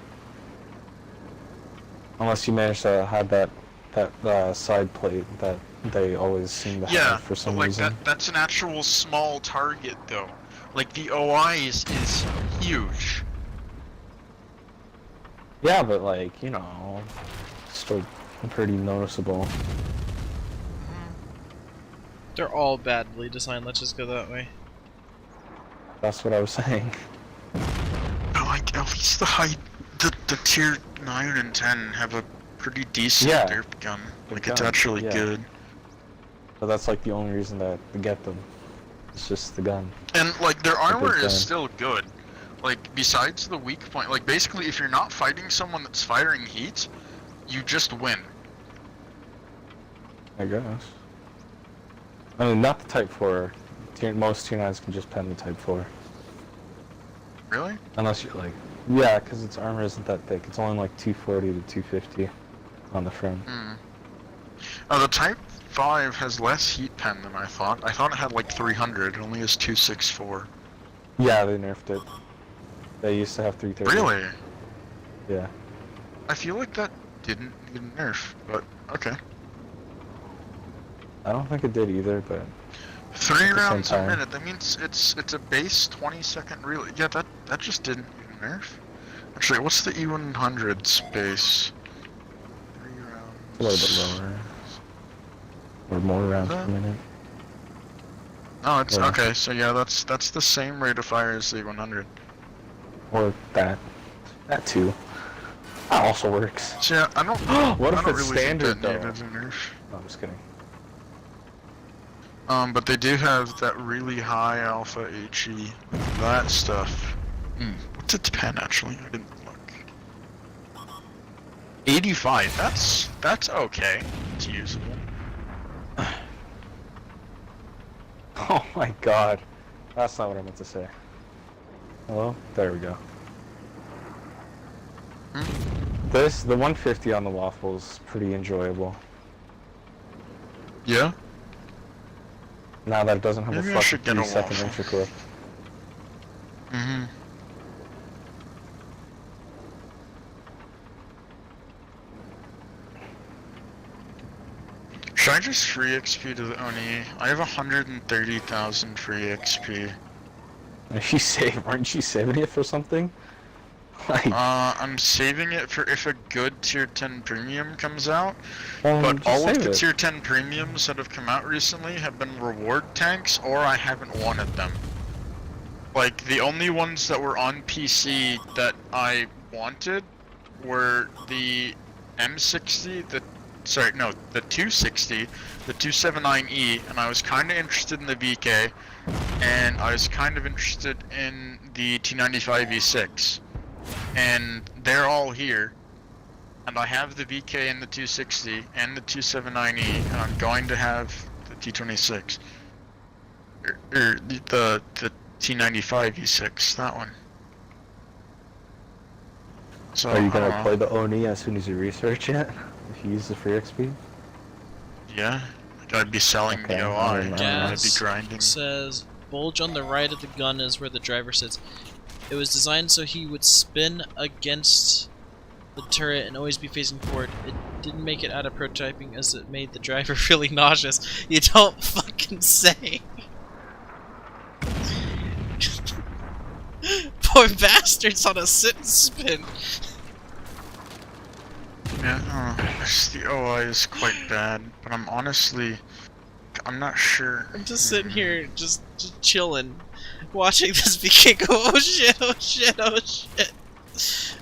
Unless you manage to have that side plate that they always seem to have for some like reason. that's an actual small target though. Like the OI is huge. Yeah, but like, you know, still pretty noticeable. They're all badly designed, let's just go that way. That's what I was saying. Like at least the tier 9 and 10 have a pretty decent derp gun. Like it's actually good. But that's like the only reason to get them. It's just the gun. And like their armor is gun. still good. Like besides the weak point, like basically if you're not fighting someone that's firing heat, you just win. I guess. I mean, not the Type 4. Most tier 9s can just pen the Type 4. Really? Unless you're like... Yeah, because its armor isn't that thick. It's only like 240 to 250 on the front. The Type 5 has less heat pen than I thought. I thought it had like 300. It only has 264. Yeah, they nerfed it. They used to have 330. Really? Yeah. I feel like that didn't get a nerf, but okay. I don't think it did either, but... 3 the rounds same a time. minute. That means it's a base 20-second reel. Yeah, that just didn't get a nerf. Actually, what's the E100's base? 3 rounds. A little bit lower. Or more rounds per minute. Oh, it's Yeah. okay. So yeah, that's the same rate of fire as the E100. Or that. That too. That also works. So yeah, I don't. What I if don't it's really think standard, that though? needed a nerf. No, I'm just kidding. But they do have that really high alpha HE. That stuff. What's its pen actually? I didn't look. 85. That's okay. It's usable. Oh my god. That's not what I meant to say. Hello? There we go. The 150 on the waffle's pretty enjoyable. Yeah. Now that it doesn't have Maybe a I should fucking get a 3-second waffle. intro clip. Should I just free XP to the Oni? I have 130,000 free XP. Aren't you saving it for something? Like, I'm saving it for if a good tier 10 premium comes out. just But all of save the it. tier 10 premiums that have come out recently have been reward tanks, or I haven't wanted them. Like, the only ones that were on PC that I wanted were the M60, the 260, the 279E, and I was kind of interested in the VK, and I was kind of interested in the T95 E6. And they're all here, and I have the VK and the 260 and the 279E, and I'm going to have the T26, or the T95 E6, that one. So, Are you gonna play the Oni as soon as you research it? If you use the free XP? Yeah, I'd be selling Okay, the OI. I don't know. I'd be grinding. Says, bulge on the right of the gun is where the driver sits. It was designed so he would spin against the turret and always be facing forward. It didn't make it out of prototyping as it made the driver really nauseous. You don't fucking say. Poor bastards on a sit and spin. Yeah, the OI is quite bad, but I'm not sure. I'm just sitting here, just chilling, watching this VK go, oh shit, oh shit, oh shit.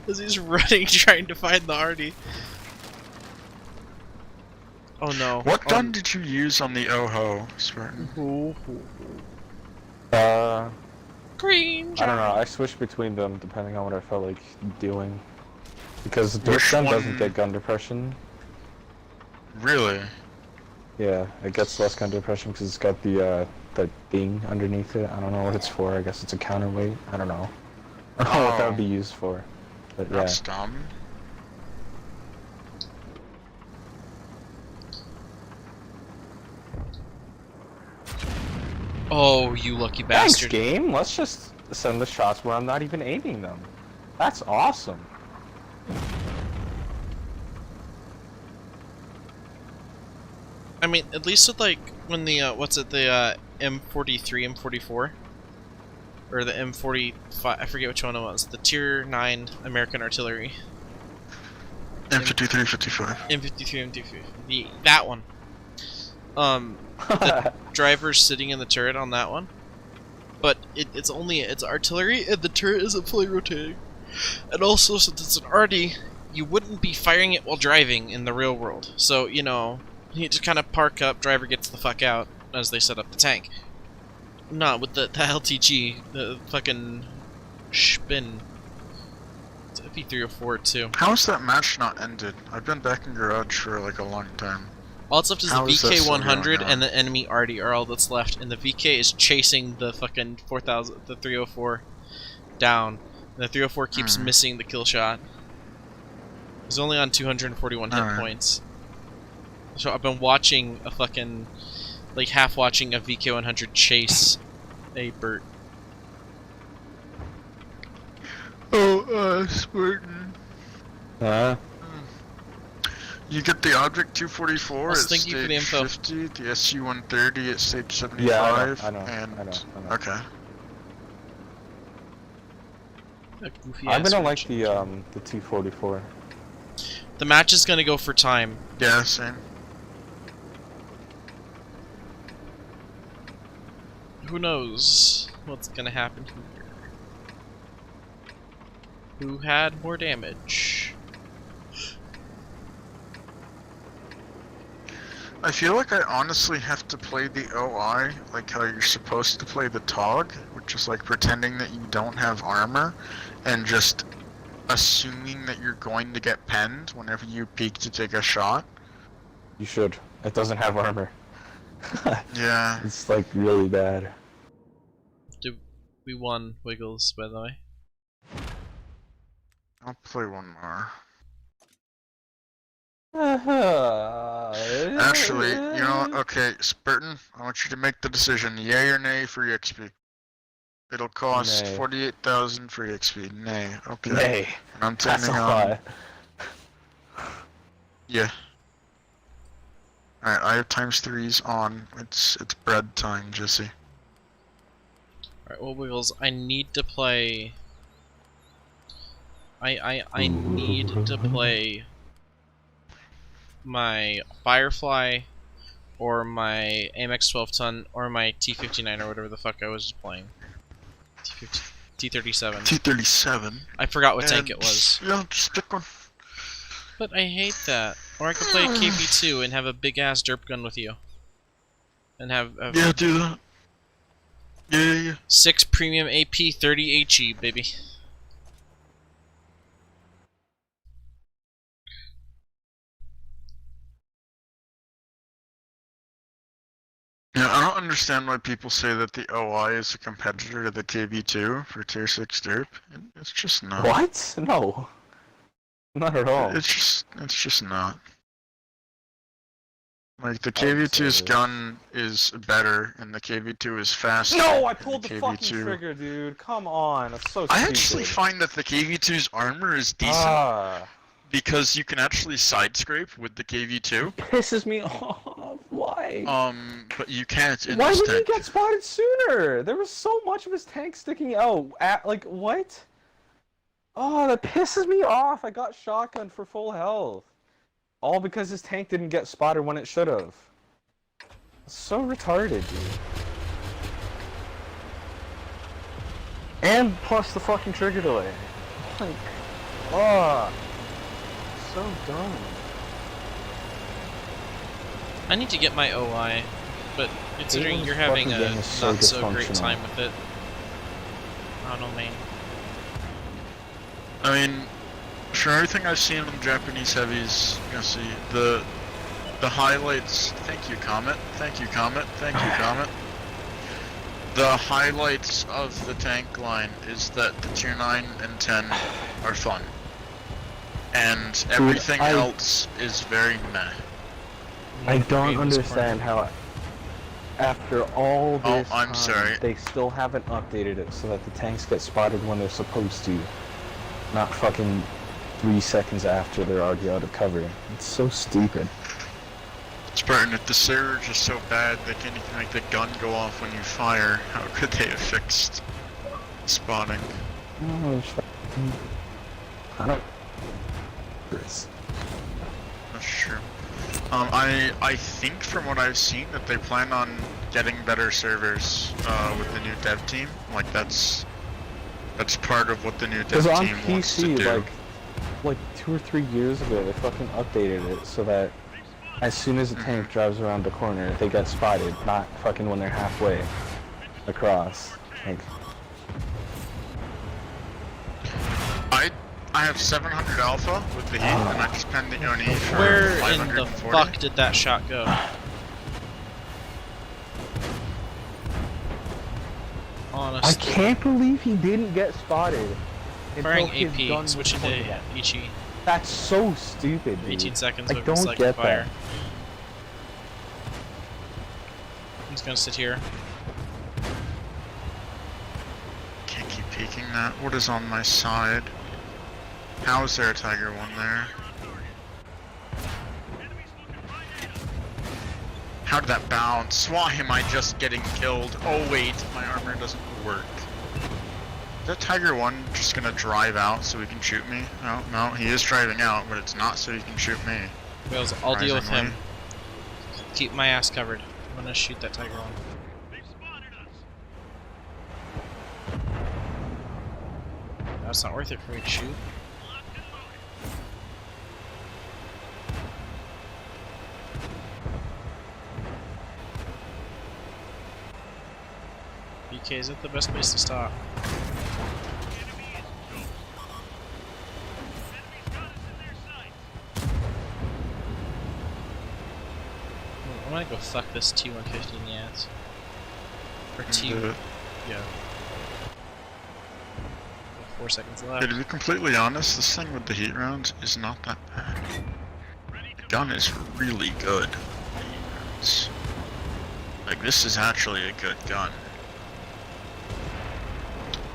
As he's running, trying to find the Artie. Oh no. What gun did you use on the OHO, Spartan? Green. I don't know. I switched between them depending on what I felt like doing. Because the Which gun one- doesn't get gun depression. Really? Yeah, it gets less gun depression because it's got the thing underneath it. I don't know what it's for. I guess it's a counterweight. I don't know. I don't know what that would be used for. But yeah. That's dumb. Oh, you lucky Thanks, bastard. game. Let's just send the shots where I'm not even aiming them. That's awesome. I mean, at least with like when the the M43, M44, or the M45, I forget which one it was. The Tier 9 American Artillery. M53, 55. M53, M53. That one. The driver's sitting in the turret on that one, but it's artillery and the turret isn't fully rotating. And also, since it's an arty, you wouldn't be firing it while driving in the real world. So, you know, you just kind of park up, driver gets the fuck out as they set up the tank. Not with the LTG, the fucking spin. It's a P304 too. How is that match not ended? I've been back in garage for like a long time. All that's left is the How is that still VK100 going on? and the enemy arty are all that's left, and the VK is chasing the fucking 4000, the 304 down. And the 304 keeps missing the kill shot. He's only on 241 hit points. So I've been watching a fucking, like half watching a VK100 chase a Burt. Oh, Spartan. You get the Object 244 at Thank you for the stage info. 50, the SU-130 at stage 75, Yeah, I know. and... Okay. I'm gonna like the 244. The match is gonna go for time. Yeah, same. Who knows what's gonna happen here? Who had more damage? I feel like I honestly have to play the OI like how you're supposed to play the TOG, which is like pretending that you don't have armor and just assuming that you're going to get penned whenever you peek to take a shot. You should. It doesn't have armor. Yeah. It's like really bad. We won Wiggles, by the way. I'll play one more. Actually, you know what? Okay, Spartan, I want you to make the decision, yay or nay for XP. It'll cost Nay. 48,000 for XP. Nay. Okay. Nay. I'm That's turning a on. lot. Yeah. Alright, I have ×3s on. It's bread time, Jesse. Alright, well, Wiggles, I need to play... I need to play my Firefly, or my AMX 12-ton, or my T-59, or whatever the fuck I was just playing. T-37. T-37? I forgot what tank it was. Yeah, just pick one. But I hate that. Or I could play a KV-2 and have a big-ass derp gun with you. And have... Yeah, do that. Yeah. 6 premium AP 30 HE, baby. Yeah, I don't understand why people say that the OI is a competitor to the KV-2 for tier 6 derp. It's just not. What? No. Not at all. It's just not. Like, the I would say KV-2's this. gun is better, and the KV-2 is faster. No, I and pulled the fucking trigger, dude. Come on, that's so stupid. I actually find that the KV-2's armor is decent, because you can actually side scrape with the KV-2. Pisses me off. Why? But you can't in Why this didn't tank. he get spotted sooner? There was so much of his tank sticking out. Like, what? Oh, that pisses me off. I got shotgun for full health. All because his tank didn't get spotted when it should have. So retarded, dude. And plus the fucking trigger delay. Like, oh, so dumb. I need to get my OI, but considering This you're having fucking a game is so not so great dysfunctional. time with it, I don't know, man. I mean, from everything I've seen on Japanese heavies, you see the highlights. Thank you, Comet. Thank you, Comet. Thank you, Comet. The highlights of the tank line is that the tier 9 and 10 are fun, and everything else is very meh. I don't understand how, after all this I'm time, sorry. they still haven't updated it so that the tanks get spotted when they're supposed to. Not fucking 3 seconds after they're already out of cover. It's so stupid. Spartan, if the surge is so bad they can't even make the gun go off when you fire, how could they have fixed spotting? I don't... That's true. I think from what I've seen that they plan on getting better servers with the new dev team. Like that's part of what the new dev on team wants to PC, do. like 2 or 3 years ago, they fucking updated it so that as soon as a tank drives around the corner, they get spotted, not fucking when they're halfway across. Like, I have 700 alpha with the heat, and I just penned the Oni for Where in the 540. fuck did that shot go? Honestly. I can't believe he didn't get spotted. Firing until his gun AP, was switching to pointed at him. Ichi. That's so stupid, dude. 18 seconds I with don't second get fire. that. He's gonna sit here. Can't keep peeking that. What is on my side? How is there a Tiger 1 there? How did that bounce? Why am I just getting killed? Oh wait, my armor doesn't work. Is that Tiger 1 just gonna drive out so he can shoot me? No, he is driving out, but it's not so he can shoot me. Wales, I'll deal with him. Surprisingly. Keep my ass covered. I'm gonna shoot that Tiger on. That's not worth it for me to shoot. BK, is it the best place to stop? I'm gonna go fuck this T-150 in the ass. Or T... Yeah. 4 seconds left. Yeah, to be completely honest, this thing with the heat rounds is not that bad. The gun is really good. Like, this is actually a good gun.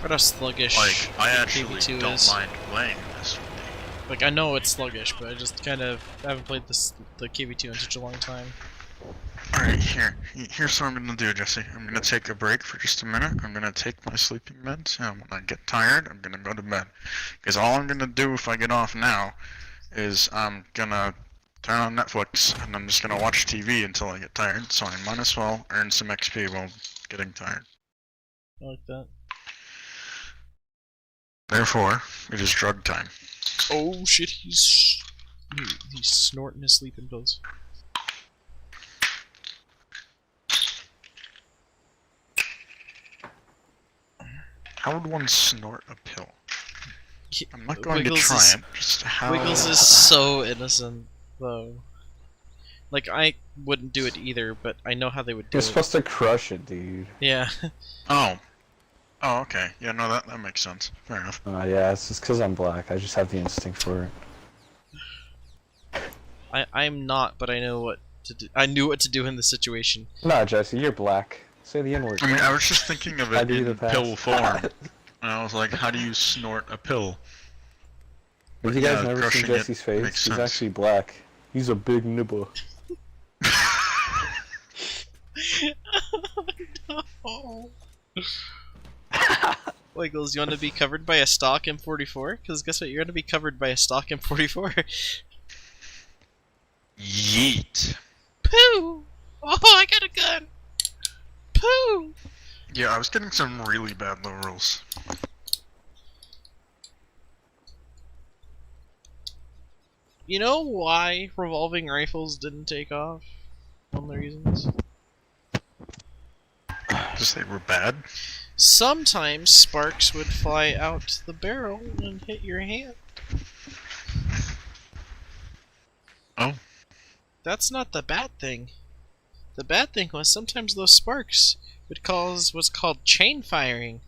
What how sluggish Like, I actually KV-2 don't is. mind playing this with the Like, I know it's sluggish, but I just kind of haven't played the KV-2 in such a long time. Alright, here's what I'm gonna do, Jesse. I'm gonna take a break for just a minute. I'm gonna take my sleeping meds, and when I get tired, I'm gonna go to bed. Because all I'm gonna do if I get off now is I'm gonna turn on Netflix, and I'm just gonna watch TV until I get tired, so I might as well earn some XP while getting tired. I like that. Therefore, it is drug time. Oh shit, he's snorting his sleeping pills. How would one snort a pill? I'm not going Wiggles to try is, it. Just how... Wiggles is so innocent, though. Like, I wouldn't do it either, but I know how they would do You're it. supposed to crush it, dude. Yeah. Oh. Oh, okay. Yeah, no, that makes sense. Fair enough. Yeah, it's just because I'm black. I just have the instinct for it. I'm not, but I know what to do. I knew what to do in this situation. No, Jesse, you're black. Say the N-word. I mean, I was just thinking of I it do in the pass. pill form. And I was like, how do you snort a pill? Have you guys Yeah, never seen crushing it Jesse's face? makes He's sense. actually black. He's a big nibble. Oh. Wiggles, you want to be covered by a stock M44? Because guess what? You're going to be covered by a stock M44. Yeet. Pooh! Oh, I got a gun! Pooh! Yeah, I was getting some really bad low rolls. You know why revolving rifles didn't take off? One of the reasons. Because they were bad? Sometimes sparks would fly out the barrel and hit your hand. Oh. That's not the bad thing. The bad thing was sometimes those sparks would cause what's called chain firing.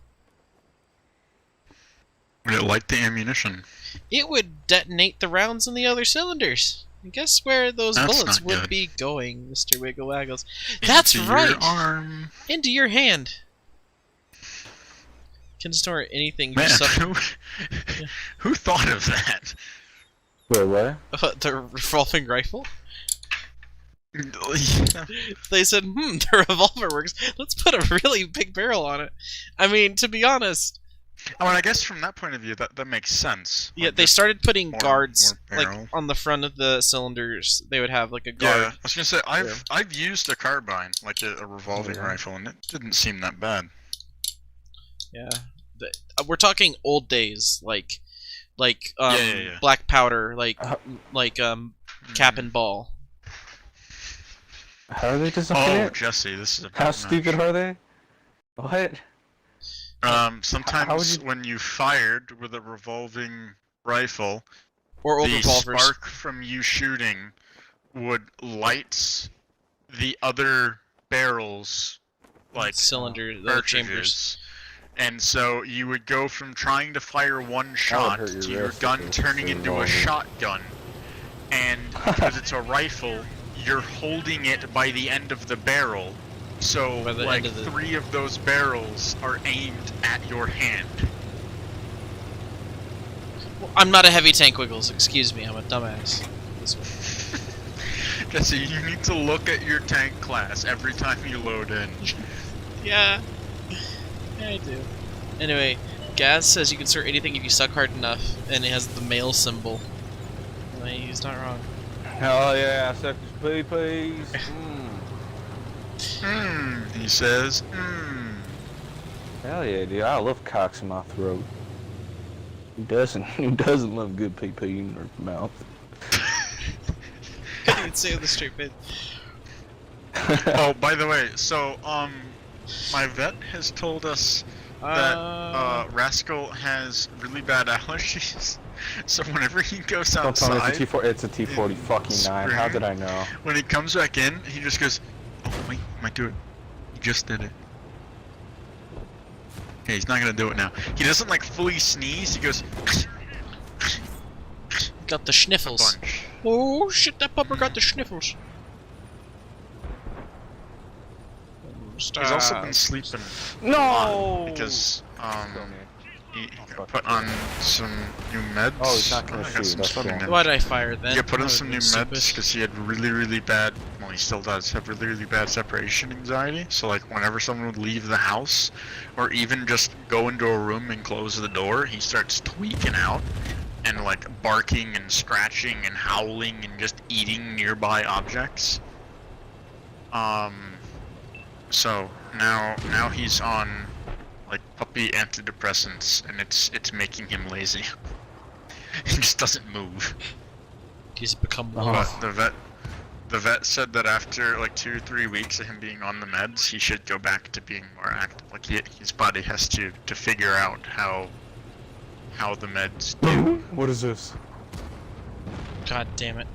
Would it light the ammunition? It would detonate the rounds in the other cylinders. And guess where those That's bullets not would good. be going, Mr. Wiggle Waggles? That's Into right! Your arm. Into your hand. Can store anything you Man, suck. who thought of that? Wait, what? The revolving rifle? Yeah. They said, the revolver works. Let's put a really big barrel on it. I mean, to be honest. I mean, I guess from that point of view, that makes sense. Yeah, Like, they started putting more- guards more like barrel. on the front of the cylinders. They would have like a guard. Yeah, I was gonna say I've used a carbine, like a revolving Yeah. rifle, and it didn't seem that bad. Yeah. We're talking old days, like Yeah. black powder, cap and ball. How are they designing Oh, it? Jesse, this is a How bad stupid match. are they? What? Sometimes you- when you fired with a revolving rifle, Or old the revolvers. spark from you shooting would light the other barrels, like Cylinders, the chambers. cartridges. And so you would go from trying to fire one shot hurt your to your wrist gun if it's turning into a revolving. shotgun. And because it's a rifle, you're holding it by the end of the barrel. So By the like end of the- 3 of those barrels are aimed at your hand. I'm not a heavy tank, Wiggles. Excuse me, I'm a dumbass. This way. Jesse, you need to look at your tank class every time you load in. Yeah. Yeah, I do. Anyway, Gaz says you can start anything if you suck hard enough, and it has the male symbol. I mean, he's not wrong. Hell yeah, suckers, please. He says, Hell yeah, dude. I love cocks in my throat. Who doesn't? Who doesn't love good pee-pee in their mouth? Couldn't even say it with a straight face. Oh, by the way, so, my vet has told us that, Rascal has really bad allergies. So whenever he goes Don't tell me outside, it's a T40 fucking 9. How spring. did I know? when he comes back in, he just goes, oh, wait, might do it. He just did it. Okay, he's not gonna do it now. He doesn't, like, fully sneeze, he goes, Got the a sniffles. bunch. Oh shit, that pupper got the sniffles. He's also been sleeping a No! lot because, He fuck put it. on some new meds. Oh, he's not gonna I got shoot, some that's swimming cool. in. Why did I fire then? Yeah, put That on would've some new been meds stupid. because he had really, really bad. Well, he still does have really, really bad separation anxiety. So, like, whenever someone would leave the house, or even just go into a room and close the door, he starts tweaking out and like barking and scratching and howling and just eating nearby objects. So now he's on like puppy antidepressants, and it's making him lazy. He just doesn't move. He's become Oh. wolf. But the vet said that after like 2 or 3 weeks of him being on the meds, he should go back to being more active. Like his body has to figure out how the meds do. What is this? God damn it.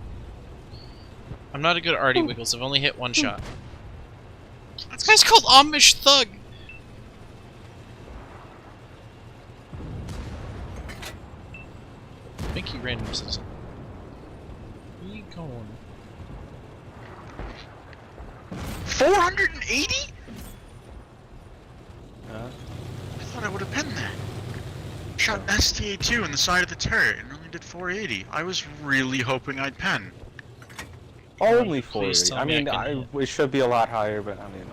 I'm not a good arty wiggles. I've only hit one shot. This guy's called Amish Thug. Thank you, random citizen. Where you going? 480? Huh? I thought I would have been that. Shot an STA-2 in the side of the turret and only did 480. I was really hoping I'd pen. Only Please 480. tell I me I mean, can hit. it should be a lot higher, but I mean,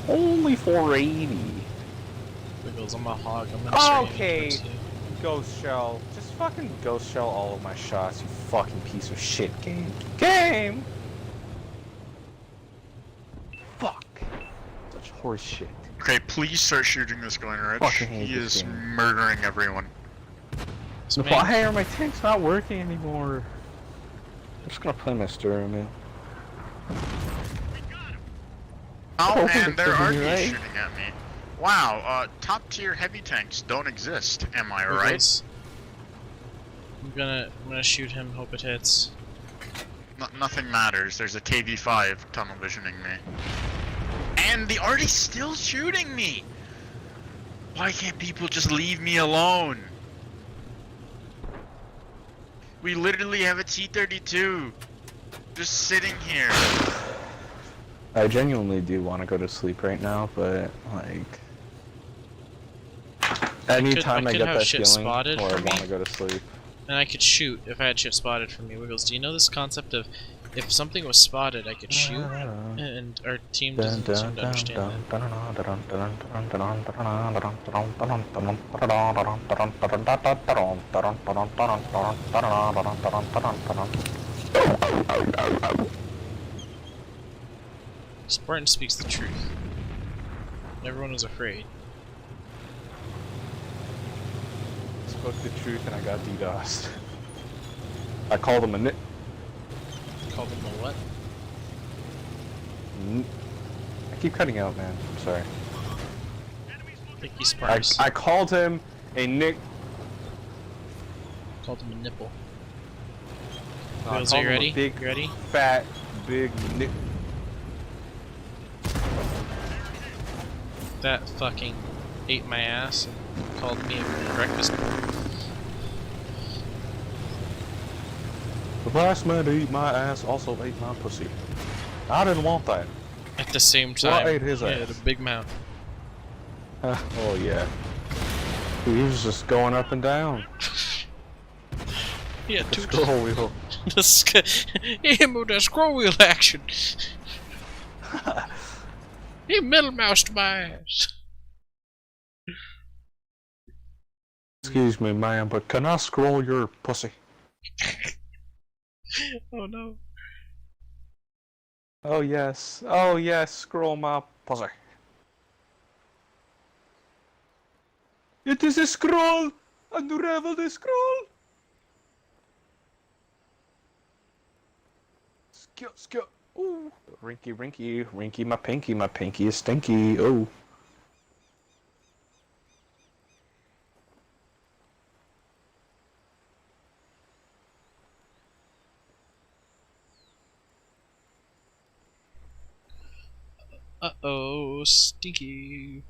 no. Only 480. Wiggles, I'm a hog. I'm gonna start aiming Okay. towards you. Ghost shell. Just fucking ghost shell all of my shots, you fucking piece of shit game. Game! Fuck. Such horse shit. Okay, please start shooting this going rich. Fucking hate He this is game. murdering everyone. So Why are my tanks not working anymore? I'm just gonna play my Sturm, man. Oh, Oh, and there you're are right. these shooting at me. Wow, top tier heavy tanks don't exist, am I right? Wiggles. I'm gonna shoot him. Hope it hits. Nothing matters, there's a KV-5 tunnel visioning me. And the arty's still shooting me! Why can't people just leave me alone? We literally have a T-32 just sitting here. I genuinely do want to go to sleep right now, but like, anytime I could get have that shit feeling, spotted or for I want me. to go to sleep. And I could shoot if I had shit spotted for me. Wiggles, do you know this concept of if something was spotted, I could shoot? And our team doesn't seem to understand that. Spartan speaks the truth. Everyone was afraid. Spoke the truth and I got DDoSed. I called him a nit. Called them a what? I keep cutting out, man. I'm sorry. Thank you, Sparks. I called him a nick. Called him a nipple. I Wiggles, called are you him a ready? Big, You ready? fat, big nick. That fucking ate my ass and called me a breakfast. The last man to eat my ass also ate my pussy. I didn't want that. At the same So I time, ate his he had ass. a big mouth. Oh yeah. He was just going up and down. He had The two scroll wheel. he moved a scroll wheel action. He middle moused my ass. Excuse me, ma'am, but can I scroll your pussy? Oh no. Oh yes. Oh yes, scroll my pussy. It is a scroll! Unravel the scroll! Skill, skill. Ooh. Rinky, rinky, rinky, my pinky is stinky. Oh. Uh-oh, stinky.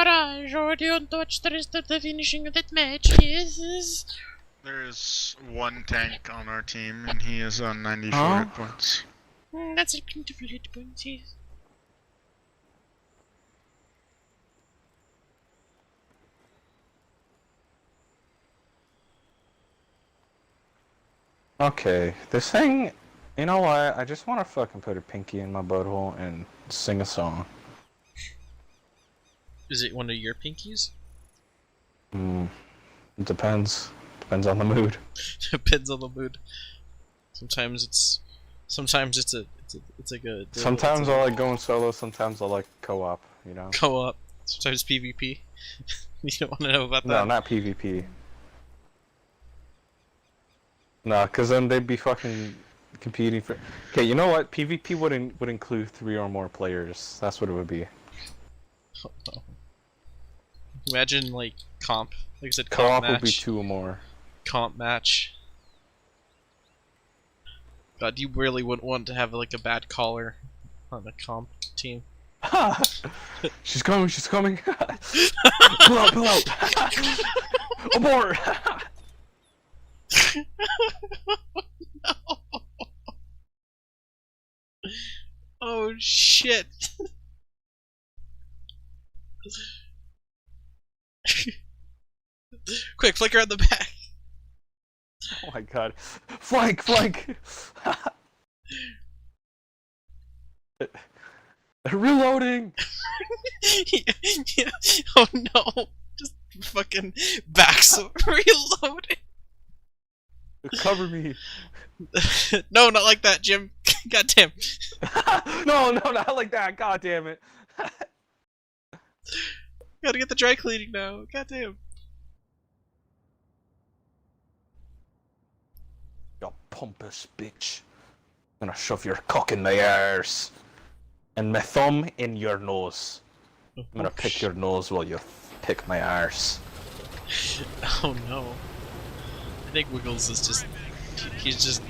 garage, or don't touch the rest of the finishing of that match. Yes. There is one tank on our team, and he is on 94 Huh? hit points. That's a plentiful hit points, yes. Okay, this thing, you know what? I just want to fucking put a pinky in my butthole and sing a song. Is it one of your pinkies? It depends. Depends on the mood. Depends on the mood. Sometimes it's a good. Sometimes I like going solo, sometimes I like co-op, you know? Co-op. Sometimes PvP. You don't want to know about that. No, not PvP. No, because then they'd be fucking competing for... Okay, you know what? PvP would include 3 or more players. That's what it would be. Oh, no. Imagine like comp. Like I said, comp Co-op would be match. 2 or more. Comp match. God, you really wouldn't want to have like a bad caller on the comp team. She's coming, she's coming! Pull out, pull out! Abort! No. Oh shit! Quick, flicker at the back. Oh my god. Flank, flank! Reloading! Yeah. Oh no! Just fucking backs reloading. Cover me. No, not like that, Jim. Goddamn. No, not like that. God damn it. Gotta get the dry cleaning now. Goddamn. You pompous bitch. I'm gonna shove your cock in my arse. And my thumb in your nose. I'm gonna pick your nose while you pick my arse. Oh no. I think Wiggles is just he's just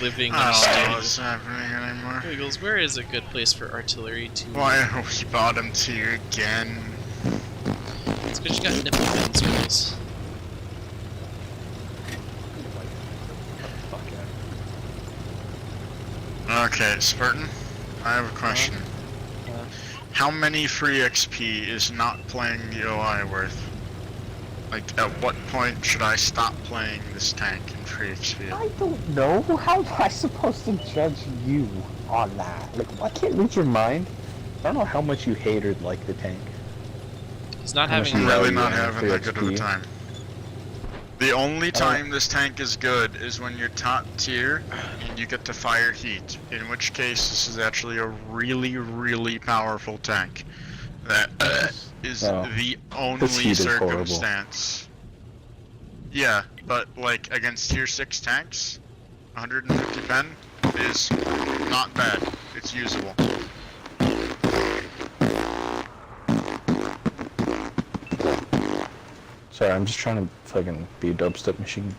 living in I a don't know studio. what's happening anymore. Wiggles, where is a good place for artillery to? Why are we bottom tier again? It's because you got nipple guns, Wiggles. Okay, Spartan, I have a question. How many free XP is not playing the OI worth? Like, at what point should I stop playing this tank in free XP? I don't know. How am I supposed to judge you on that? Like, I can't read your mind. I don't know how much you hate or like the tank. He's not How much having. I'm you really value not it in having free that good of a XP. time. The only time this tank is good is when you're top tier and you get to fire heat, in which case this is actually a really, really powerful tank. That is Oh. the This only heat is horrible. circumstance. Yeah, but like against tier 6 tanks, 150 pen is not bad. It's usable. Sorry, I'm just trying to fucking be a dubstep machine.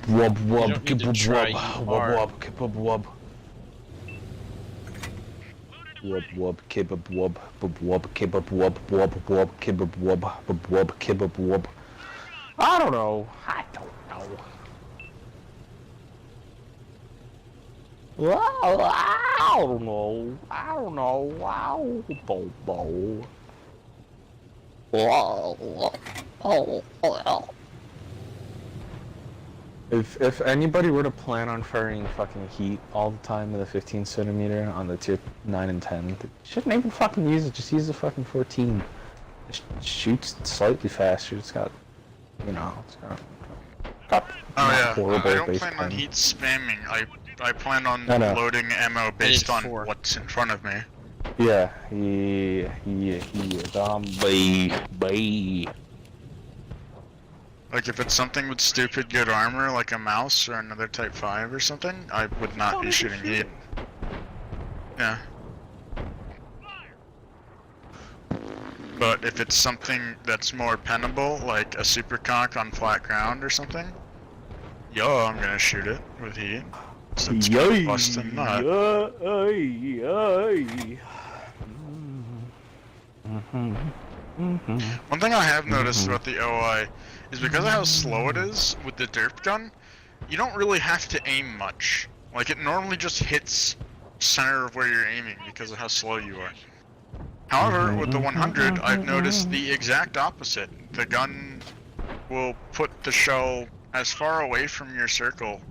Wub wub, don't need to try, you wub are. wub, kibub wub. Wub wub, kibub wub, bub wub, kibub wub, wub wub, kibub wub, bub wub, kibub wub. I don't know. I don't know. Well, I don't know. I don't know. Wow, bo bo. If anybody were to plan on firing fucking heat all the time with a 15 centimeter on the tier 9 and 10, they shouldn't even fucking use it. Just use the fucking 14. It shoots slightly faster. It's got, you know, it's got Oh not yeah, horrible I don't base plan on plan. heat spamming. I plan on No, no. loading ammo based on 4. what's in front of me. Yeah, bye. Like if it's something with stupid good armor, like a mouse or another Type 5 or something, I would not be shooting heat. Yeah. But if it's something that's more pennable, like a superconch on flat ground or something, yo, I'm gonna shoot it with heat. So it's gonna bust a nut. One thing I have noticed about the OI is because of how slow it is with the derp gun, you don't really have to aim much. Like, it normally just hits center of where you're aiming because of how slow you are. However, with the 100, I've noticed the exact opposite. The gun will put the shell as far away from your circle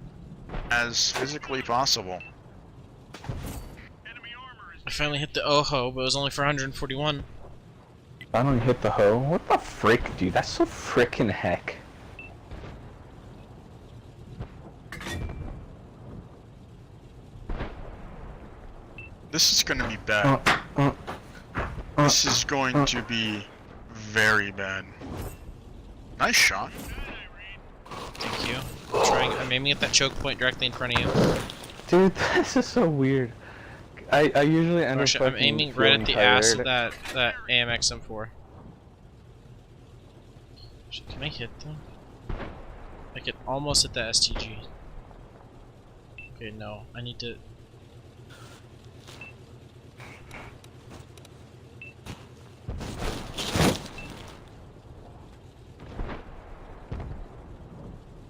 as physically possible. I finally hit the Oho, but it was only for 141. Finally hit the hoe? What the frick, dude? That's so frickin' heck. This is gonna be bad. This is going to be very bad. Nice shot. Thank you. I'm aiming at that choke point directly in front of you. Dude, this is so weird. I usually end up Gosh, I'm aiming right at the ass of that AMX M4. Can I hit them? I can almost hit that STG. Okay, no. I need to...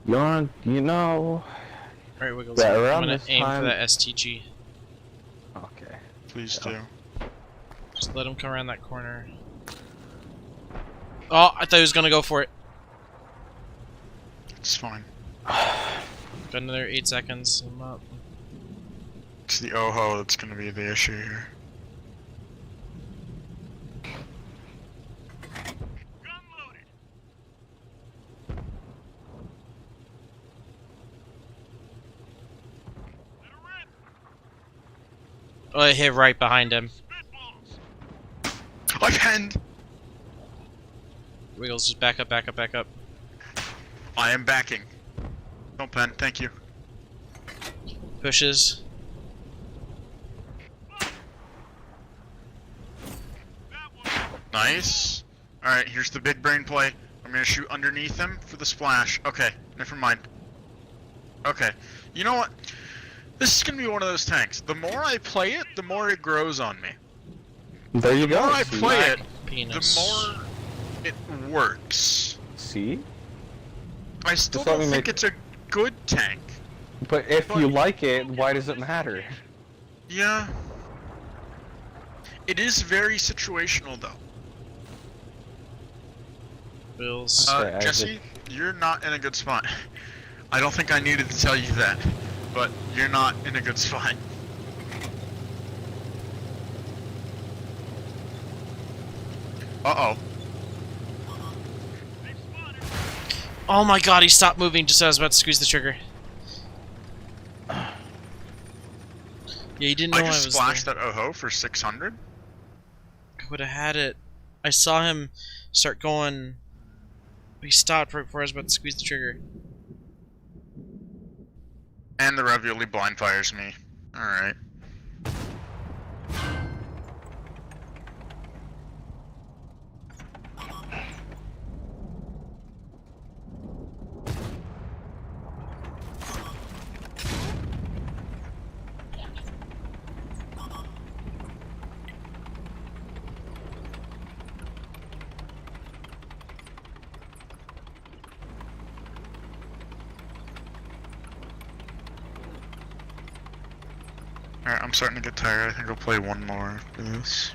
You know... Alright, Wiggles. Yeah, I'm around gonna this aim time... for that STG. Okay. Please do. Just let him come around that corner. Oh, I thought he was gonna go for it. It's fine. Got another 8 seconds. I'm up. It's the OHO that's gonna be the issue here. Oh, I hit right behind him. I penned! Wiggles, just back up, back up, back up. I am backing. Don't pen, thank you. Pushes. Nice. Alright, here's the big brain play. I'm gonna shoot underneath him for the splash. Okay, never mind. Okay, you know what? This is gonna be one of those tanks. The more I play it, the more it grows on me. There you The go. more I See? play it, Penis. the more it works. See? I still Just let don't me think make- it's a good tank. But if you like it, why does it matter? Yeah. It is very situational though. Bills. Okay, Jesse, you're not in a good spot. I don't think I needed to tell you that, but you're not in a good spot. Uh-oh. Oh my god, he stopped moving just as I was about to squeeze the trigger. Yeah, he didn't know I I just was splashed there. that OHO for 600. I would have had it. I saw him start going. He stopped right before I was about to squeeze the trigger. And the ravioli blind fires me. Alright. Alright, I'm starting to get tired. I think I'll play one more after this.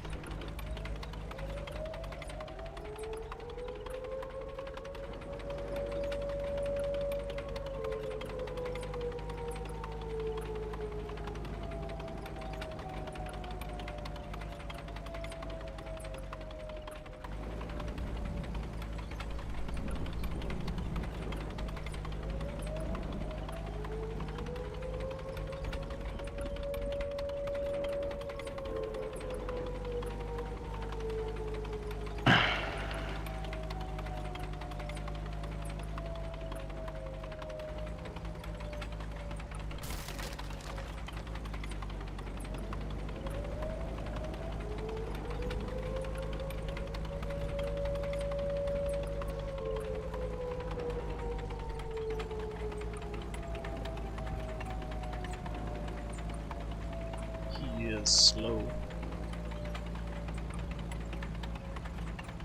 He is slow.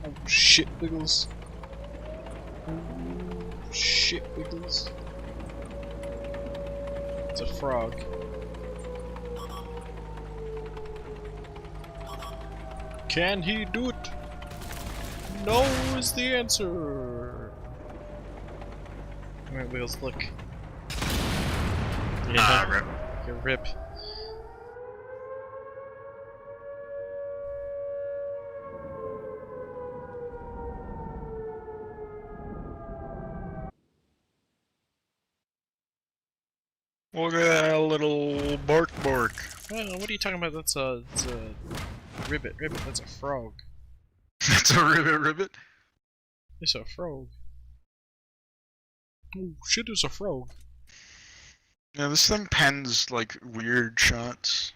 Oh shit, Wiggles. Oh shit, Wiggles. It's a frog. Can he do it? No is the answer. Alright, Wiggles, look. Ah, rip. You rip. Look at that little bark. Oh, what are you talking about? That's a ribbit. Ribbit, that's a frog. That's a ribbit. It's a frog. Oh shit, it's a frog. Yeah, this thing pens like weird shots.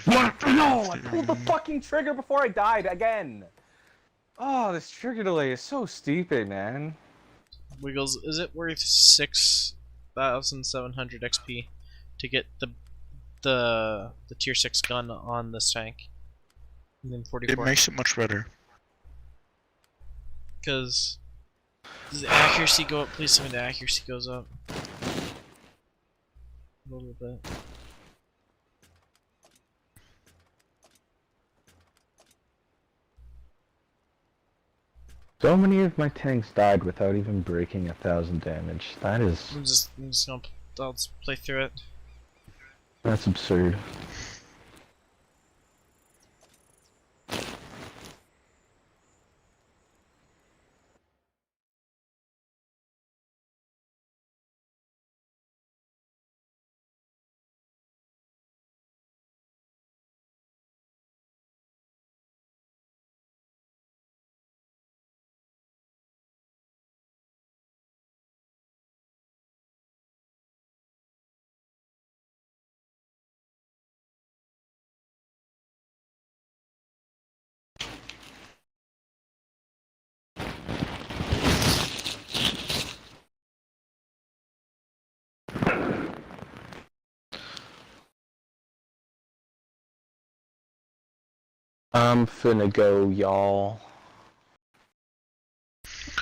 What? No! I pulled the fucking trigger before I died again! Oh, this trigger delay is so stupid, man. Wiggles, is it worth 6,700 XP to get the tier 6 gun on this tank? And then 44. It makes it much better. Because does the accuracy go up? Please tell me the accuracy goes up. A little bit. So many of my tanks died without even breaking 1,000 damage. That is... I'm just gonna I'll just play through it. That's absurd. I'm finna go, y'all.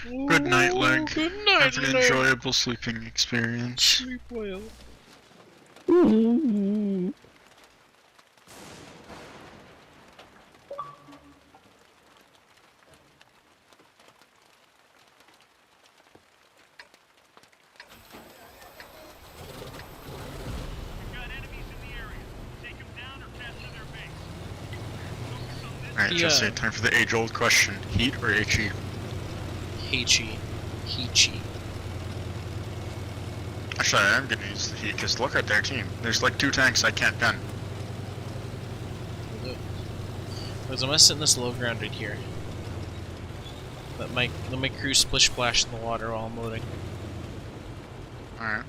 Good night, Link. Good night, Have an Link. enjoyable sleeping experience. Sleep well. Alright, Yeah. Jesse, time for the age-old question. Heat or HE? Heichi. Heichi. Actually, I am gonna use the heat, because look at their team. There's like 2 tanks I can't pen. Because I'm gonna sit in this low ground right here. Let my crew splish splash in the water while I'm loading. Alright.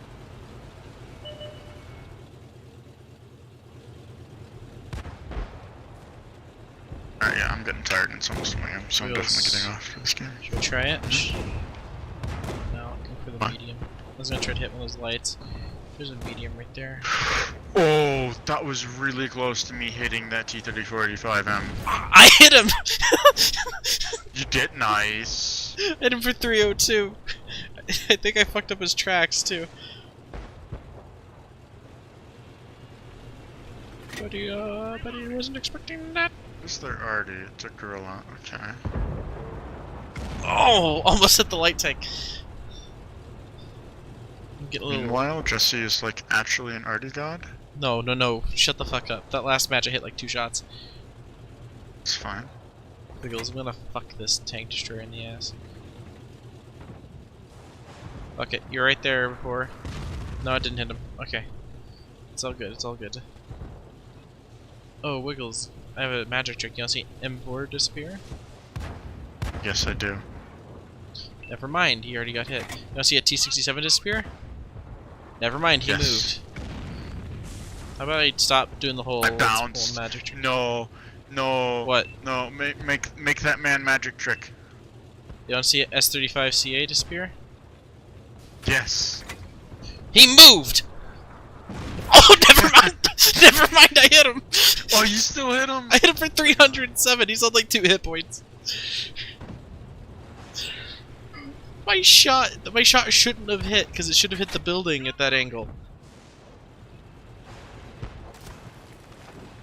Alright, yeah, I'm getting tired and it's almost 1 AM, so I'm definitely getting off for this game. Should we try it? No, I'll go for the Fine. medium. I was gonna try to hit one of those lights. There's a medium right there. Oh, that was really close to me hitting that T-3485M. I hit him! You did nice. Hit him for 302. I think I fucked up his tracks too. But he wasn't expecting that. Is there already? It's a gorilla. Okay. Oh, almost hit the light tank. Get a little. Meanwhile, Jesse is like actually an arty god. No, no, no! Shut the fuck up. That last match I hit like 2 shots. It's fine. Wiggles, I'm gonna fuck this tank destroyer in the ass. Okay, you're right there before. No, I didn't hit him. Okay. It's all good, it's all good. Oh, Wiggles, I have a magic trick. You wanna see M4 disappear? Yes, I do. Never mind, he already got hit. You wanna see a T-67 disappear? Never mind, he Yes. moved. How about I stop doing the whole, I whole bounced. magic trick? No, no. What? No, make that man magic trick. You wanna see a S-35CA disappear? Yes. He moved! Oh, never mind! Never mind, I hit him! Oh, you still hit him? I hit him for 307, he's on like 2 hit points. My shot shouldn't have hit, because it should have hit the building at that angle.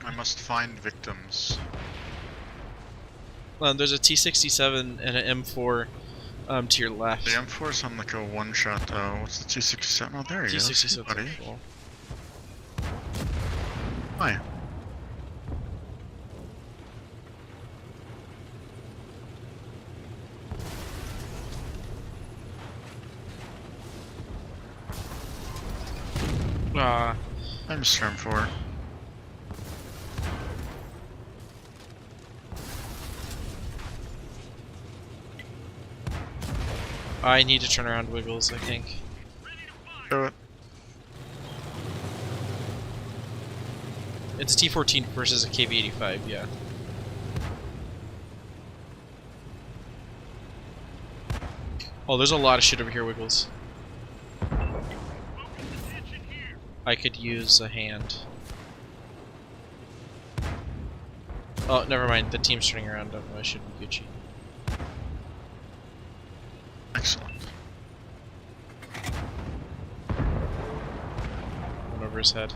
I must find victims. There's a T-67 and an M4 to your left. The M4's on like a one-shot though. What's the T-67? Oh, there you go. T-67 buddy. cool. Hi. I'm Storm 4. I need to turn around Wiggles, I think. Do it. It's a T-14 versus a KV-85, yeah. Oh, there's a lot of shit over here, Wiggles. I could use a hand. Oh, never mind. The team's turning around. I should be Gucci. Excellent. Went over his head.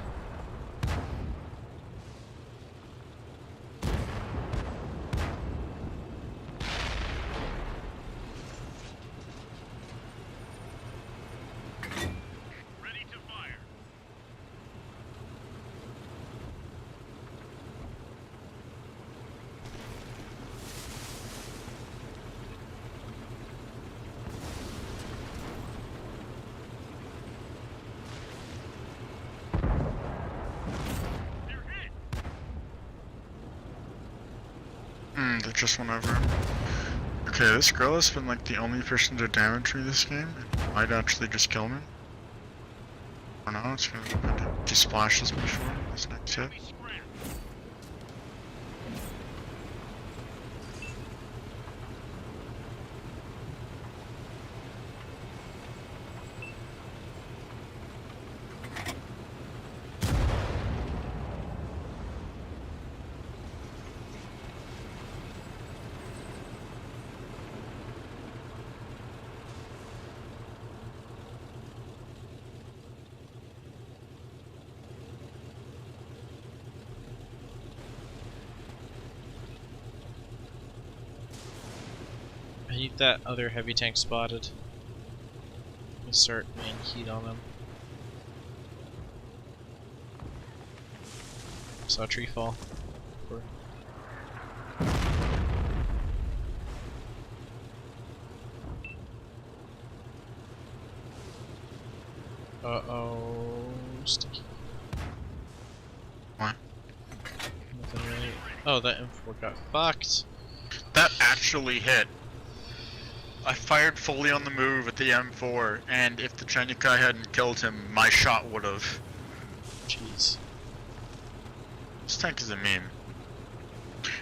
That just went over him. Okay, this girl has been like the only person to damage me this game. It might actually just kill me. I don't know, it's gonna depend if he splashes me for this next hit. I need that other heavy tank spotted. Let's start laying heat on them. Saw a tree fall. Uh-oh, sticky. What? Nothing really. Oh, that M4 got fucked. That actually hit. I fired fully on the move at the M4, and if the Chenykai hadn't killed him, my shot would have. Jeez. This tank is a meme.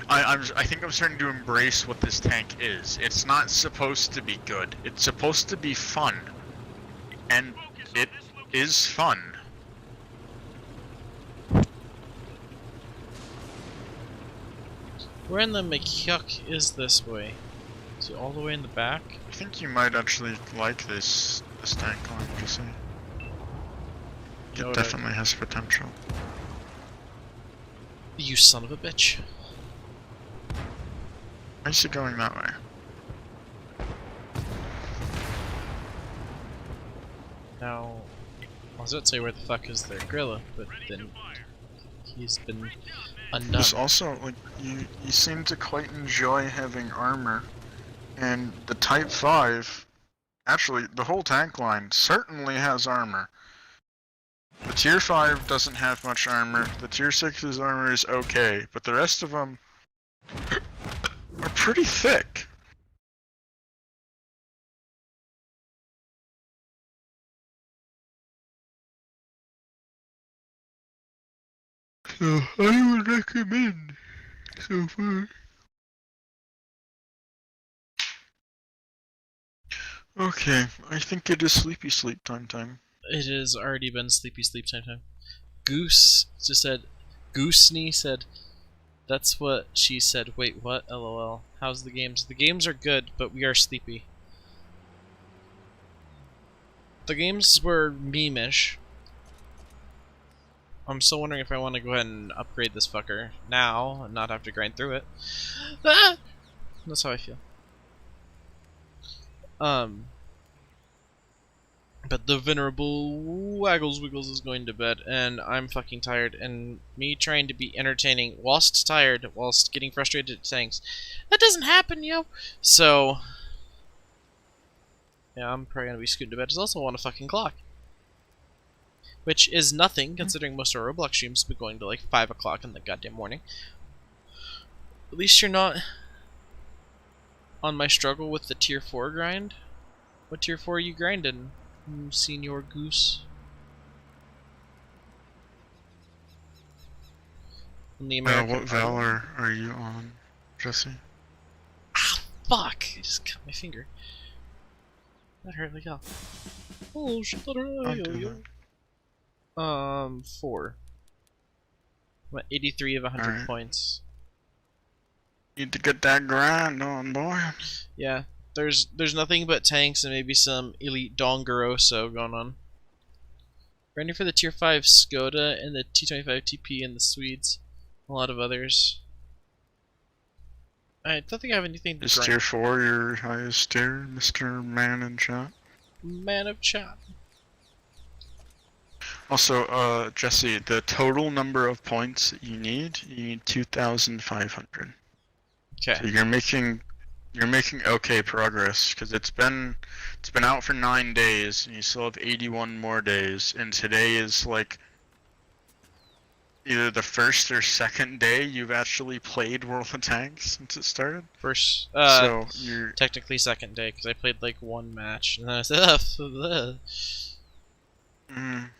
I think I'm starting to embrace what this tank is. It's not supposed to be good. It's supposed to be fun. And it is fun. Where in the McYuck is this way? Is it all the way in the back? I think you might actually like this tank line, just saying. It definitely has potential. You son of a bitch. Why is it going that way? Now, I was about to say where the fuck is their gorilla, but then he's been undone. There's also, like, you seem to quite enjoy having armor, and the Type 5, actually, the whole tank line certainly has armor. The Tier 5 doesn't have much armor, the Tier 6's armor is okay, but the rest of them are pretty thick. So, I would recommend so far. Okay, I think it is sleepy sleep time. It has already been sleepy sleep time. Goose just said, Gooseney said, that's what she said. Wait, what? LOL. How's the games? The games are good, but we are sleepy. The games were meme-ish. I'm still wondering if I want to go ahead and upgrade this fucker now and not have to grind through it. Ah! That's how I feel. But the venerable Waggles Wiggles is going to bed, and I'm fucking tired, and me trying to be entertaining whilst tired, whilst getting frustrated at things, that doesn't happen, yo! So, yeah, I'm probably gonna be scooting to bed. There's also 1 fucking clock. Which is nothing, considering most of our Roblox streams have been going to like 5 o'clock in the goddamn morning. At least you're not on my struggle with the tier 4 grind. What tier 4 are you grinding, Senior Goose? On the American What Valor are you on, Jesse? Ah, fuck! I just cut my finger. That hurt like hell. Oh shit, that hurt. Don't do that. 4. I'm at 83 of 100 Alright. points. Need to get that grind on, boy. Yeah, there's nothing but tanks and maybe some elite Dongaroso going on. Ready for the tier 5 Skoda and the T25 TP and the Swedes. A lot of others. I don't think I have anything to Is grind. tier 4 your highest tier, Mr. Man in chat? Man of chat. Also, Jesse, the total number of points that you need 2,500. Okay. So you're making okay progress, because it's been out for 9 days, and you still have 81 more days, and today is like either the first or second day you've actually played World of Tanks since it started. First, So you're technically second day, because I played like 1 match, and then I said, ugh.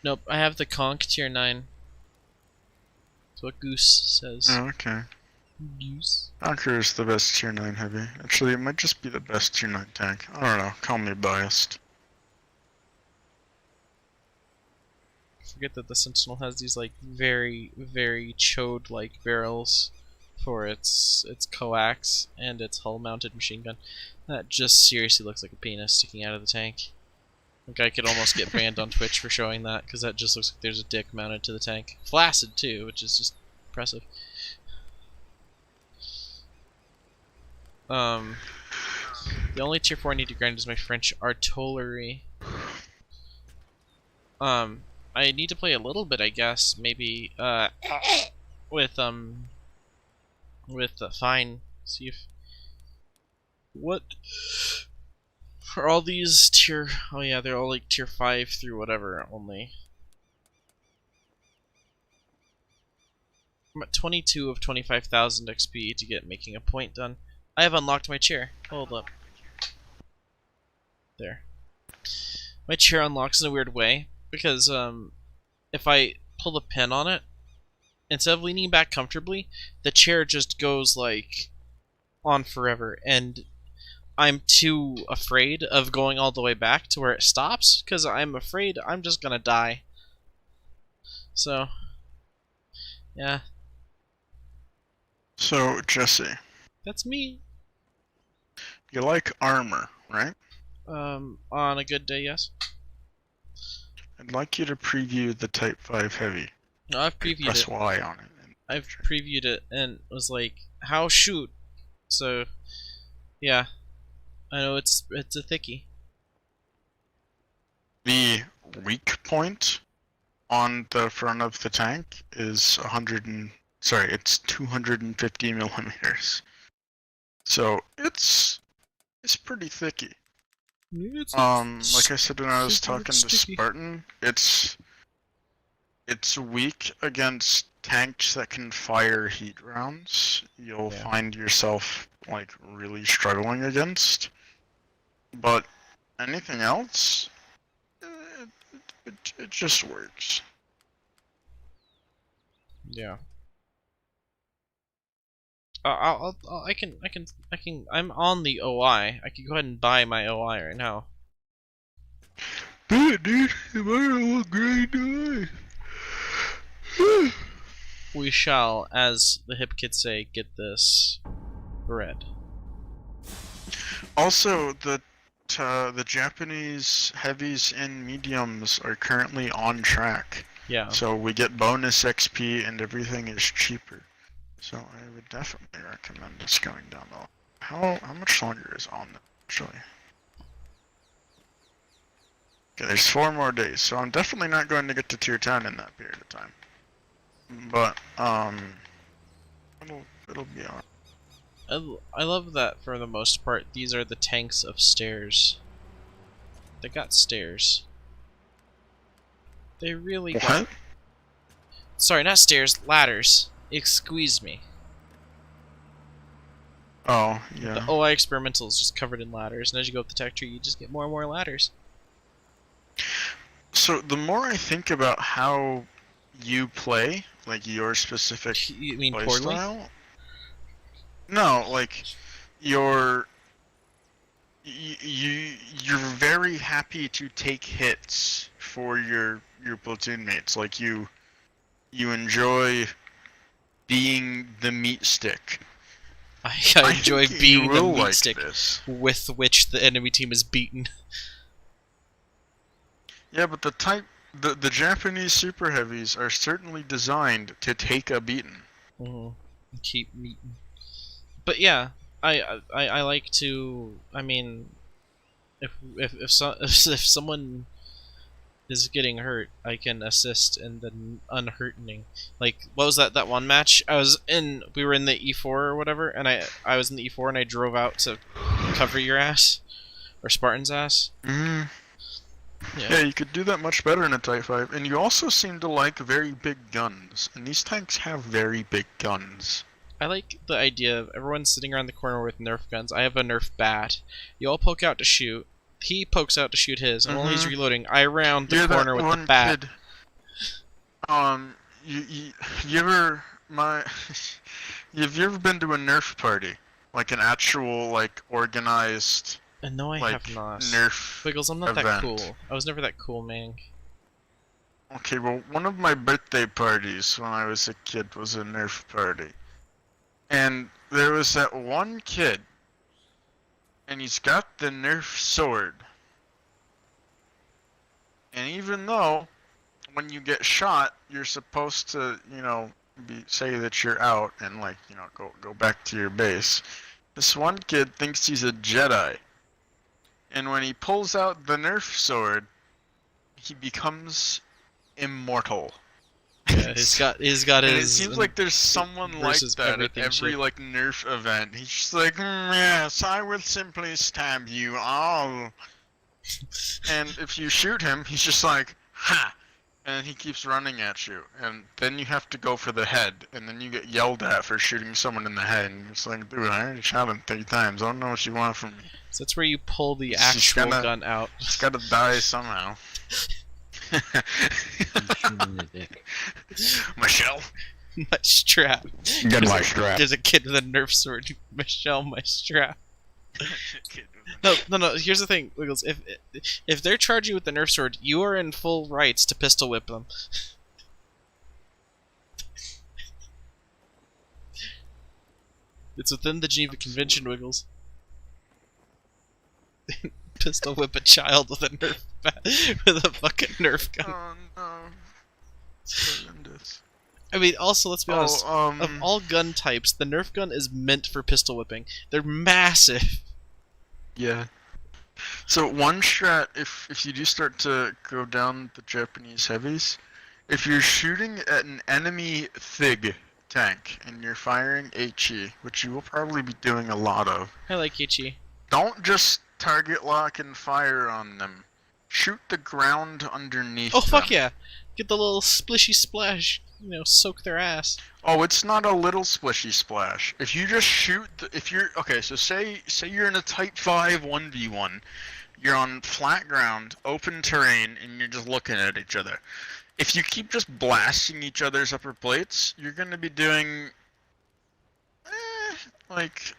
Nope, I have the Conk tier 9. That's what Goose says. oh, okay. Goose. Conqueror is the best tier 9 heavy. Actually, it might just be the best tier 9 tank. I don't know. Call me biased. Forget that the Sentinel has these like very, very chode like barrels for its coax and its hull mounted machine gun. That just seriously looks like a penis sticking out of the tank. Like I could almost get banned on Twitch for showing that, because that just looks like there's a dick mounted to the tank. Flaccid too, which is just impressive. The only tier 4 I need to grind is my French artillery. I need to play a little bit, I guess. Maybe with Fine. See if what are all these tier? Oh yeah, they're all like tier 5 through whatever only. I'm at 22 of 25,000 XP to get making a point done. I have unlocked my chair. Hold up. There. My chair unlocks in a weird way, because if I pull the pin on it, instead of leaning back comfortably, the chair just goes like on forever, and I'm too afraid of going all the way back to where it stops, because I'm afraid I'm just gonna die. So, yeah. So, Jesse, That's me. you like armor, right? On a good day, yes. I'd like you to preview the Type 5 Heavy. No, I've previewed Press it. Y on it. I've previewed it and was like, how shoot? So, yeah. I know it's a thickie. The weak point on the front of the tank is it's 250 millimeters. So it's pretty thicky. Like I said when I was talking to Spartan, it's weak against tanks that can fire heat rounds. You'll find yourself like really struggling against. But anything else, it just works. Yeah. I can. I'm on the OI. I can go ahead and buy my OI right now. Do it, dude. Tomorrow will grind away. We shall, as the hip kids say, get this bread. Also, the Japanese heavies and mediums are currently on track. Yeah. So we get bonus XP and everything is cheaper. So I would definitely recommend us going down the. How much longer is on them actually? Okay, there's 4 more days, so I'm definitely not going to get to tier 10 in that period of time. But it'll be on. I love that for the most part. These are the tanks of stairs. They got stairs. They really got. What? Sorry, not stairs, ladders. Excuse me. Oh, yeah. The OI experimental is just covered in ladders, and as you go up the tech tree, you just get more and more ladders. So the more I think about how you play, like your specific You mean play poorly? style, no, like you're very happy to take hits for your platoon mates. Like you enjoy being the meat stick. I enjoy think being you the will meat like stick this. with which the enemy team is beaten. Yeah, but the Japanese super heavies are certainly designed to take a beating. Keep meeting. But yeah, I like to. I mean, if someone is getting hurt, I can assist in the unhurtening. Like, what was that one match? We were in the E4 or whatever, and I was in the E4 and I drove out to cover your ass or Spartan's ass. Mm. Yeah, you could do that much better in a Type 5. And you also seem to like very big guns. And these tanks have very big guns. I like the idea of everyone sitting around the corner with Nerf guns. I have a Nerf bat. You all poke out to shoot. He pokes out to shoot his. And while he's reloading, I round the corner with the bat. Kid. You ever have you ever been to a Nerf party? Like an actual, like, organized... No, I like, have not. Nerf Wiggles, I'm not that event. cool. I was never that cool, man. Okay, well, one of my birthday parties when I was a kid was a Nerf party. And there was that one kid, and he's got the Nerf sword. And even though, when you get shot, you're supposed to, say that you're out and, like, go back to your base. This one kid thinks he's a Jedi. And when he pulls out the Nerf sword, he becomes immortal. Yeah, he's got and his. It seems like there's someone like that at everything every shit. like Nerf event. He's just like, yes, I will simply stab you all. And if you shoot him, he's just like, ha! And he keeps running at you. And then you have to go for the head. And then you get yelled at for shooting someone in the head. And it's like, dude, I already shot him 3 times. I don't know what you want from me. So that's where you pull the It's just actual gonna- gun out. It's gotta die somehow. Michelle? My strap. Get my strap. There's a kid with a Nerf sword. Michelle, my strap. No. Here's the thing, Wiggles. If they're charging you with the Nerf sword, you are in full rights to pistol whip them. It's within the Geneva Convention, Wiggles. Pistol whip a child with a Nerf with a fucking Nerf gun. Oh no. Horrendous. I mean, also, let's be honest. Oh, Of all gun types, the Nerf gun is meant for pistol whipping. They're massive. Yeah. So one strat, if you do start to go down the Japanese heavies, if you're shooting at an enemy THIG tank and you're firing HE, which you will probably be doing a lot of, I like Ichi. don't just target lock and fire on them. Shoot the ground underneath Oh, fuck them. yeah. Get the little splishy splash. Soak their ass. Oh, it's not a little splishy splash. If you just shoot, okay, so say you're in a Type 5 1v1, you're on flat ground, open terrain, and you're just looking at each other. If you keep just blasting each other's upper plates, you're gonna be doing, like,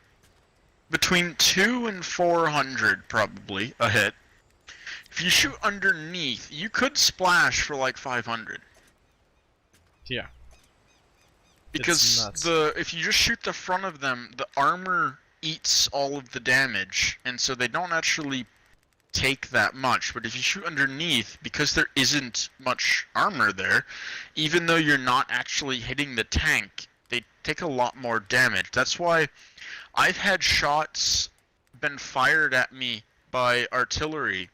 between 200 and 400 probably a hit. If you shoot underneath, you could splash for like 500. Yeah. Because nuts. if you just shoot the front of them, the armor eats all of the damage, and so they don't actually take that much. But if you shoot underneath, because there isn't much armor there, even though you're not actually hitting the tank, they take a lot more damage. That's why I've had shots been fired at me by artillery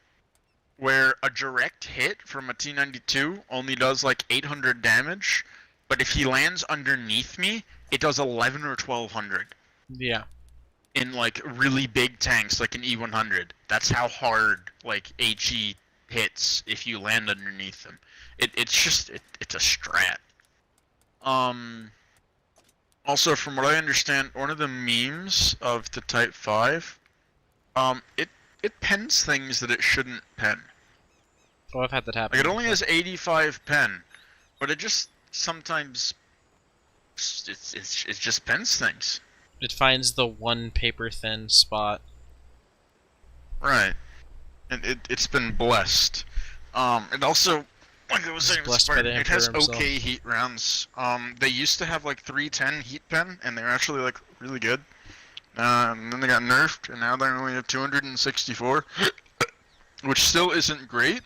where a direct hit from a T-92 only does like 800 damage, but if he lands underneath me, it does 11 or 1200. Yeah. In like really big tanks, like an E100. That's how hard like HE hits if you land underneath them. It's a strat. Also, from what I understand, one of the memes of the Type 5, it pens things that it shouldn't pen. Oh, I've had that happen. Like, it only has 85 pen, but it just sometimes it just pens things. It finds the one paper thin spot. Right. And it's been blessed. It also, like I was saying, Blessed by the it has Emperor himself. okay heat rounds. They used to have like 310 heat pen, and they're actually like really good. And then they got nerfed, and now they only have 264, which still isn't great.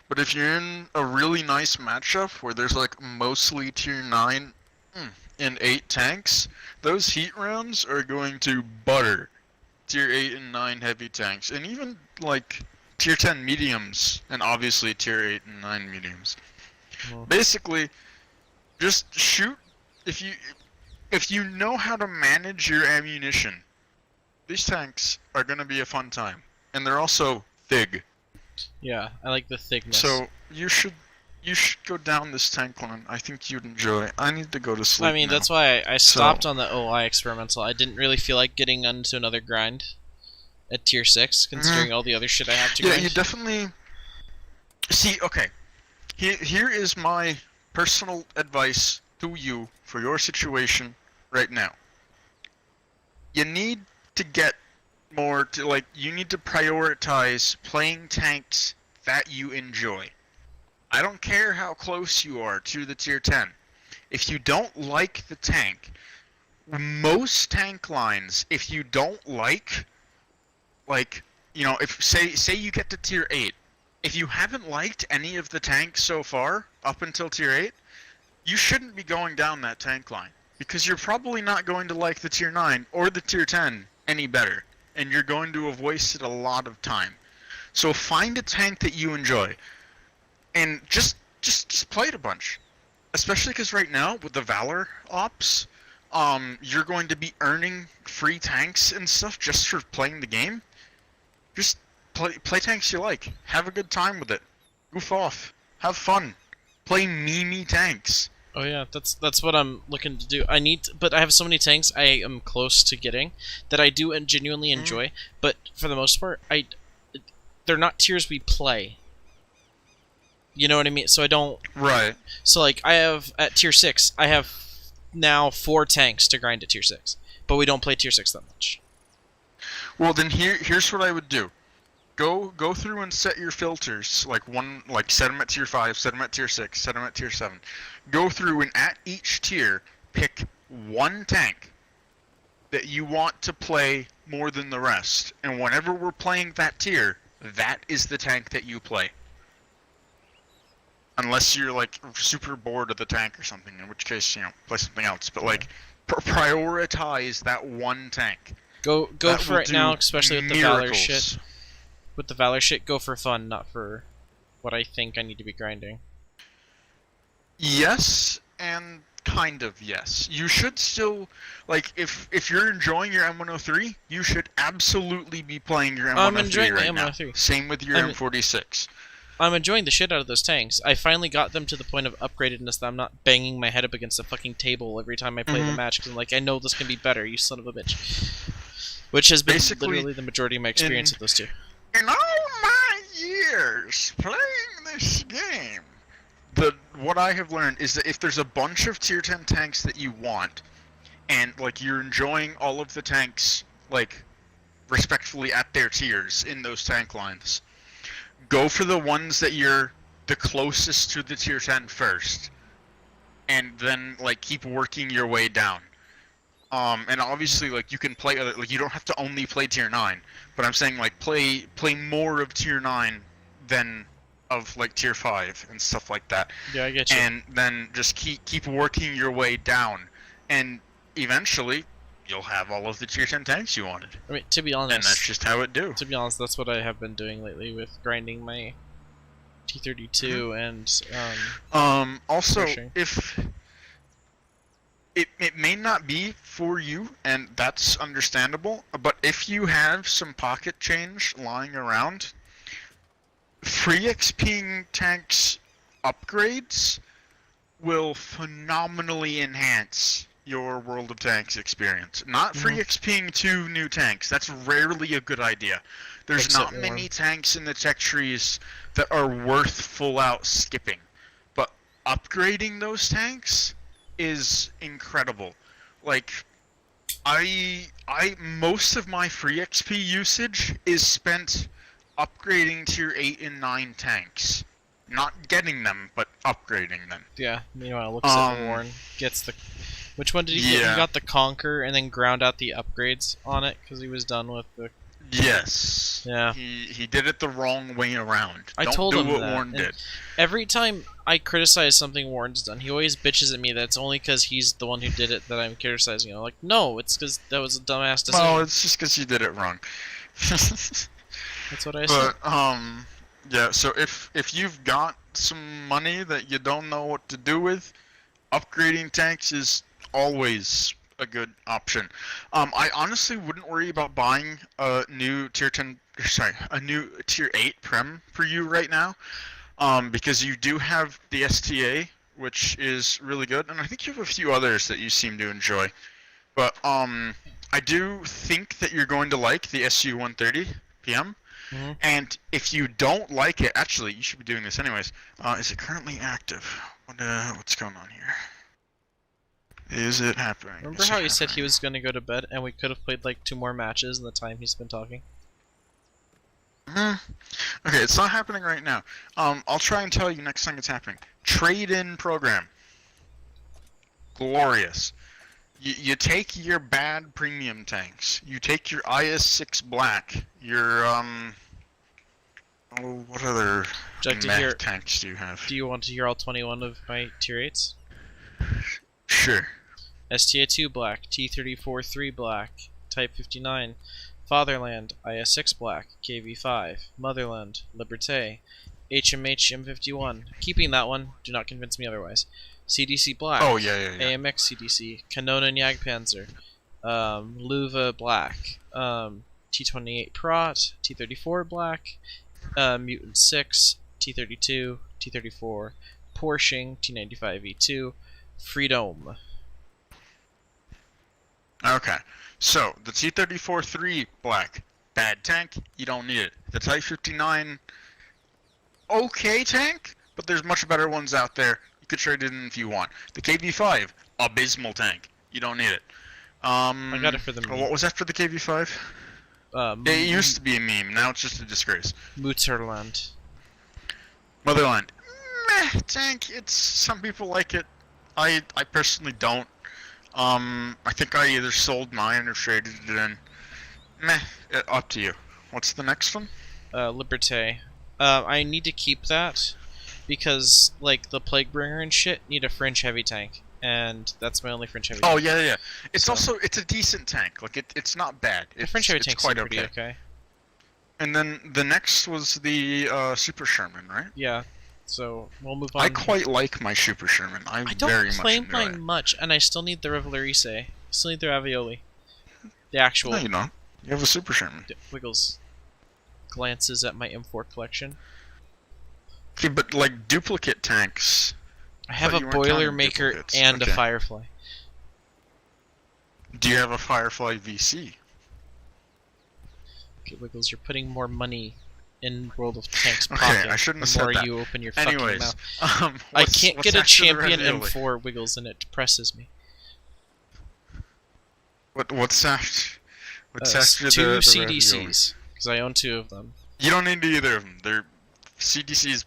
But if you're in a really nice matchup where there's like mostly tier 9 and 8 tanks, those heat rounds are going to butter tier 8 and 9 heavy tanks, and even like tier 10 mediums, and obviously tier 8 and 9 mediums. Well, Basically, just shoot. If you know how to manage your ammunition, these tanks are going to be a fun time, and they're also thick. yeah, I like the thickness. So you should go down this tank line. I think you'd enjoy it. I need to go to sleep. I mean, now. that's why I stopped on the OI experimental. I didn't really feel like getting into another grind at tier 6, considering all the other shit I have to Yeah, grind. you definitely see. Okay, here is my personal advice to you for your situation right now. You need to get more to like. You need to prioritize playing tanks that you enjoy. I don't care how close you are to the tier 10. If you don't like the tank, most tank lines, if you don't like, you know, if say you get to tier 8, if you haven't liked any of the tanks so far up until tier 8, you shouldn't be going down that tank line, because you're probably not going to like the tier 9 or the tier 10 any better, and you're going to have wasted a lot of time. So find a tank that you enjoy, and just play it a bunch. Especially because right now with the Valor ops, you're going to be earning free tanks and stuff just for playing the game. Just play tanks you like. Have a good time with it. Goof off. Have fun. Play meme tanks. Oh yeah, that's what I'm looking to do. But I have so many tanks I am close to getting that I do and genuinely enjoy. But for the most part, they're not tiers we play. You know what I mean? So I don't. Right. So like I have at tier 6, I have now 4 tanks to grind at tier 6, but we don't play tier 6 that much. Well, then here's what I would do. Go through and set your filters, like set them at tier 5, set them at tier 6, set them at tier 7. Go through and at each tier pick one tank that you want to play more than the rest, and whenever we're playing that tier, that is the tank that you play. Unless you're like super bored of the tank or something, in which case, you know, play something else. But like, prioritize that one tank. Go That for will it now, do especially with the Valor miracles. shit. With the Valor shit, go for fun, not for what I think I need to be grinding. Yes, and kind of yes. You should still, like, if you're enjoying your M103, you should absolutely be playing your M103 I'm enjoying the right now. M103. Same with your M46. I'm enjoying the shit out of those tanks. I finally got them to the point of upgradedness that I'm not banging my head up against a fucking table every time I play the match, because I'm like, I know this can be better, you son of a bitch. Which has been Basically, literally the majority of my experience with those two. In all my years playing this game, what I have learned is that if there's a bunch of tier 10 tanks that you want, and like you're enjoying all of the tanks like respectfully at their tiers in those tank lines, go for the ones that you're the closest to the tier 10 first, and then like keep working your way down. And obviously, like, you can play other, like, you don't have to only play tier 9, but I'm saying, like, play more of tier 9 than of, like, tier 5 and stuff like that. Yeah, I get you. And then just keep working your way down, and eventually you'll have all of the tier 10 tanks you wanted. I mean, to be honest, And that's just how it do. To be honest, that's what I have been doing lately with grinding my T32 and Also, pushing. if it may not be for you, and that's understandable, but if you have some pocket change lying around, free XP tanks upgrades will phenomenally enhance your World of Tanks experience. Not free XPing 2 new tanks. That's rarely a good idea. There's Makes it not many tanks in the tech trees that are worth full out skipping. But upgrading those tanks is incredible. Like, most of my free XP usage is spent upgrading tier 8 and 9 tanks. Not getting them, but upgrading them. Yeah, meanwhile, looks at Warren, gets the... Which one did he get? He got the Conquer and then ground out the upgrades on it because he was done with the... Yes. Yeah. He did it the wrong way around. I Don't told do him what that. Warren did. Every time I criticize something Warren's done, he always bitches at me that it's only because he's the one who did it that I'm criticizing. I'm like, no, it's because that was a dumbass decision. Well, it's just because you did it wrong. That's what I said. But, yeah, so if you've got some money that you don't know what to do with, upgrading tanks is always a good option. I honestly wouldn't worry about buying a new tier 8 Prem for you right now, because you do have the STA, which is really good, and I think you have a few others that you seem to enjoy. But I do think that you're going to like the SU-130 PM. And if you don't like it, actually, you should be doing this anyways. Is it currently active? What's going on here? Is it happening? Remember how he said he was going to go to bed and we could have played like 2 more matches in the time he's been talking? Okay, it's not happening right now. I'll try and tell you next time it's happening. Trade-in program. Glorious. You take your bad premium tanks. You take your IS-6 Black. Your, what other mech tanks do you have? Do you want to hear all 21 of my tier 8s? Sure. STA-2 Black, T-34-3 Black, Type 59, Fatherland, IS-6 Black, KV-5, Motherland, Liberté, HMH M51. Keeping that one, do not convince me otherwise. CDC Black, AMX CDC, Kanonen Jagdpanzer, Luva Black, T-28 Prot, T-34 Black, Mutant 6, T-32, T-34, Porsching, T-95E2, Freedom. Okay, so the T-34-3 Black, bad tank, you don't need it. The Type 59, okay tank, but there's much better ones out there. You could trade it in if you want. The KV-5, abysmal tank, you don't need it. I got it for the meme. What was that for the KV-5? It used to be a meme, now it's just a disgrace. Mutterland. Motherland, meh tank, it's, some people like it. I personally don't. I think I either sold mine or traded it in. Meh, up to you. What's the next one? Liberté. I need to keep that because, like, the Plaguebringer and shit need a French heavy tank, and that's my only French heavy tank. Oh, yeah. It's also, it's a decent tank. Like, it's not bad. The French heavy tank's quite pretty okay. And then the next was the Super Sherman, right? Yeah. So we'll move on. I quite like my Super Sherman. I don't claim mine much, and I still need the Revelarice. Still need the Ravioli. The actual. No, you don't. You have a Super Sherman. Wiggles glances at my M4 collection. Okay, but like duplicate tanks. I have a Boilermaker and a Firefly. Do you have a Firefly VC? Okay, Wiggles, you're putting more money in World of Tanks pocket. Okay, I shouldn't have said that. The more you open your fucking mouth. I can't get a champion M4, Wiggles, and it depresses me. What's after? What's after two the CDCs, because I own 2 of them. You don't need either of them. CDC is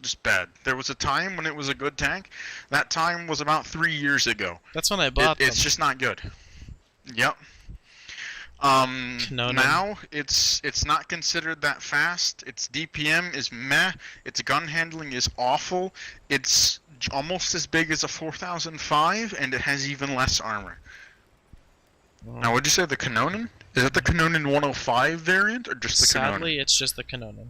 just bad. There was a time when it was a good tank. That time was about 3 years ago. That's when I bought them. It's just not good. Yep. Kanonen. Now it's not considered that fast. Its DPM is meh. Its gun handling is awful. It's almost as big as a 4005, and it has even less armor. Now, what'd you say, the Kanonen? Is that the Kanonen 105 variant, or just the Kanonen? Sadly, it's just the Kanonen.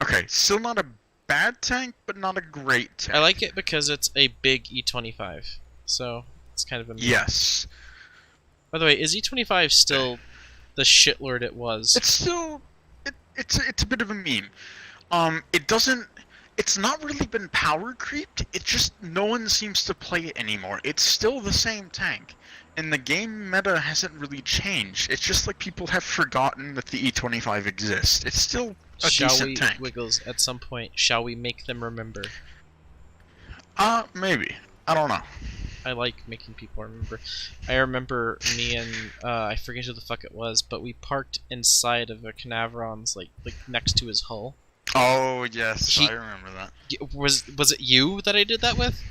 Okay, still not a bad tank, but not a great tank. I like it because it's a big E25, so it's kind of a meme. Yes. By the way, is E25 still the shitlord it was? It's still... It's a bit of a meme. It's not really been power creeped, it just no one seems to play it anymore. It's still the same tank. And the game meta hasn't really changed. It's just like people have forgotten that the E25 exists. It's still a decent tank. Wiggles, at some point, shall we make them remember? Maybe. I don't know. I like making people remember. I remember me and, I forget who the fuck it was, but we parked inside of a Canaveron's, like next to his hull. Oh, yes, I remember that. Was it you that I did that with?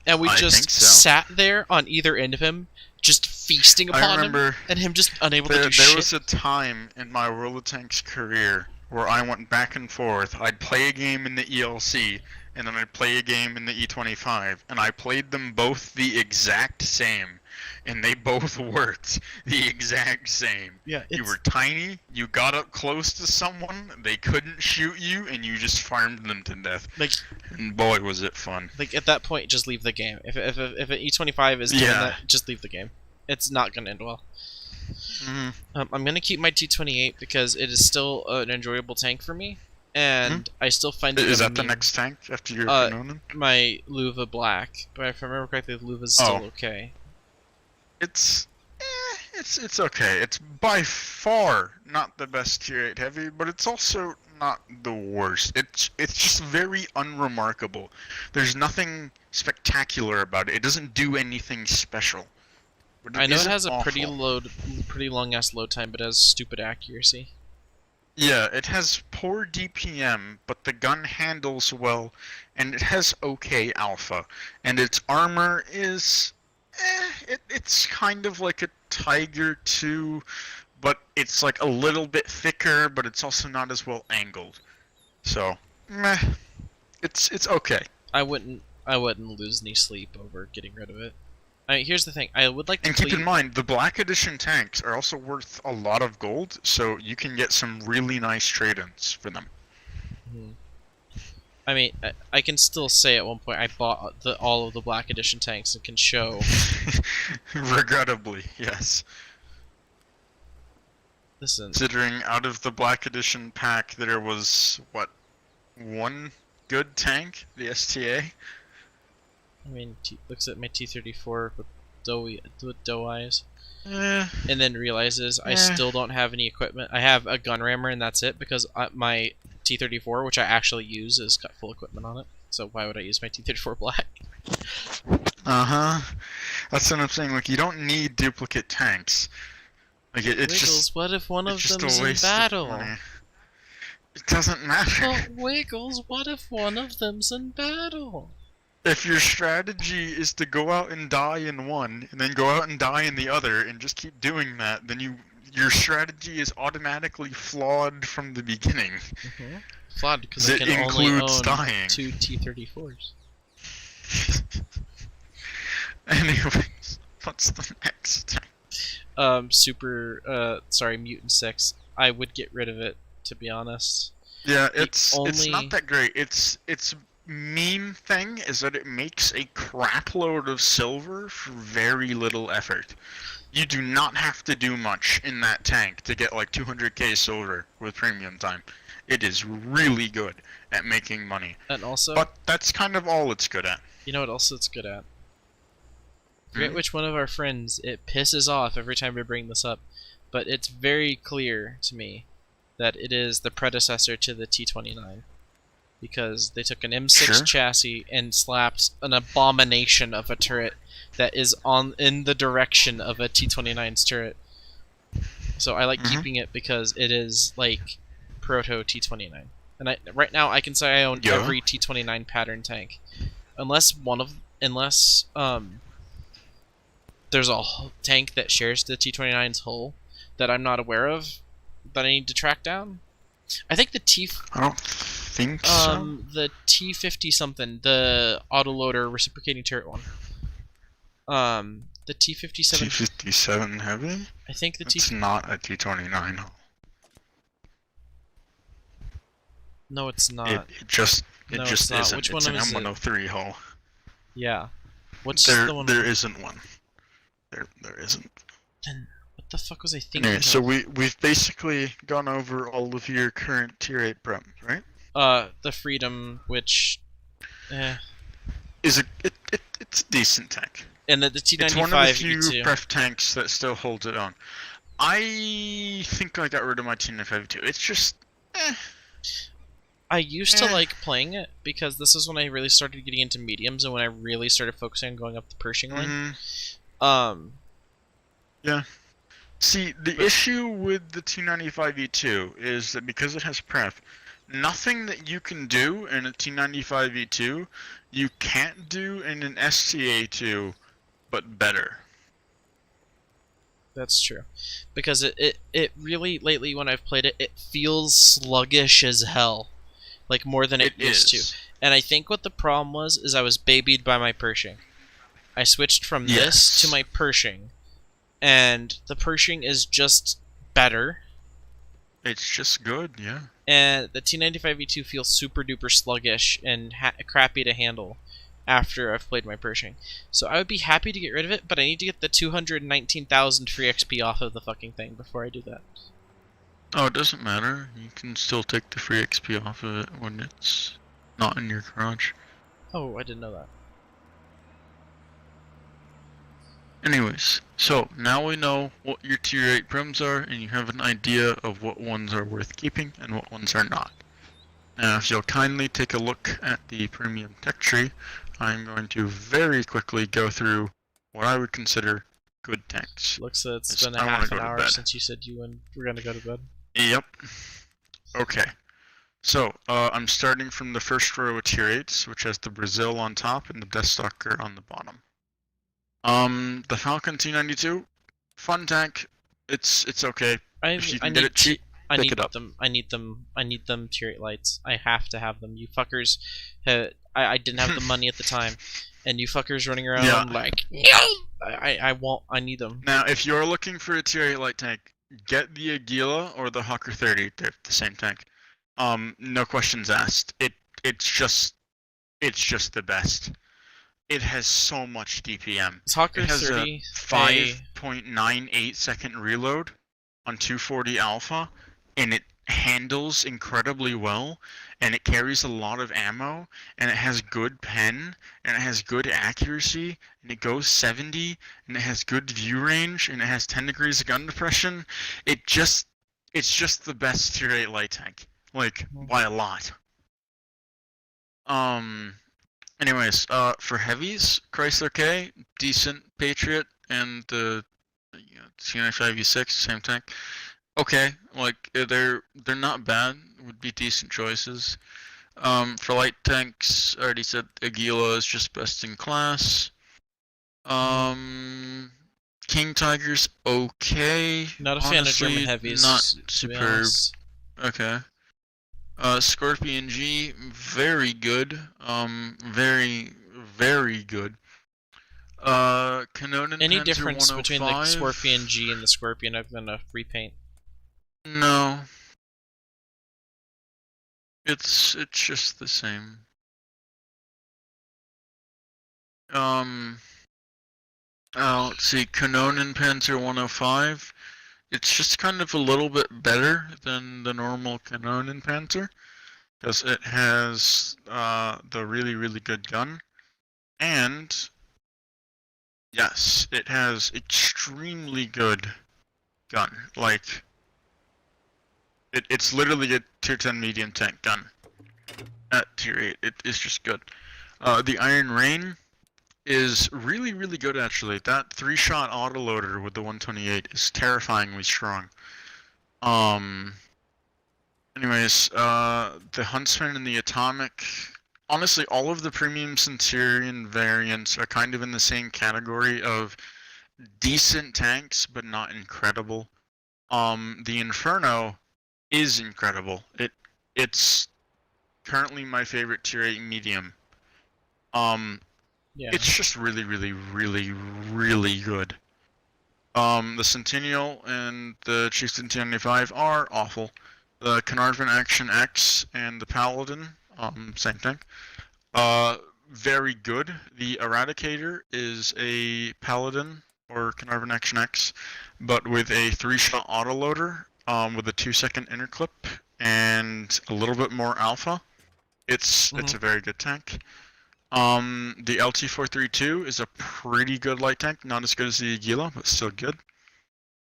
And we I just think so. sat there on either end of him, just feasting upon him, and him just unable to do shit. There was a time in my World of Tanks career where I went back and forth. I'd play a game in the ELC, and then I'd play a game in the E25, and I played them both the exact same, and they both worked the exact same. Yeah, you were tiny, you got up close to someone, they couldn't shoot you, and you just farmed them to death. And boy, was it fun. Like, at that point, just leave the game. If an E25 is doing that, just leave the game. It's not going to end well. I'm going to keep my T28 because it is still an enjoyable tank for me, and I still find it... Is that the next tank after your Kanonen? My Luva Black, but if I remember correctly, the Luva's still okay. It's okay. It's by far not the best tier 8 heavy, but it's also not the worst. It's just very unremarkable. There's nothing spectacular about it. It doesn't do anything special. I know it has a pretty long ass load time, but it has stupid accuracy. Yeah, it has poor DPM, but the gun handles well, and it has okay alpha, and its armor is... it's kind of like a Tiger 2, but it's like a little bit thicker, but it's also not as well angled. So, meh. It's okay. I wouldn't lose any sleep over getting rid of it. I mean, here's the thing. I would like to. And keep in mind, the Black Edition tanks are also worth a lot of gold, so you can get some really nice trade-ins for them. I mean, I can still say at one point I bought all of the Black Edition tanks and can show. Regrettably, yes. Listen. Considering out of the Black Edition pack, there was, what, one good tank? The STA? I mean, looks at my T-34 with doe eyes. And then realizes I still don't have any equipment. I have a gun rammer and that's it, because my T-34, which I actually use, has got full equipment on it. So why would I use my T-34 Black? That's what I'm saying. Like, you don't need duplicate tanks. Like, it's Wiggles, just... what if one of just them's a in waste of battle? money. It doesn't matter. But Wiggles, what if one of them's in battle? If your strategy is to go out and die in one, and then go out and die in the other, and just keep doing that, then your strategy is automatically flawed from the beginning. Flawed because I can only own dying. 2 T-34s. Anyways, what's the next tank? Mutant 6. I would get rid of it, to be honest. Yeah, it's not that great. Its mean thing is that it makes a crap load of silver for very little effort. You do not have to do much in that tank to get like 200k silver with premium time. It is really good at making money. And also... But that's kind of all it's good at. You know what else it's good at? I forget which one of our friends it pisses off every time we bring this up, but it's very clear to me that it is the predecessor to the T-29. Because they took an M6 chassis and slapped an abomination of a turret that is in the direction of a T-29's turret. So I like keeping it because it is like proto T-29. And right now I can say I own Yeah. every T-29 pattern tank, unless there's a tank that shares the T-29's hull that I'm not aware of that I need to track down. I think I don't think so. the T-50 something, the autoloader reciprocating turret one. The T-57. T-57 heavy? I think the It's not a T-29. No, it's not. It just No, it's not. isn't. Which It's one an is it? M103 hull. Yeah. What's There the one? there isn't one. There isn't. Then what the fuck was I thinking? Anyway, so of? we've basically gone over all of your current tier 8 prems, right? The Freedom, which, Is it's a decent tank. and the It's T95 one of the few E2. pref tanks that still holds it on. I think I got rid of my T95 too. It's just, I used to like playing it because this is when I really started getting into mediums and when I really started focusing on going up the Pershing line. Yeah. See, the issue with the T95E2 is that because it has pref, nothing that you can do in a T95E2 you can't do in an STA2, but better. That's true, because it really lately when I've played it, it feels sluggish as hell, like more than it used to. And I think what the problem was is I was babied by my Pershing. I switched from this to my Pershing, and the Pershing is just better. It's just good, yeah. And the T95E2 feels super duper sluggish and crappy to handle after I've played my Pershing. So I would be happy to get rid of it, but I need to get the 219,000 free XP off of the fucking thing before I do that. Oh, it doesn't matter. You can still take the free XP off of it when it's not in your garage. Oh, I didn't know that. Anyways, so now we know what your tier 8 prims are, and you have an idea of what ones are worth keeping and what ones are not. Now, if you'll kindly take a look at the premium tech tree, I'm going to very quickly go through what I would consider good tanks. Looks like it's Just- been a I wanna half go an to hour bed. since you said you were gonna go to bed. Yep. Okay. So, I'm starting from the first row of tier 8s, which has the Brazil on top and the Deathstalker on the bottom. The Falcon T92, fun tank. It's okay. If you can get it cheap, pick it up. I need them tier 8 lights. I have to have them. You fuckers, I didn't have the money at the time, and you fuckers running around Yeah. like, I need them. Now, if you're looking for a tier 8 light tank, get the Aguila or the Hawker 30. They're the same tank. No questions asked. It's just the best. It has so much DPM. Is Hawker It has 30 a 5.98 second reload on 240 alpha, and it handles incredibly well, and it carries a lot of ammo, and it has good pen, and it has good accuracy, and it goes 70, and it has good view range, and it has 10 degrees of gun depression. It's just the best tier 8 light tank, like by a lot. Anyways, for heavies, Chrysler K, decent Patriot, and the C95E6, same tank. Okay, like they're not bad. Would be decent choices. For light tanks, I already said Aguila is just best in class. King Tiger's okay. Not a fan of German heavies. Not to be superb. honest. Okay. Scorpion G, very good. Very good. Kanonen Any Panzer difference between the 105? Scorpion G and the Scorpion other than a repaint? No. It's just the same. Let's see, Kanonen Panzer 105. It's just kind of a little bit better than the normal Kanonen Panzer, because it has the really good gun, and yes, it has extremely good gun. Like, it's literally a tier 10 medium tank gun at tier 8. It is just good. The Iron Rain is really good, actually. That 3-shot autoloader with the 128 is terrifyingly strong. Anyways, the Huntsman and the Atomic. Honestly, all of the premium Centurion variants are kind of in the same category of decent tanks, but not incredible. The Inferno is incredible. It's currently my favorite tier 8 medium. Yeah. It's just really, really, really, really good. The Centennial and the Chieftain T95 are awful. The Carnarvon Action X and the Paladin, same thing. Very good. The Eradicator is a Paladin or Carnarvon Action X, but with a 3-shot autoloader, with a 2-second interclip and a little bit more alpha. It's a very good tank. The LT432 is a pretty good light tank, not as good as the Aguila, but still good.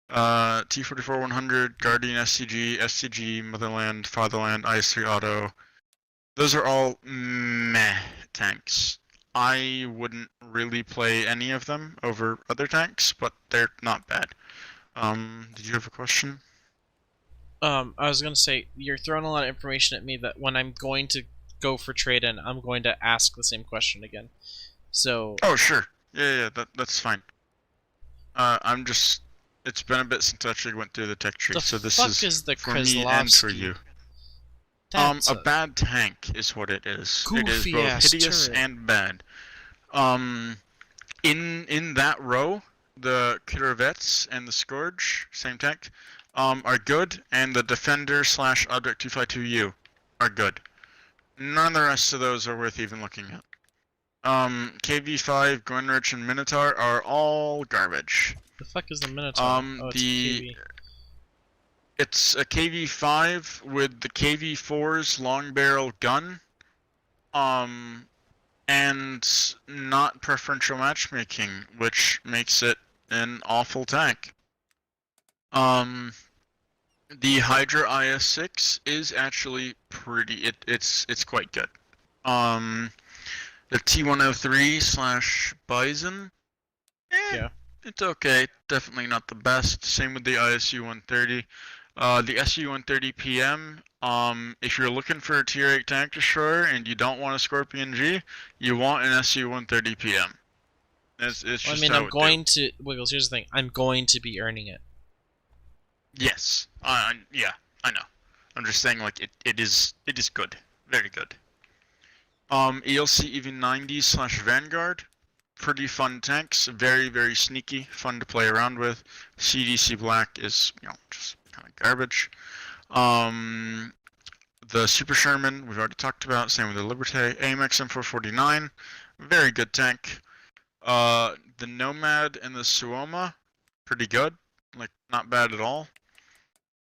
T44-100, Guardian SCG, SCG, Motherland, Fatherland, IS-3 Auto. Those are all meh tanks. I wouldn't really play any of them over other tanks, but they're not bad. Did you have a question? I was gonna say, you're throwing a lot of information at me that when I'm going to go for trade-in, I'm going to ask the same question again. So. Oh, sure. Yeah, that's fine. I'm just... It's been a bit since I actually went through the tech tree, so this is the for me and for you. That's a bad tank is what it is. It is both goofy-ass hideous turret. and bad. In that row, the Corvettes and the Scourge, same tank, are good, and the Defender / Object 252U are good. None of the rest of those are worth even looking at. KV5, Gwenrich, and Minotaur are all garbage. The fuck is the Minotaur? Oh, it's KV. It's a KV5 with the KV4's long barrel gun, and not preferential matchmaking, which makes it an awful tank. The Hydra IS-6 is actually pretty. It's quite good. The T103 / Bison. Yeah. It's okay. Definitely not the best. Same with the ISU-130. The SU-130 PM. If you're looking for a tier 8 tank destroyer and you don't want a Scorpion G, you want an SU-130 PM. It's just I mean, how I'm going to Wiggles. Here's the thing: I'm going to be earning it. Yes. Yeah, I know. I'm just saying, like, it is good, very good. ELC EV90 / Vanguard, pretty fun tanks, very, very sneaky, fun to play around with. CDC Black is, just kind of garbage. The Super Sherman, we've already talked about, same with the Liberté. AMX M449, very good tank. The Nomad and the Suoma, pretty good, like, not bad at all.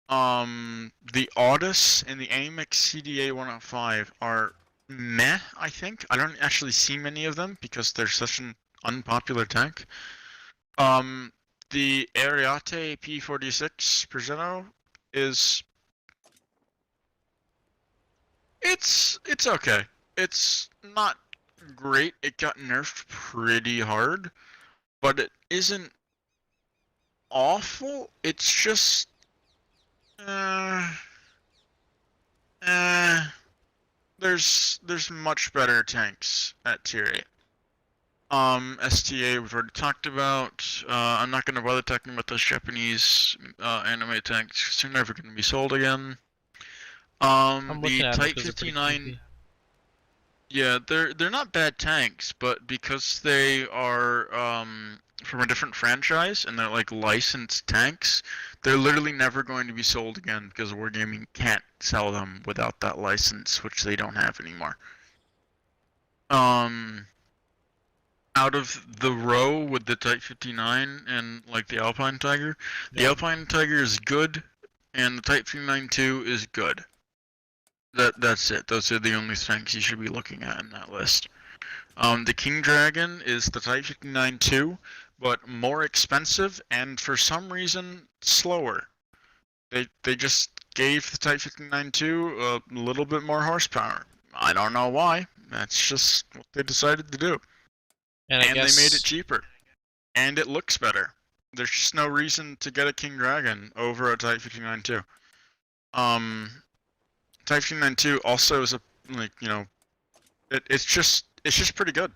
The Audis and the AMX CDA 105 are meh, I think. I don't actually see many of them because they're such an unpopular tank. The Ariete P46 Preseno is... It's okay. It's not great. It got nerfed pretty hard, but it isn't awful. It's just... There's much better tanks at tier 8. STA we've already talked about. I'm not gonna bother talking about those Japanese anime tanks because they're never gonna be sold again. The Type 59. Yeah, they're not bad tanks, but because they are from a different franchise and they're like licensed tanks, they're literally never going to be sold again because Wargaming can't sell them without that license, which they don't have anymore. Out of the row with the Type 59 and like the Alpine Tiger, the Alpine Tiger is good, and the Type 59-2 is good. That's it. Those are the only tanks you should be looking at in that list. The King Dragon is the Type 59-2, but more expensive and for some reason slower. They just gave the Type 59-2 a little bit more horsepower. I don't know why. That's just what they decided to do. And they made it cheaper. And it looks better. There's just no reason to get a King Dragon over a Type 59-2. Type 292 also is a it's just pretty good.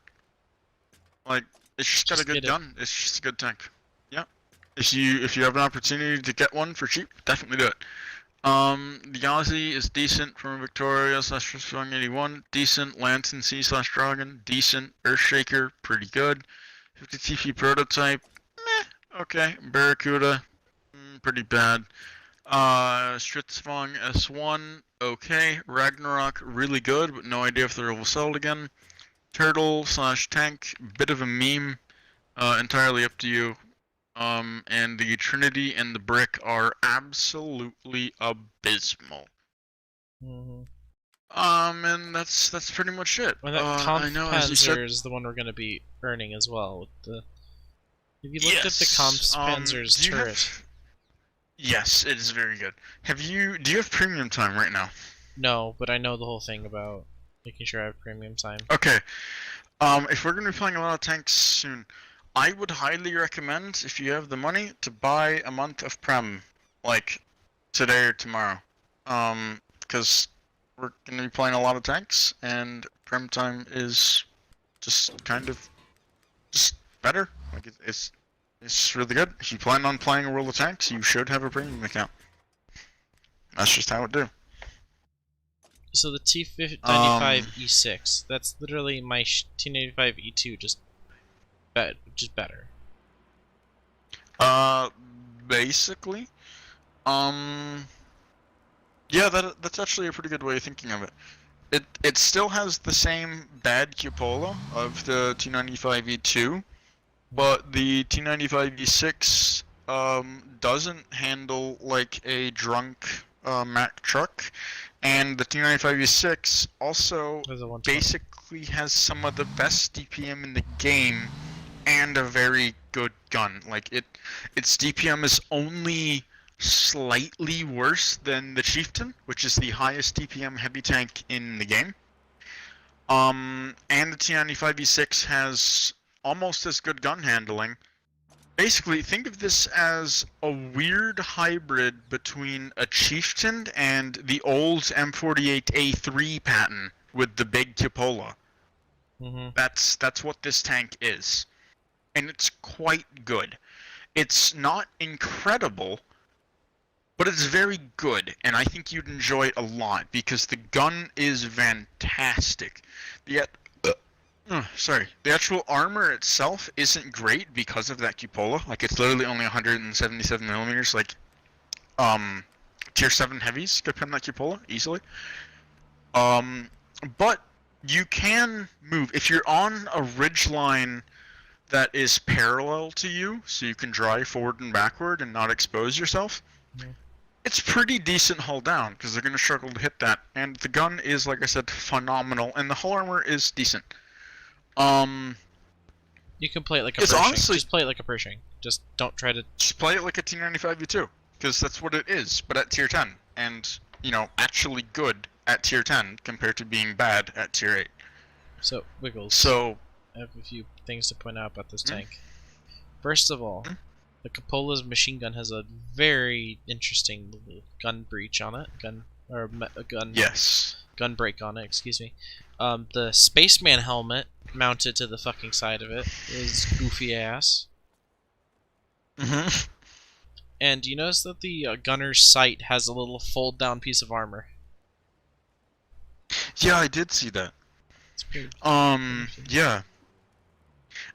Like it's just got a Just good get it. gun. It's just a good tank. Yeah. If you have an opportunity to get one for cheap, definitely do it. The Aussie is decent from Victoria / Strong 81. Decent. Lantern C / Dragon. Decent. Earthshaker, pretty good. 50 TP prototype, meh, okay. Barracuda, pretty bad. Stritzfong S1, okay. Ragnarok, really good, but no idea if they're oversold again. Turtle / tank, bit of a meme, entirely up to you. And the Trinity and the Brick are absolutely abysmal. And that's pretty much it. Well, that I know as you Panzer said, is the one we're going to be earning as well. With the, have you looked at the yes. Panzer's Do you turret? have- Yes, it is very good. Do you have premium time right now? No, but I know the whole thing about making sure I have premium time. Okay. If we're gonna be playing a lot of tanks soon, I would highly recommend, if you have the money, to buy a month of Prem, like today or tomorrow. Because we're gonna be playing a lot of tanks, and Prem time is just kind of just better. Like it's really good. If you plan on playing a World of Tanks, you should have a premium account. That's just how it do. So the T95E6, that's literally my T95E2, just better. Basically, yeah, that's actually a pretty good way of thinking of it. It still has the same bad cupola of the T95E2, but the T95E6 doesn't handle like a drunk Mack truck, and the T95E6 also There's a 120. basically has some of the best DPM in the game and a very good gun. Like its DPM is only slightly worse than the Chieftain, which is the highest DPM heavy tank in the game. And the T95E6 has almost as good gun handling. Basically, think of this as a weird hybrid between a Chieftain and the old M48A3 pattern with the big cupola. That's what this tank is. And it's quite good. It's not incredible, but it's very good, and I think you'd enjoy it a lot because the gun is fantastic. The actual armor itself isn't great because of that cupola. Like it's literally only 177 millimeters. Like, tier 7 heavies could pin that cupola easily. But you can move if you're on a ridgeline that is parallel to you, so you can drive forward and backward and not expose yourself. It's pretty decent hull down because they're gonna struggle to hit that, and the gun is, like I said, phenomenal, and the hull armor is decent. You can play it like a It's Pershing. honestly- Just play it like a Pershing. Just don't try to. Just play it like a T95V2 because that's what it is, but at tier 10, and actually good at tier 10 compared to being bad at tier 8. So Wiggles. So I have a few things to point out about this tank. First of all, the Cupola's machine gun has a very interesting little gun breech on it. Gun break on it, excuse me. The spaceman helmet mounted to the fucking side of it is goofy ass. And you notice that the gunner's sight has a little fold down piece of armor. Yeah, I did see that. It's pretty Yeah.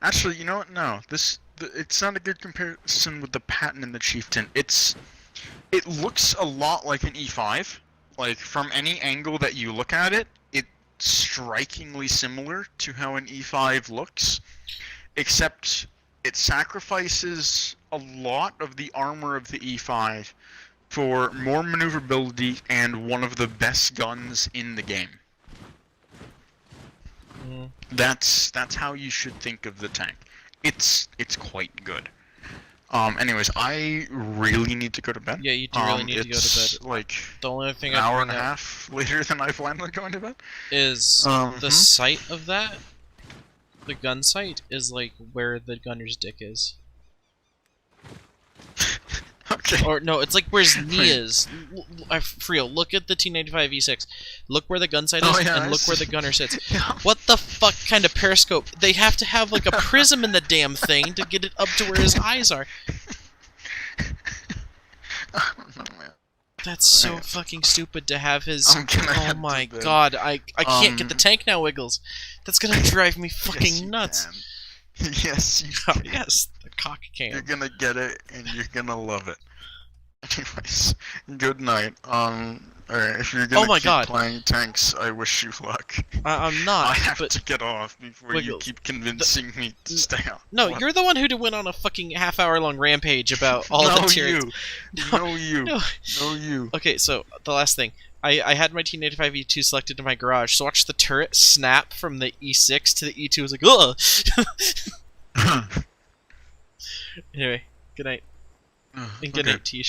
Actually, you know what? No, it's not a good comparison with the Patton and the Chieftain. It looks a lot like an E5. Like from any angle that you look at it, it's strikingly similar to how an E5 looks, except it sacrifices a lot of the armor of the E5 for more maneuverability and one of the best guns in the game. That's how you should think of the tank. It's quite good. Anyways, I really need to go to bed. Yeah, you do really need to go to It's bed. like The only thing an I hour and a half later than I planned on going to bed. is the sight of that. The gun sight is like where the gunner's dick is. Okay. Or no, it's like where his knee is. For real, look at the T95 E6. Look where the gun sight is, Oh, yeah, and I look where see. the gunner sits. Yeah. What the fuck kind of periscope? They have to have like a prism in the damn thing to get it up to where his eyes are. I don't know, man. That's so Alright. fucking stupid to have his. I'm gonna Oh head to my bed. god, I can't get the tank now, Wiggles. That's gonna drive me Yes, fucking you nuts. can. Yes, you Oh, can. yes, the cock You're can. gonna get it, and you're gonna love it. Anyways, good night. Alright, if you're gonna Oh my keep God. playing tanks, I wish you luck. I'm not. I have but to get off before you Wiggles, keep convincing me to stay on. no, What? you're the one who went on a fucking half-hour-long rampage about all no, the turrets. you. No, you. No. No, you. Okay, so the last thing. I had my T95 E2 selected in my garage, so watch the turret snap from the E6 to the E2. I was like, ugh! Anyway, good night. And good Okay. night, Tish.